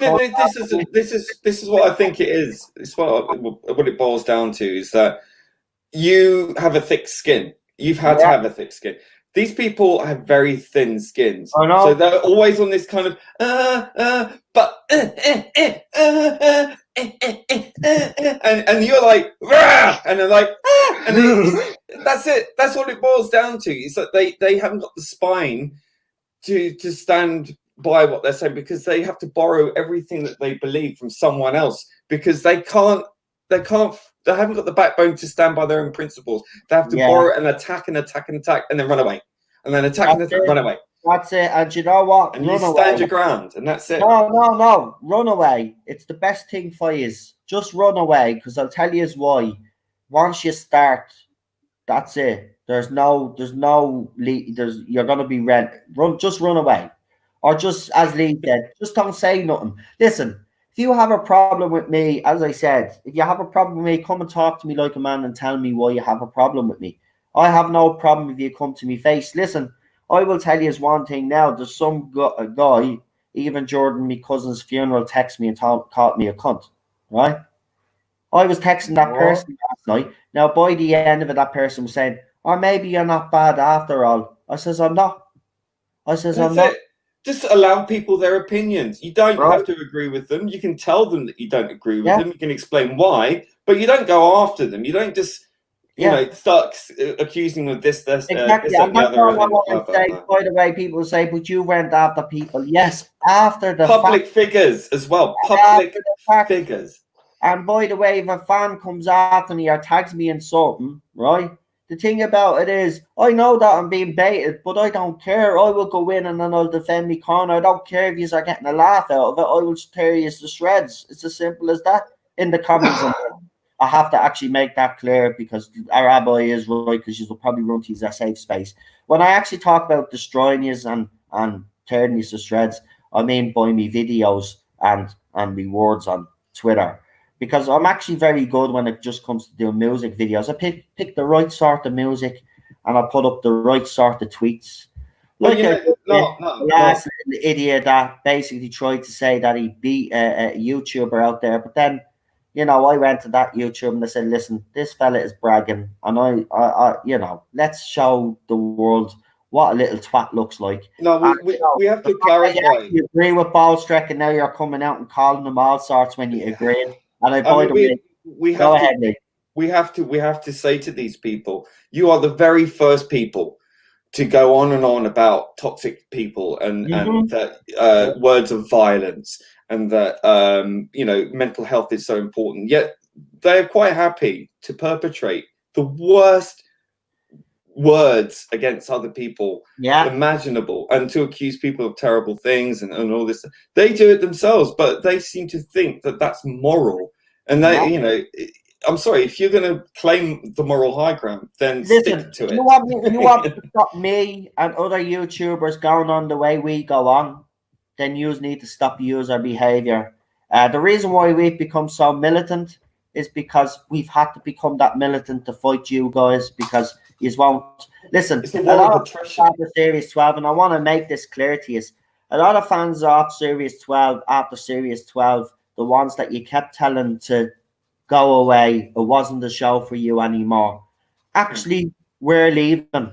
what I think it is. It's what it boils down to is that you have a thick skin. You've had to have a thick skin. These people have very thin skins. I know. So they're always on this kind of and you're like and they're like and that's it. That's what it boils down to. It's that they haven't got the spine to stand by what they're saying, because they have to borrow everything that they believe from someone else, because they haven't got the backbone to stand by their own principles. They have to borrow and attack and then run away, and then attack and run away. That's it. And you know what? And you stand your ground, and that's it. No, run away. It's the best thing for you. Just run away, because I'll tell you why. Once you start, That's it. There's you're gonna be just run away. Or just as Lee said, just don't say nothing. Listen, if you have a problem with me, as I said, if you have a problem with me, come and talk to me like a man and tell me why you have a problem with me. I have no problem if you come to me face. Listen, I will tell you one thing now. There's some guy, even Jordan, my cousin's funeral, texted me and called me a cunt, right? I was texting that person last night. Now, by the end of it, that person was saying, or maybe you're not bad after all. I says, I'm not. I says, I'm not. Just allow people their opinions. You don't have to agree with them. You can tell them that you don't agree with them. You can explain why, but you don't go after them. You don't just, you know, start accusing them of this, exactly. this, and the other. By the way, people say, but you went after people. Yes, after the public figures as well. Public figures. And by the way, if a fan comes after me or tags me in something, right? The thing about it is, I know that I'm being baited, but I don't care. I will go in and then I'll defend me corner. I don't care if you are getting a laugh out of it. I will tear you to shreds. It's as simple as that. In the comments, I have to actually make that clear because our rabbi is right, because you will probably run to a safe space. When I actually talk about destroying you and tearing you to shreds, I mean by me videos and me words on Twitter. Because I'm actually very good when it just comes to doing music videos. I pick the right sort of music and I put up the right sort of tweets. Like the last little idiot that basically tried to say that he beat a YouTuber out there. But then, you know, I went to that YouTube and I said, listen, this fella is bragging. And I you know, let's show the world what a little twat looks like. No, we have to clarify. You agree with Ballstreck and now you're coming out and calling them all sorts when you agree. And we have to say to these people, you are the very first people to go on and on about toxic people and that words of violence and that you know, mental health is so important. Yet they're quite happy to perpetrate the worst words against other people imaginable and to accuse people of terrible things and all this. They do it themselves, but they seem to think that that's moral. And they, you know, I'm sorry, if you're going to claim the moral high ground, then stick to it. You want to stop me and other YouTubers going on the way we go on, then you need to stop user behavior. The reason why we've become so militant is because we've had to become that militant to fight you guys, because you won't listen. It's a lot of attrition after Series 12, and I want to make this clear to you. A lot of fans off Series 12, after Series 12, the ones that you kept telling to go away, it wasn't the show for you anymore, actually were leaving.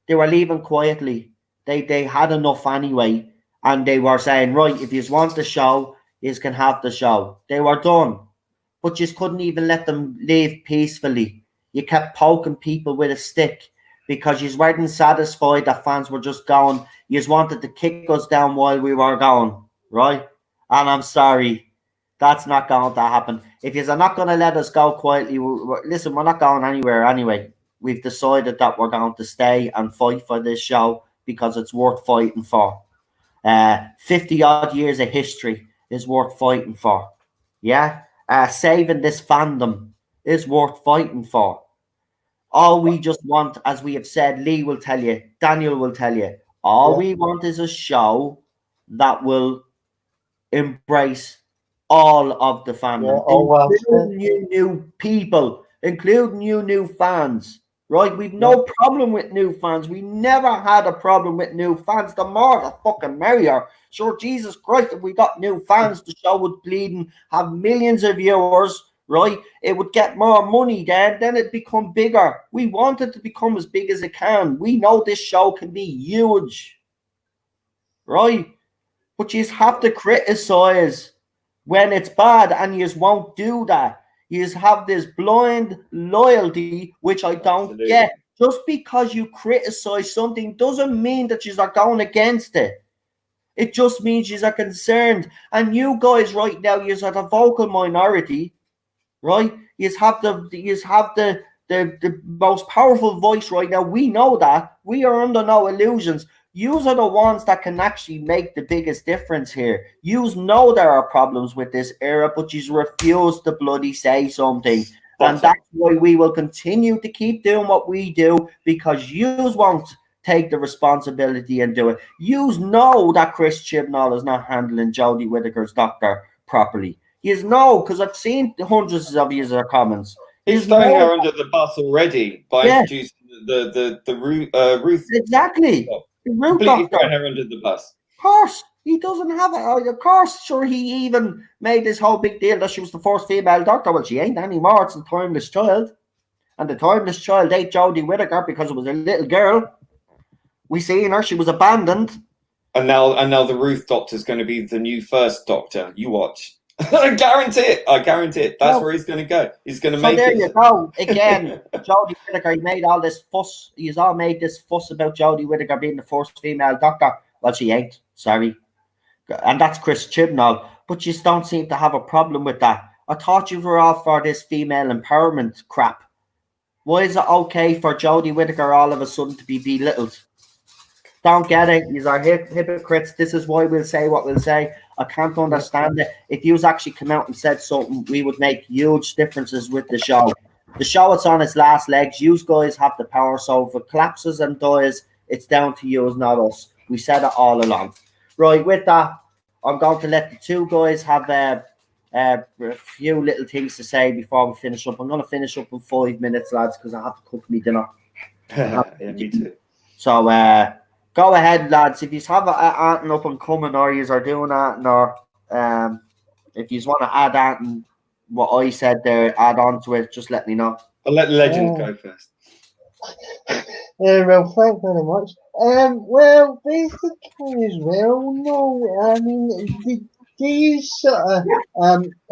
They were leaving quietly. They had enough anyway, and they were saying, right, if you want the show, you can have the show. They were done, but you couldn't even let them leave peacefully. You kept poking people with a stick because you weren't satisfied that fans were just going. You wanted to kick us down while we were going, right? And I'm sorry, that's not going to happen. If you're not going to let us go quietly, listen, we're not going anywhere anyway. We've decided that we're going to stay and fight for this show because it's worth fighting for. 50 odd years of history is worth fighting for. Yeah? Saving this fandom is worth fighting for. All we just want, as we have said, Lee will tell you, Daniel will tell you, all we want is a show that will embrace all of the fandom, including you new people, including you new fans, right? We've no problem with new fans. We never had a problem with new fans. The more the fucking merrier. Sure, Jesus Christ, if we got new fans, the show would bleed and have millions of viewers, right? It would get more money then it'd become bigger. We want it to become as big as it can. We know this show can be huge, right? But you have to criticize when it's bad, and you won't do that. You have this blind loyalty, which I don't get. Just because you criticize something doesn't mean that you are going against it. It just means you are concerned. And you guys right now, you are the vocal minority, right? You have the most powerful voice right now. We know that. We are under no illusions. Yous are the ones that can actually make the biggest difference here. Yous know there are problems with this era, but yous refuse to bloody say something. And that's why we will continue to keep doing what we do, because yous won't take the responsibility and do it. Yous know that Chris Chibnall is not handling Jodie Whittaker's doctor properly. Yous know, because I've seen hundreds of yous comments. He's throwing her under the bus already by introducing the Ruth. Exactly. The Ruth completely doctor. throwing her under the bus. Of course. He doesn't have it. Of course, sure, he even made this whole big deal that she was the first female doctor. Well, she ain't anymore. It's the Timeless Child. And the Timeless Child ate Jodie Whittaker because it was a little girl. We seen her. She was abandoned. And now the Ruth doctor's going to be the new first doctor. You watch. I guarantee it. That's where he's going to go. He's going to make it. So there you go. Again, Jodie Whittaker, he made all this fuss. He's all made this fuss about Jodie Whittaker being the first female doctor. Well, she ain't. Sorry. And that's Chris Chibnall. But you don't seem to have a problem with that. I thought you were all for this female empowerment crap. Why is it okay for Jodie Whittaker all of a sudden to be belittled? Don't get it. These are hypocrites. This is why we'll say what we'll say. I can't understand it. If you actually come out and said something, we would make huge differences with the show. The show is on its last legs. You guys have the power. So if it collapses and dies, it's down to you, not us. We said it all along. Right, with that, I'm going to let the two guys have a few little things to say before we finish up. I'm going to finish up in 5 minutes, lads, because I have to cook me dinner. Yeah, me too. So, go ahead, lads. If you have anything up and coming, or you are doing that, or if you want to add anything, what I said there, add on to it, just let me know. I'll let the legend go first. Well, thank you very much. Well, basically as well, no, I mean, these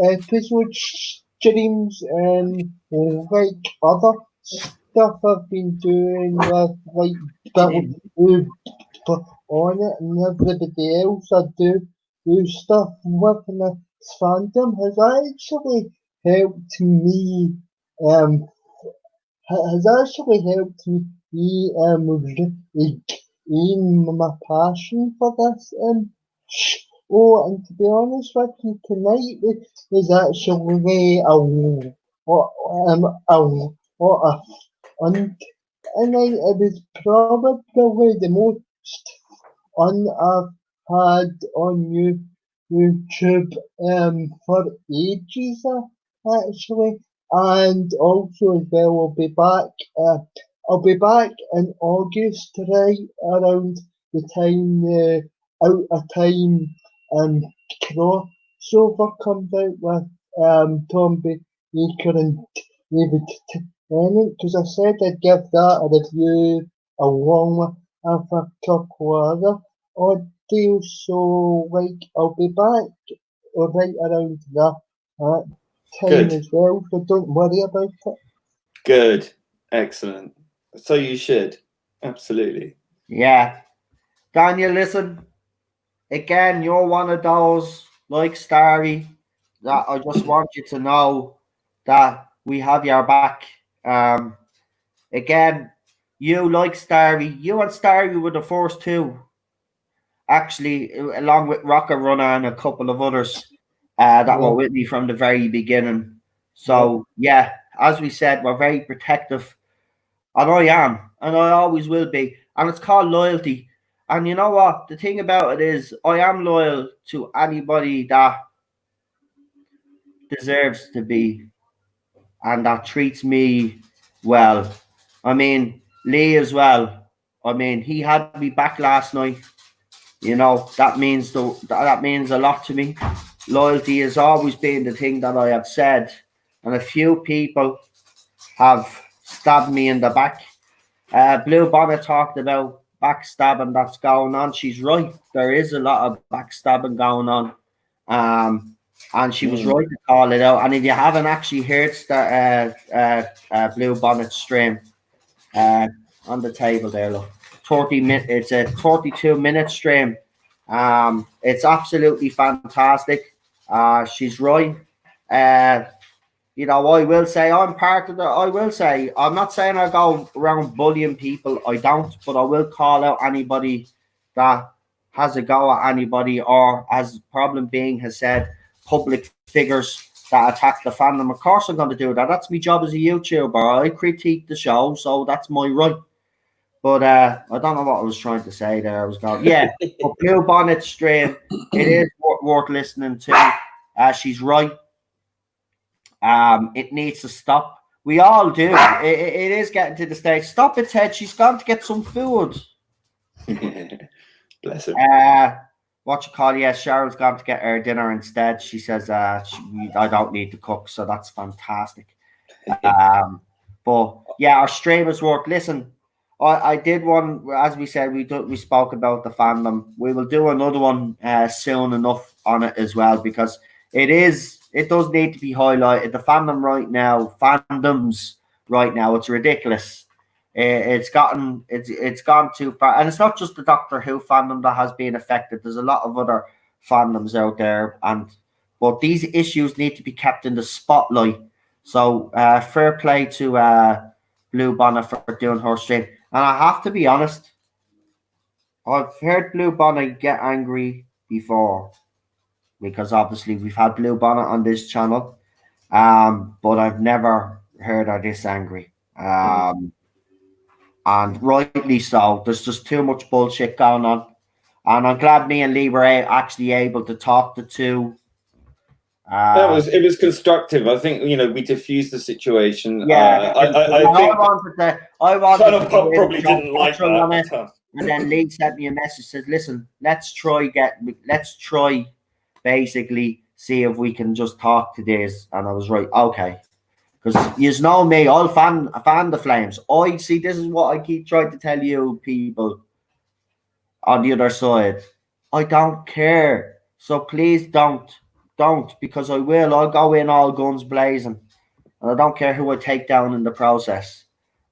episode streams and like other stuff I've been doing with like on it and everybody else I do stuff with in the fandom has actually helped me has actually helped me in my passion for this and to be honest with you, tonight is actually a fun tonight. It was probably the most fun I've had on YouTube for ages actually. And also as well, I'll be back in August, right around the time Out of Time crossover comes out with Tom Baker and David Tennant, because I said I'd give that a review along with a couple other audios. So like I'll be back right around that time as well, so don't worry about it. Good. Excellent. So you should. Absolutely. Yeah. Daniel, listen. Again, you're one of those, like Starry, that I just want you to know that we have your back. Again, you like Starry. You and Starry were the first two, actually, along with Rocker Runner and a couple of others that were with me from the very beginning. So, yeah, as we said, we're very protective. And I am, and I always will be. And it's called loyalty. And you know what? The thing about it is, I am loyal to anybody that deserves to be and that treats me well. I mean, Lee as well. I mean, he had me back last night. You know, that means a lot to me. Loyalty has always been the thing that I have said. And a few people have stabbed me in the back. Blue Bonnet talked about backstabbing that's going on. She's right. There is a lot of backstabbing going on. And she was right to call it out. And if you haven't actually heard Blue Bonnet stream on the table there, look, 30 minutes. It's a 32-minute stream. It's absolutely fantastic. She's right. You know, I will say I'm part of the. I will say I'm not saying I go around bullying people. I don't, but I will call out anybody that has a go at anybody, or as Problem Being has said, public figures that attack the fandom. Of course I'm going to do that. That's my job as a YouTuber. I critique the show, so that's my right. But I don't know what I was trying to say there. I was going, yeah, but Blue Bonnet stream, it is worth listening to. She's right. It needs to stop. We all do. It is getting to the stage. Stop it, Ted. She's gone to get some food. Bless her. What you call? Yes, Cheryl's gone to get her dinner instead. She says, I don't need to cook, so that's fantastic. But yeah, our stream is work. Listen, I did one, as we said, we spoke about the fandom. We will do another one soon enough on it as well, because it does need to be highlighted. The fandoms right now, it's ridiculous. It's gone too far, and it's not just the Doctor Who fandom that has been affected. There's a lot of other fandoms out there, but these issues need to be kept in the spotlight. So fair play to Blue Bonnet for doing her stream. And I have to be honest, I've heard Blue Bonnet get angry before, because obviously we've had Blue Bonnet on this channel, but I've never heard her this angry. And rightly so. There's just too much bullshit going on. And I'm glad me and Lee were actually able to talk the two. It was constructive. I think, we diffused the situation. Yeah, I think I wanted Son of Pop probably didn't like that. And then Lee sent me a message, says, listen, let's try basically see if we can just talk to this. And I was right, okay. Because you know me, I'll fan the Flames. I see, this is what I keep trying to tell you people on the other side. I don't care. So please don't, because I'll go in all guns blazing. And I don't care who I take down in the process.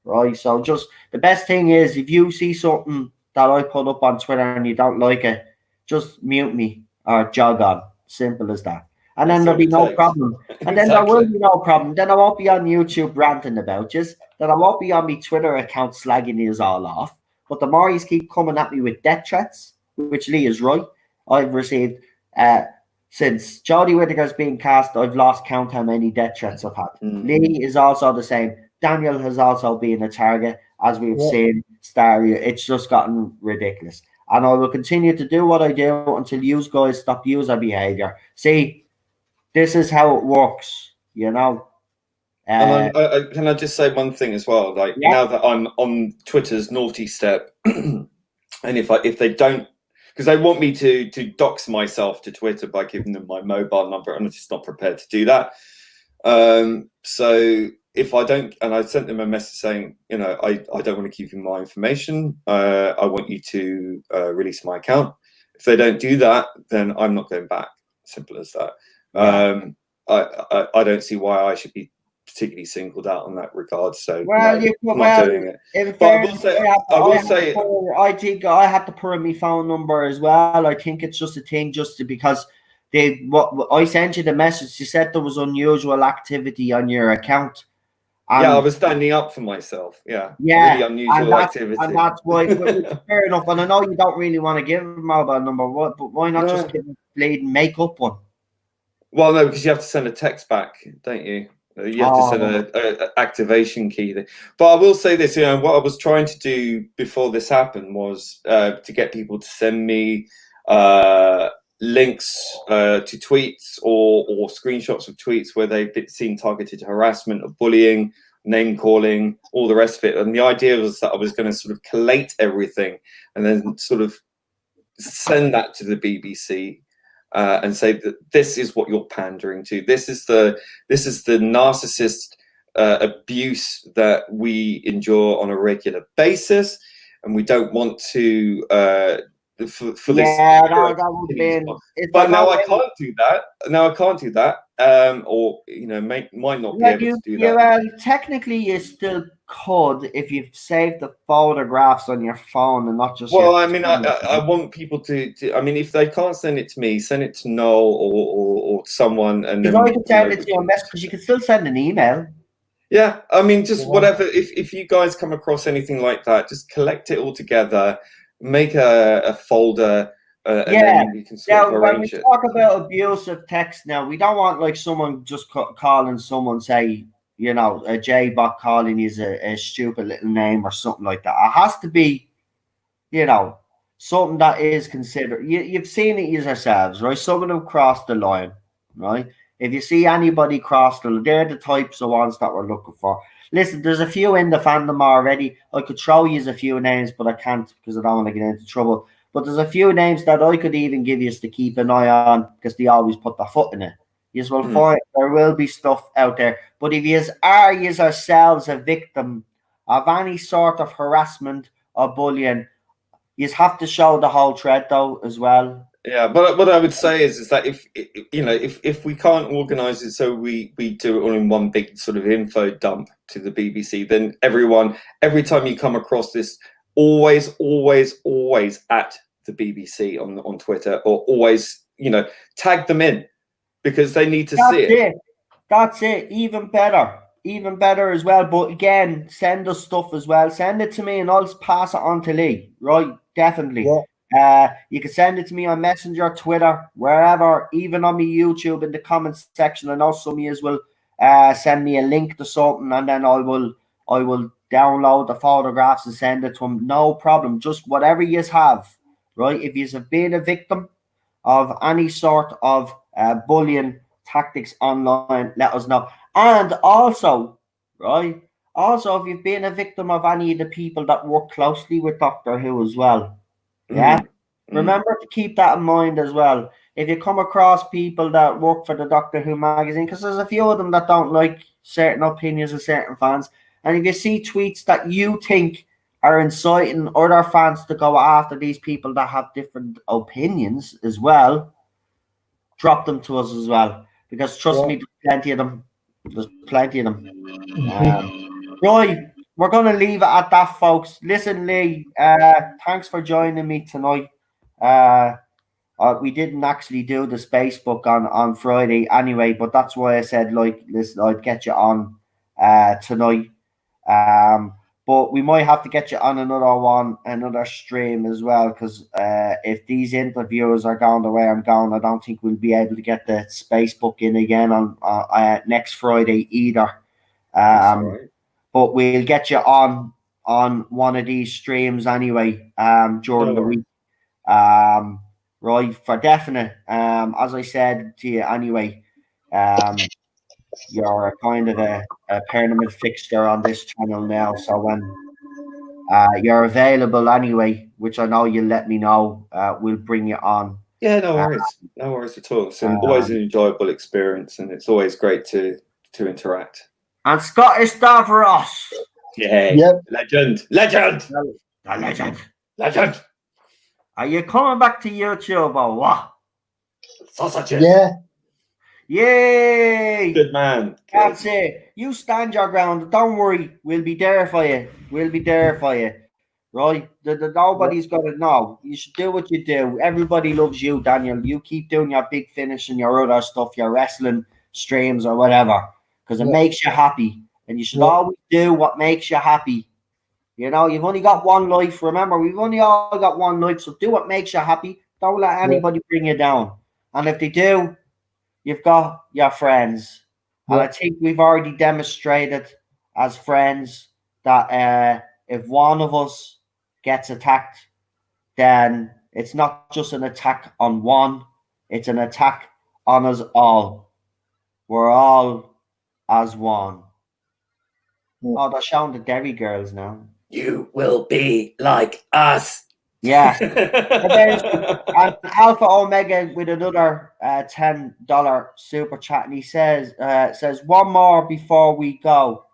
Right? So just, the best thing is, if you see something that I put up on Twitter and you don't like it, just mute me or jog on. Simple as that. And then there'll be no problem. And then there will be no problem. Then I won't be on YouTube ranting about you. Then I won't be on my Twitter account slagging you all off. But the more you keep coming at me with death threats, which Lee is right, I've received, since Jodie Whittaker's been cast, I've lost count how many death threats I've had. Lee is also the same. Daniel has also been a target, as we've seen. Staria. It's just gotten ridiculous. And I will continue to do what I do until you guys stop using behavior. See, this is how it works, And can I just say one thing as well? Like, now that I'm on Twitter's naughty step, and if they don't, because they want me to dox myself to Twitter by giving them my mobile number, and I'm just not prepared to do that. So if I don't, and I sent them a message saying, I don't want to give you my information. I want you to release my account. If they don't do that, then I'm not going back. Simple as that. I don't see why I should be particularly singled out on that regard. So I'm not doing it. But I will say, I think I had to put in my phone number as well. I think it's just a thing, because I sent you the message. You said there was unusual activity on your account. I was standing up for myself. Really unusual activity. And that's why, fair enough. And I know you don't really want to give a mobile number, but why not just give a bleeding make up one? Well, no, because you have to send a text back, don't you? You have to send an activation key. But I will say this, what I was trying to do before this happened was to get people to send me links to tweets or screenshots of tweets where they've seen targeted harassment or bullying, name calling, all the rest of it. And the idea was that I was going to sort of collate everything and then sort of send that to the BBC. And say that this is what you're pandering to. This is the narcissist abuse that we endure on a regular basis, and we don't want to for this. That would be. But now I can't do that. Or might not be able to do that. Technically, you still could if you've saved the photographs on your phone and not just. Well, I want people to. If they can't send it to me, send it to Noel or someone. And then I can send it to you on message, because you can still send an email. Yeah, just whatever. If you guys come across anything like that, just collect it all together, make a folder, and then you can sort of when we arrange it. talk about abusive text now, we don't want like someone just calling someone, say, you know, a J-bot calling you a stupid little name or something like that. It has to be, you know, something that is considered. You've seen it yourselves, right? Some of them cross the line, right? If you see anybody cross the line, they're the types of ones that we're looking for. Listen, there's a few in the fandom already. I could throw you a few names, but I can't because I don't want to get into trouble. But there's a few names that I could even give you to keep an eye on because they always put their foot in it. You will find there will be stuff out there. But if you are yourselves a victim of any sort of harassment or bullying, you have to show the whole thread though as well. Yeah, but what I would say is that if we can't organise it so we do it all in one big sort of info dump to the BBC, then every time you come across this, always at the BBC on Twitter, or always tag them in because they need to see it. That's it. Even better as well. But again, send us stuff as well. Send it to me and I'll pass it on to Lee. Right, definitely. Yeah. You can send it to me on Messenger, Twitter, wherever, even on my YouTube in the comments section. I know some of you will send me a link to something, and then I will download the photographs and send it to them. No problem. Just whatever you have, right? If you have been a victim of any sort of bullying tactics online, let us know. And also, right? Also, if you've been a victim of any of the people that work closely with Doctor Who as well. Yeah. Remember to keep that in mind as well. If you come across people that work for the Doctor Who magazine, because there's a few of them that don't like certain opinions of certain fans, and if you see tweets that you think are inciting other fans to go after these people that have different opinions as well, drop them to us as well. Because trust me, there's plenty of them. There's plenty of them. Right. We're going to leave it at that, folks. Listen, Lee, thanks for joining me tonight. We didn't actually do the space book on Friday anyway, but that's why I said, like, listen, I'd get you on tonight. But we might have to get you on another stream as well, because if these interviews are going the way I'm going, I don't think we'll be able to get the space book in again on next Friday either. But we'll get you on one of these streams anyway during the week. Right, for definite. As I said to you anyway, you're kind of a permanent fixture on this channel now. So when you're available anyway, which I know you'll let me know, we'll bring you on. Yeah, no worries at all. It's always an enjoyable experience, and it's always great to interact. And Scottish Davros. Yeah, yep. Legend. Are you coming back to YouTube or what? Sausages. Yeah. Yay! Good man. Good. That's it. You stand your ground. Don't worry. We'll be there for you. Right? Nobody's got to know. You should do what you do. Everybody loves you, Daniel. You keep doing your big finish and your other stuff, your wrestling streams or whatever, because it makes you happy. And you should always do what makes you happy. You know, you've only got one life. Remember, we've only all got one life. So do what makes you happy. Don't let anybody bring you down. And if they do, you've got your friends. And I think we've already demonstrated as friends that if one of us gets attacked, then it's not just an attack on one. It's an attack on us all. We're all as one. Oh, they're showing the Derry girls now. You will be like us. Yeah. And Alpha Omega with another $10 super chat, and he says one more before we go.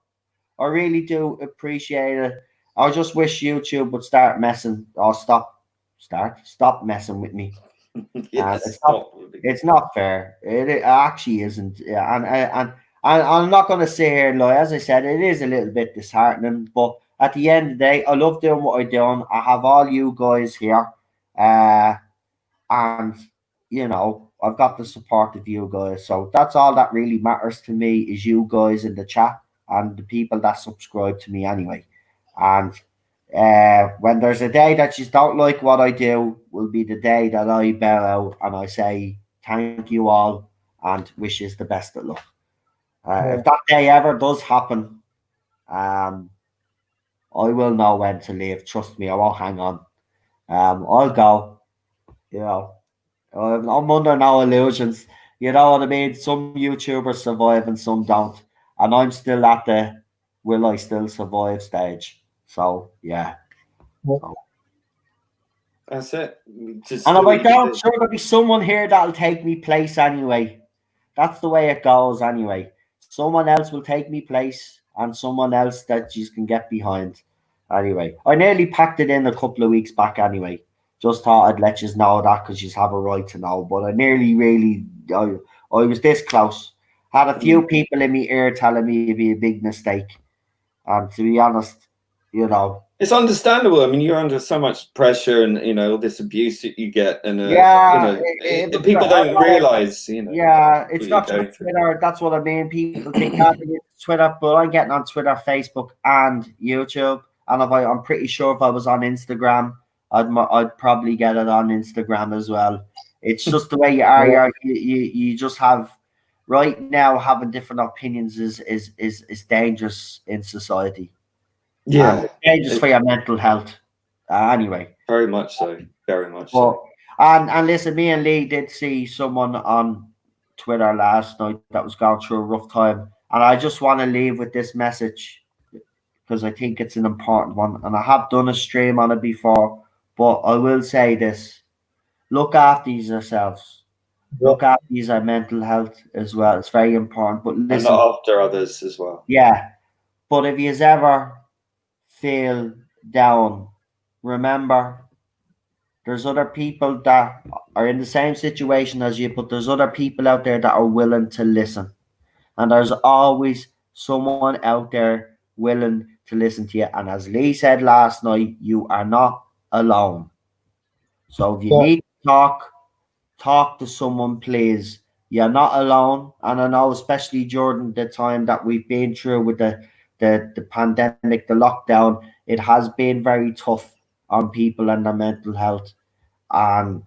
I really do appreciate it. I just wish YouTube would start messing or stop messing with me. It's not fair. It actually isn't. Yeah, and I'm not going to sit here and lie. As I said, it is a little bit disheartening, but at the end of the day, I love doing what I'm doing. I have all you guys here. And, you know, I've got the support of you guys. So that's all that really matters to me is you guys in the chat and the people that subscribe to me anyway. And When there's a day that you don't like what I do, will be the day that I bow out and I say thank you all and wish you the best of luck. If that day ever does happen, I will know when to leave. Trust me, I won't hang on. I'll go. You know, I'm under no illusions. You know what I mean? Some YouTubers survive and some don't, and I'm still at the will I still survive stage. So yeah. So. That's it. Just And if I don't, sure there'll be someone here that'll take me place anyway. That's the way it goes anyway. Someone else will take me place and someone else that you can get behind. Anyway, I nearly packed it in a couple of weeks back anyway. Just thought I'd let you know that because you have a right to know. But I nearly really, I was this close. Had a few people in my ear telling me it'd be a big mistake. And to be honest, you know, it's understandable. I mean, you're under so much pressure, and all this abuse that you get, and people don't realize. Yeah, it's not just Twitter. That's what I mean. People think that it's Twitter, but I'm getting on Twitter, Facebook, and YouTube. And I'm pretty sure if I was on Instagram, I'd probably get it on Instagram as well. It's just the way you are. You just have right now having different opinions is dangerous in society. Yeah, it's dangerous for your mental health. Anyway, very much so. Very much so. And listen, me and Lee did see someone on Twitter last night that was going through a rough time, and I just want to leave with this message because I think it's an important one. And I have done a stream on it before, but I will say this: look after yourselves. Look after your mental health as well. It's very important. But listen, and not after others as well. Yeah, but if you ever feel down, remember there's other people that are in the same situation as you, but there's other people out there that are willing to listen. And there's always someone out there willing to listen to you. And as Lee said last night, you are not alone. So if you need to talk to someone, please. You're not alone. And I know, especially during the time that we've been through with the pandemic, the lockdown, it has been very tough on people and their mental health. And,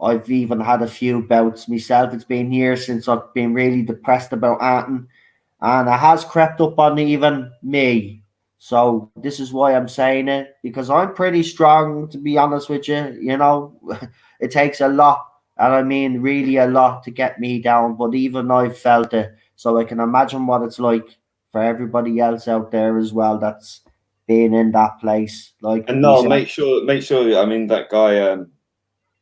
I've even had a few bouts myself. It's been years since I've been really depressed about acting. And it has crept up on even me. So this is why I'm saying it, because I'm pretty strong, to be honest with you. It takes a lot, and I mean really a lot to get me down, but even I've felt it. So I can imagine what it's like for everybody else out there as well that's been in that place. And no, make sure. I mean, that guy.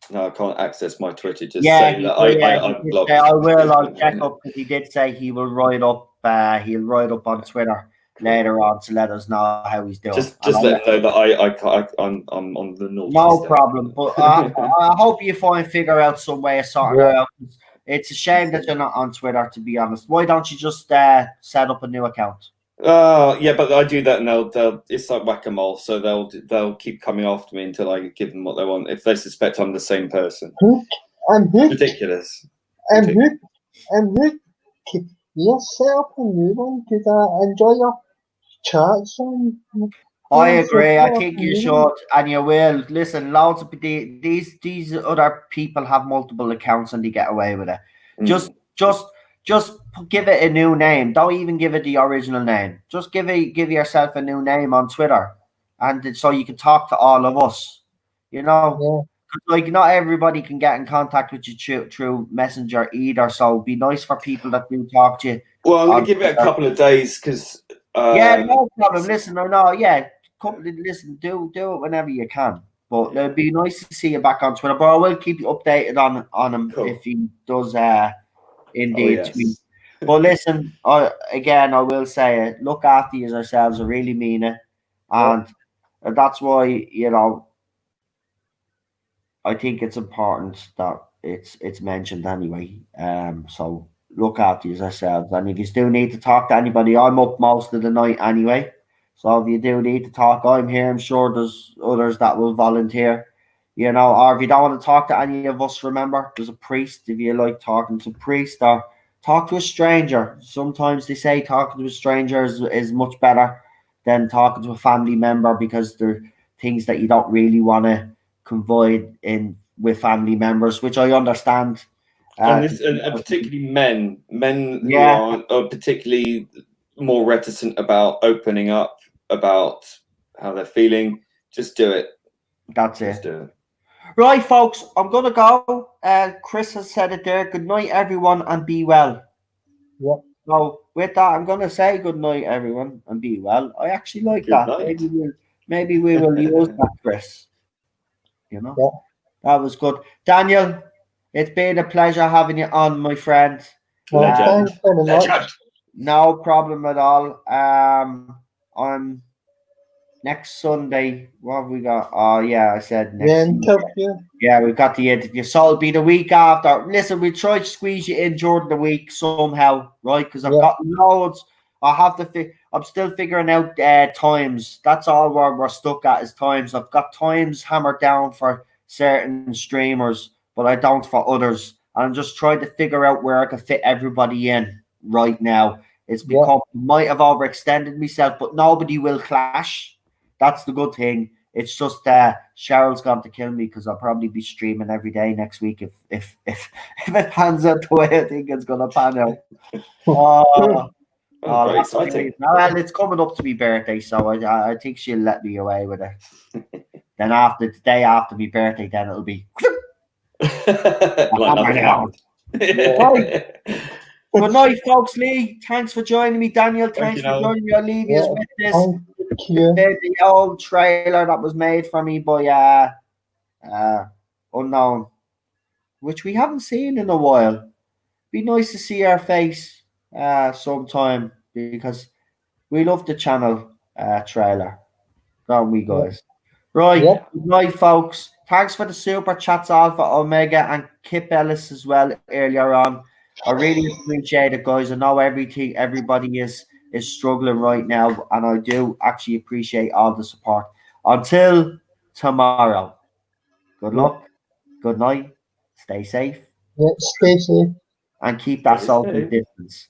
No, I can't access my Twitter. Just say that I blocked. I will. I'll check up because he did say he will write up. He'll write up on Twitter later on to let us know how he's doing. Just let him know that I'm on the naughty. No problem. But I hope you figure out some way of sorting it out. It's a shame that you're not on Twitter, to be honest. Why don't you just set up a new account? Yeah, but I do that, and they'll it's like whack-a-mole. So they'll keep coming after me until I give them what they want. If they suspect I'm the same person, ridiculous. And Rick, you set up a new one because I enjoy your chats. I agree. I think you should, and you will. Listen, loads of these other people have multiple accounts and they get away with it. Just give it a new name. Don't even give it the original name. Just give yourself a new name on Twitter, and so you can talk to all of us. Like not everybody can get in contact with you through Messenger either. So it'd be nice for people that do talk to you. Well, I'm gonna give it a couple of days because. No problem. Listen, listen. Do it whenever you can. But it'd be nice to see you back on Twitter. But I will keep you updated on him if he does. Indeed. Yes. But listen, I will say it. Look after yourselves. I really mean it, and that's why I think it's important that it's mentioned anyway. So look after yourselves, and if you still need to talk to anybody, I'm up most of the night anyway. So if you do need to talk, I'm here. I'm sure there's others that will volunteer. Or if you don't want to talk to any of us, remember, there's a priest. If you like talking to a priest or talk to a stranger, sometimes they say talking to a stranger is much better than talking to a family member because they're things that you don't really want to confide in with family members, which I understand. And particularly men who Yeah. are particularly more reticent about opening up about how they're feeling. Just do it. That's Just it. do it. Right, folks, I'm going to go. Chris has said it there. Good night, everyone, and be well. Yeah. So, with that, I'm going to say good night, everyone, and be well. I actually like Good that. night. Maybe we will use that, Chris. You know? Yeah. That was good. Daniel, it's been a pleasure having you on, my friend. Well, Legend. thanks very much. Legend. No problem at all. On next Sunday, what have we got? Oh, yeah, I said next The Sunday. interview. Yeah, we've got the interview. So it'll be the week after. Listen, we'll try to squeeze you in during the week somehow, right? Because I've got loads. I have to. I'm still figuring out times. That's all we're stuck at is times. I've got times hammered down for certain streamers, but I don't for others. And I'm just trying to figure out where I can fit everybody in right now. It's become might have overextended myself, but nobody will clash. That's the good thing. It's just Cheryl's going to kill me because I'll probably be streaming every day next week if it pans out the way I think it's going to pan out. Very exciting. Well, it's coming up to my birthday, so I think she'll let me away with it. Then after the day after my birthday, then it'll be like nothing happened. Right. Good night, folks. Lee, thanks for joining me. Daniel, thanks for joining me. I'll leave you with this. The old trailer that was made for me by Unknown, which we haven't seen in a while. Be nice to see her face sometime because we love the channel trailer, don't we, guys? Right, good night, folks. Thanks for the super chats, Alpha Omega and Kip Ellis as well earlier on. I really appreciate it, guys. I know everybody is struggling right now, and I do actually appreciate all the support. Until tomorrow, good luck, good night, stay safe. Yeah, stay safe. And keep that social distance.